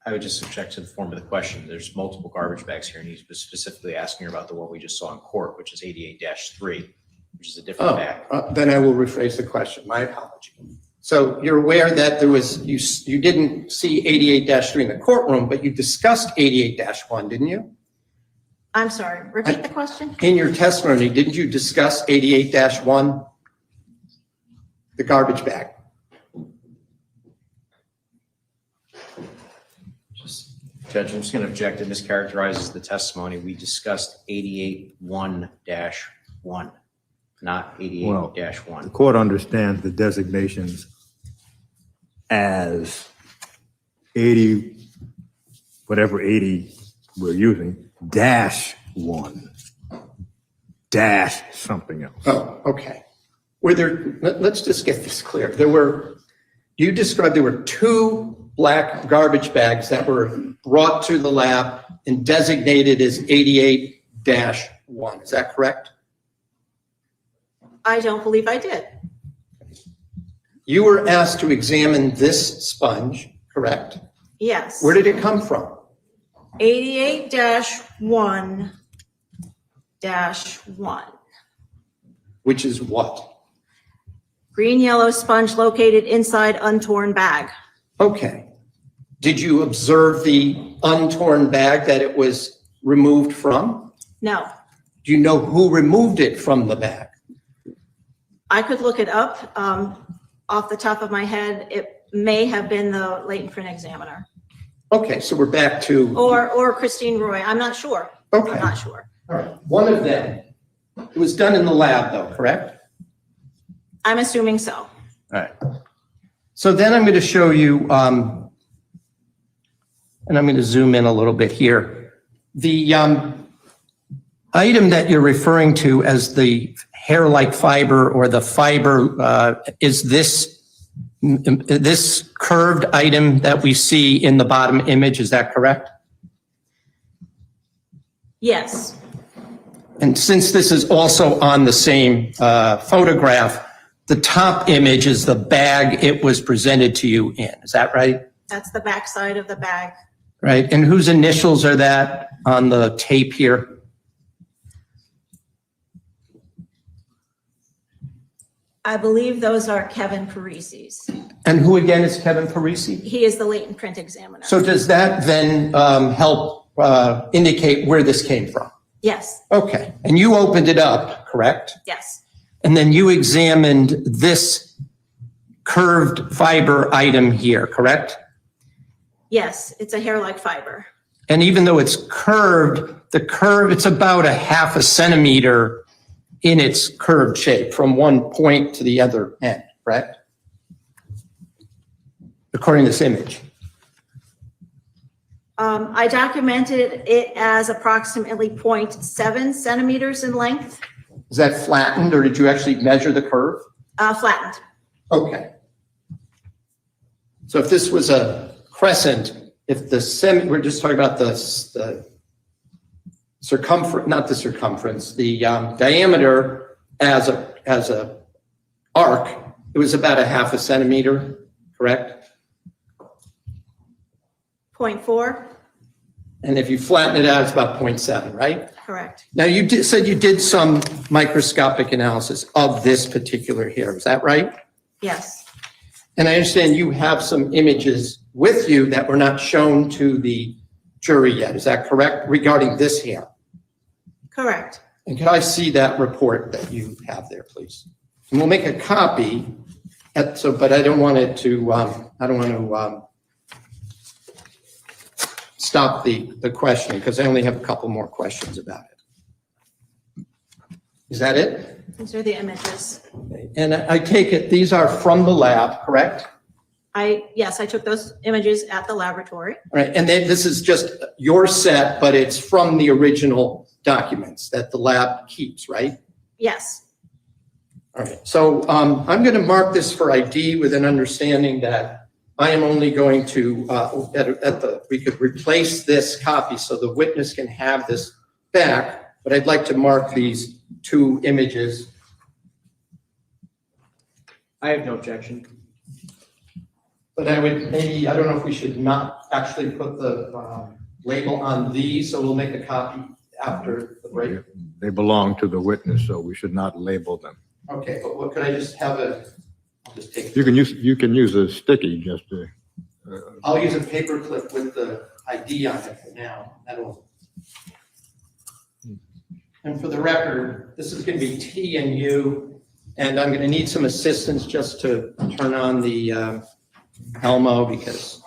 I would just object to the form of the question. There's multiple garbage bags here, and he's specifically asking her about the one we just saw in court, which is 88-3, which is a different bag. Then I will rephrase the question. My apology. So you're aware that there was, you didn't see 88-3 in the courtroom, but you discussed 88-1, didn't you? I'm sorry, repeat the question? In your testimony, didn't you discuss 88-1, the garbage bag? Judge, I'm just going to object. It mischaracterizes the testimony. We discussed 88-1-1, not 88-1. The court understands the designations as 80, whatever 80 we're using, -1, dash something else. Oh, okay. Were there, let's just get this clear. You described there were 2 black garbage bags that were brought to the lab and designated as 88-1. Is that correct? I don't believe I did. You were asked to examine this sponge, correct? Yes. Where did it come from? 88-1-1. Which is what? Green yellow sponge located inside untorn bag. Okay. Did you observe the untorn bag that it was removed from? No, Do you know who removed it from the bag? I could look it up. Off the top of my head, it may have been the latent print examiner Okay, so we're back to. or Christine Roy. I'm not sure. Okay. I'm not sure. All right, one of them. It was done in the lab though, correct? I'm assuming so. All right. So then I'm going to show you, and I'm going to zoom in a little bit here. The item that you're referring to as the hair-like fiber or the fiber is this curved item that we see in the bottom image. Is that correct? Yes, And since this is also on the same photograph, the top image is the bag it was presented to you in. Is that right? that's the back side of the bag. Right. And whose initials are that on the tape here? I believe those are Kevin Parisi's. And who again is Kevin Parisi? He is the latent print examiner. So does that then help indicate where this came from? Yes, Okay. And you opened it up, correct? yes, And then you examined this curved fiber item here, correct? yes, it's a hair-like fiber. And even though it's curved, it's about a half a centimeter in its curved shape from one point to the other end, correct? According to this image. I documented it as approximately 0.7 centimeters in length, Is that flattened or did you actually measure the curve? flattened. Okay. So if this was a crescent, if we're just talking about the circumference, not the circumference, the diameter as a arc, it was about a half a centimeter, correct? 0.4, And if you flatten it out, it's about 0.7, right? correct. Now you said you did some microscopic analysis of this particular hair, is that right? Yes, And I understand you have some images with you that were not shown to the jury yet, is that correct, regarding this hair? correct. And could I see that report that you have there, please? And we'll make a copy, but I don't want it to, stop the question, because I only have a couple more questions about it. Is that it? These are the images. And I take it these are from the lab, correct? Yes, I took those images at the laboratory. Right, and then this is just your set, but it's from the original documents that the lab keeps, right? Yes. All right, so I'm going to mark this for ID with an understanding that I am only going to, we could replace this copy so the witness can have this back, but I'd like to mark these 2 images. I have no objection. But I would maybe, I don't know if we should not actually put the label on these, so we'll make a copy after the break. They belong to the witness, so we should not label them. Okay, but what, could I just have I'll just take. You can use a sticky just to. I'll use a paper clip with the ID on it for now. That'll. And for the record, this is going to be T and U, and I'm going to need some assistance just to turn on the Elmo because.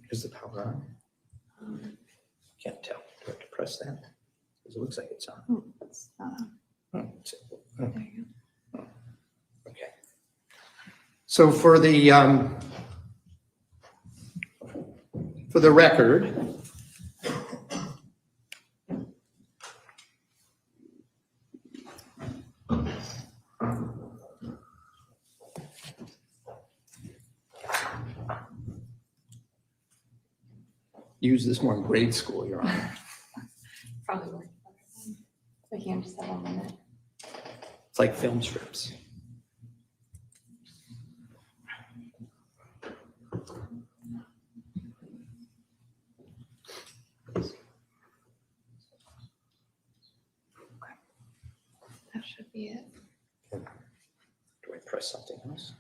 Is the power on? Can't tell. Do I have to press that? Because it looks like it's on. Oh, it's- oh. Okay. So for the record, use this more in grade school, Your Honor. Probably work. We can't just have 1 minute. It's like film strips. That should be it. Do I press something else?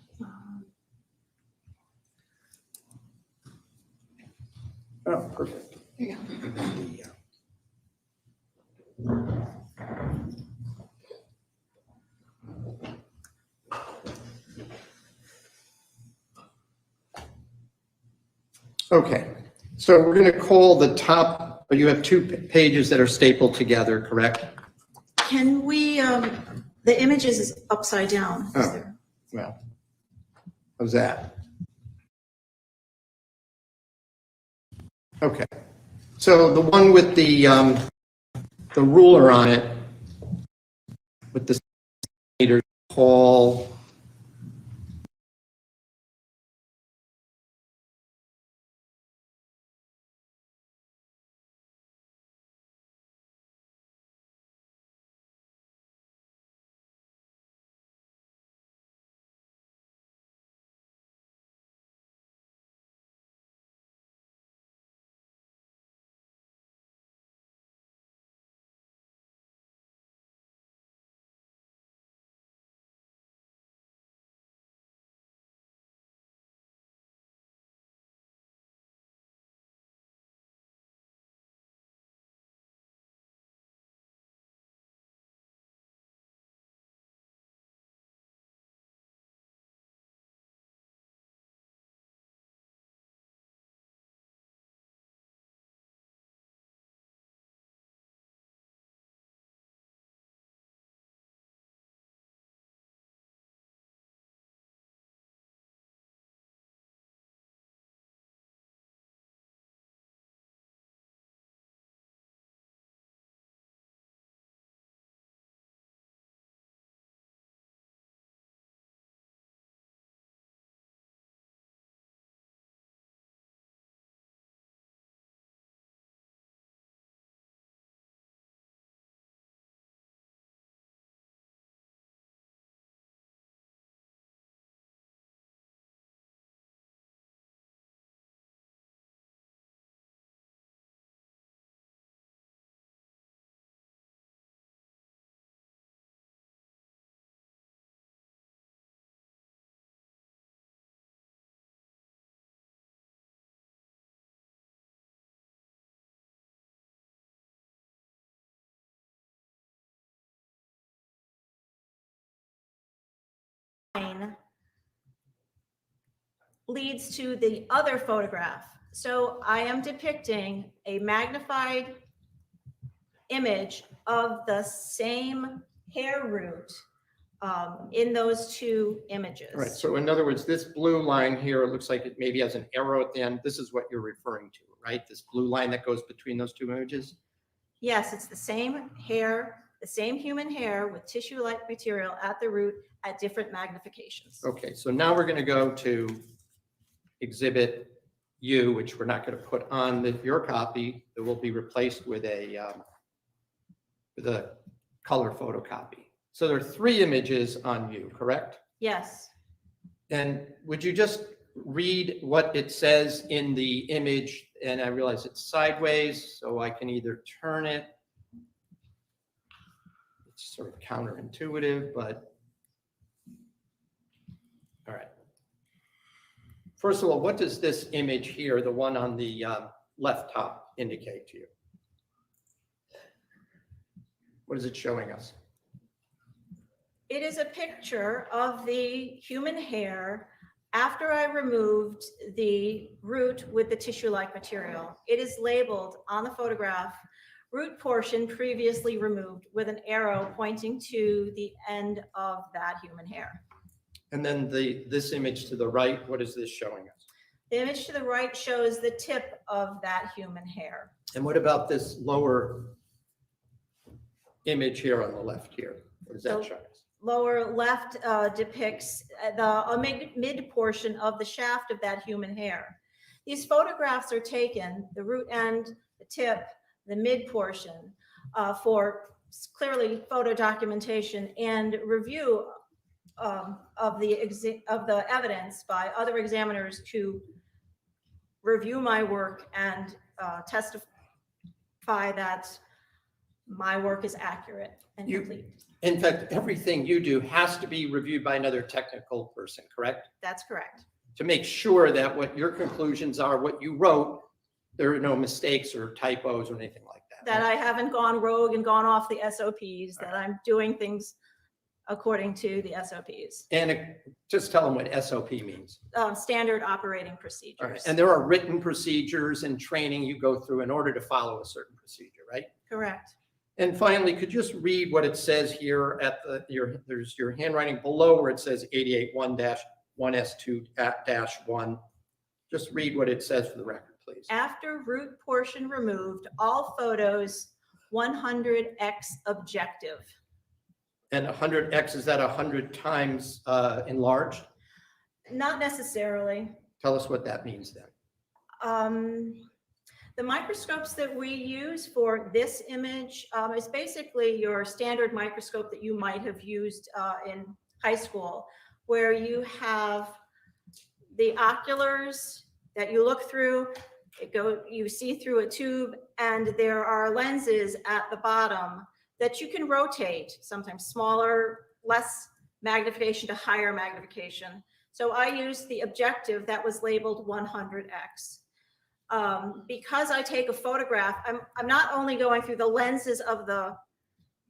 Oh, perfect. There you go. Okay, so we're going to call the top, you have 2 pages that are stapled together, correct? Can we, the images is upside down. Oh. Well, how's that? Okay, so the one with the ruler on it, with the Paul leads to the other photograph. So I am depicting a magnified image of the same hair root in those two images. All right, so in other words, this blue line here, it looks like it maybe has an arrow at the end. This is what you're referring to, right? This blue line that goes between those two images? Yes, it's the same hair, the same human hair with tissue-like material at the root at different magnifications. Okay, so now we're going to go to Exhibit U, which we're not going to put on your copy. It will be replaced with a color photocopy. So there are 3 images on U, correct? Yes. And would you just read what it says in the image? And I realize it's sideways, so I can either turn it. It's sort of counterintuitive, but all right. First of all, what does this image here, the one on the left top, indicate to you? What is it showing us? It is a picture of the human hair after I removed the root with the tissue-like material. It is labeled on the photograph, root portion previously removed, with an arrow pointing to the end of that human hair. And then this image to the right, what is this showing us? The image to the right shows the tip of that human hair. And what about this lower image here on the left here? What does that show us? Lower left depicts the mid portion of the shaft of that human hair. These photographs are taken, the root end, the tip, the mid portion, for clearly photo documentation and review of the evidence by other examiners to review my work and testify that my work is accurate and complete. In fact, everything you do has to be reviewed by another technical person, correct? That's correct. To make sure that what your conclusions are, what you wrote, there are no mistakes or typos or anything like that. That I haven't gone rogue and gone off the SOPs, that I'm doing things according to the SOPs. And just tell them what SOP means. Standard operating procedures. All right. And there are written procedures and training you go through in order to follow a certain procedure, right? Correct. And finally, could you just read what it says here at there's your handwriting below where it says 881-1S2-1. Just read what it says for the record, please. After root portion removed, all photos 100x objective. And 100x, is that 100 times enlarged? Not necessarily. Tell us what that means then. The microscopes that we use for this image is basically your standard microscope that you might have used in high school, where you have the oculars that you look through, you see through a tube, and there are lenses at the bottom that you can rotate, sometimes smaller, less magnification to higher magnification. So I used the objective that was labeled 100x. Because I take a photograph, I'm not only going through the lenses of the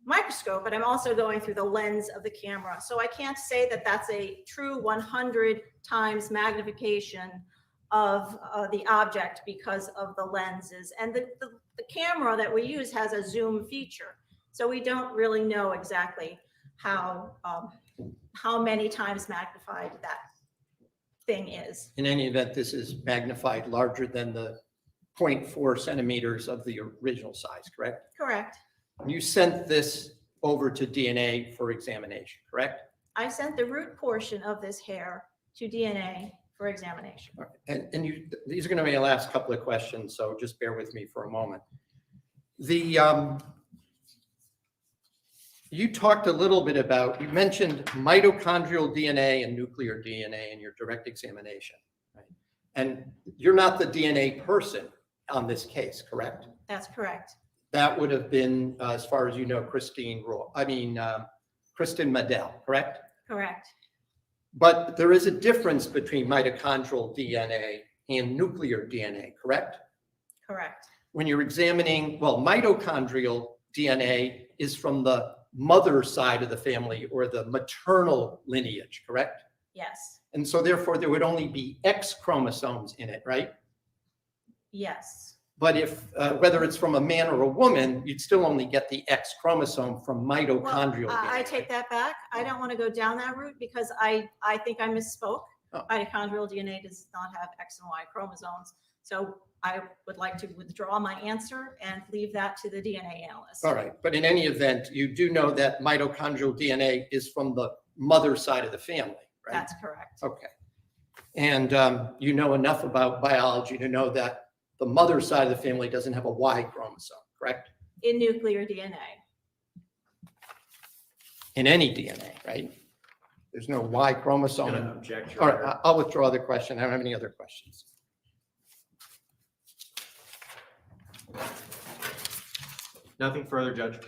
microscope, but I'm also going through the lens of the camera. So I can't say that that's a true 100 times magnification of the object because of the lenses. And the camera that we use has a zoom feature. So we don't really know exactly how many times magnified that thing is. In any event, this is magnified larger than the 0.4 centimeters of the original size, correct? Correct. You sent this over to DNA for examination, correct? I sent the root portion of this hair to DNA for examination. All right. And these are going to be my last couple of questions, so just bear with me for a moment. You talked a little bit about, you mentioned mitochondrial DNA and nuclear DNA in your direct examination, right? And you're not the DNA person on this case, correct? That's correct. That would have been, as far as you know, Kristen Medell, correct? Correct. But there is a difference between mitochondrial DNA and nuclear DNA, correct? Correct. When you're examining, well, mitochondrial DNA is from the mother's side of the family or the maternal lineage, correct? Yes, And so therefore there would only be X chromosomes in it, right? yes. But if, whether it's from a man or a woman, you'd still only get the X chromosome from mitochondrial Well, I DNA. take that back. I don't want to go down that route because I think I misspoke. Oh. Mitochondrial DNA does not have X and Y chromosomes. So I would like to withdraw my answer and leave that to the DNA analyst. All right, but in any event, you do know that mitochondrial DNA is from the mother side of the family, right? That's correct. Okay. And you know enough about biology to know that the mother side of the family doesn't have a Y chromosome, correct? In nuclear DNA. In any DNA, right? There's no Y chromosome. Gonna object, Your All Honor. right, I'll withdraw the question. I don't have any other questions. Nothing further, Judge.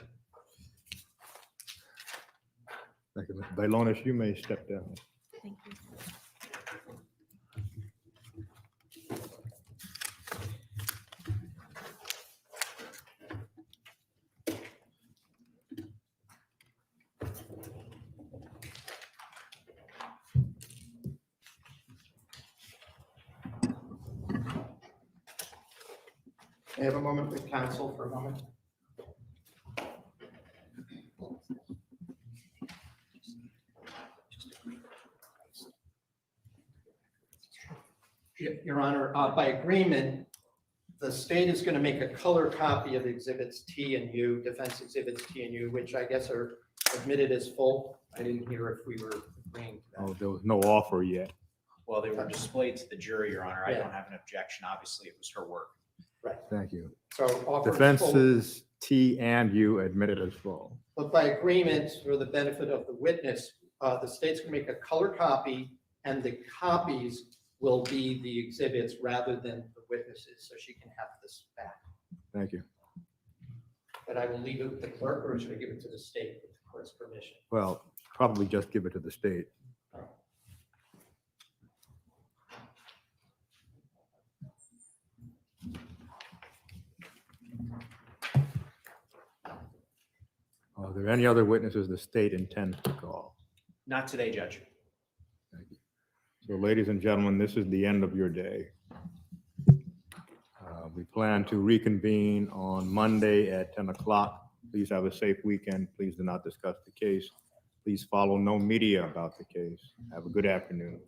Thank you, Mr. Bailonis, you may step down. Thank you. May I have a moment with counsel for a moment? Your Honor, by agreement, the state is going to make a color copy of exhibits T and U, defense exhibits T and U, which I guess are admitted as full. I didn't hear if we were agreeing to that. Oh, there was no offer yet. Well, they were displayed to the jury, Your Honor. I Yeah. don't have an objection. Obviously, it was her work. Thank you. So offer is full. Defenses T and U admitted as full. But by agreement, for the benefit of the witness, the state's gonna make a color copy, and the copies will be the exhibits rather than the witnesses, so she can have this back. Thank you. But I will leave it with the clerk, or should I give it to the state with the court's permission? Well, probably just give it to the state. Are there any other witnesses the state intends to call? Not today, Judge. Thank you. So ladies and gentlemen, this is the end of your day. We plan to reconvene on Monday at 10 o'clock. Please have a safe weekend. Please do not discuss the case. Please follow no media about the case. Have a good afternoon.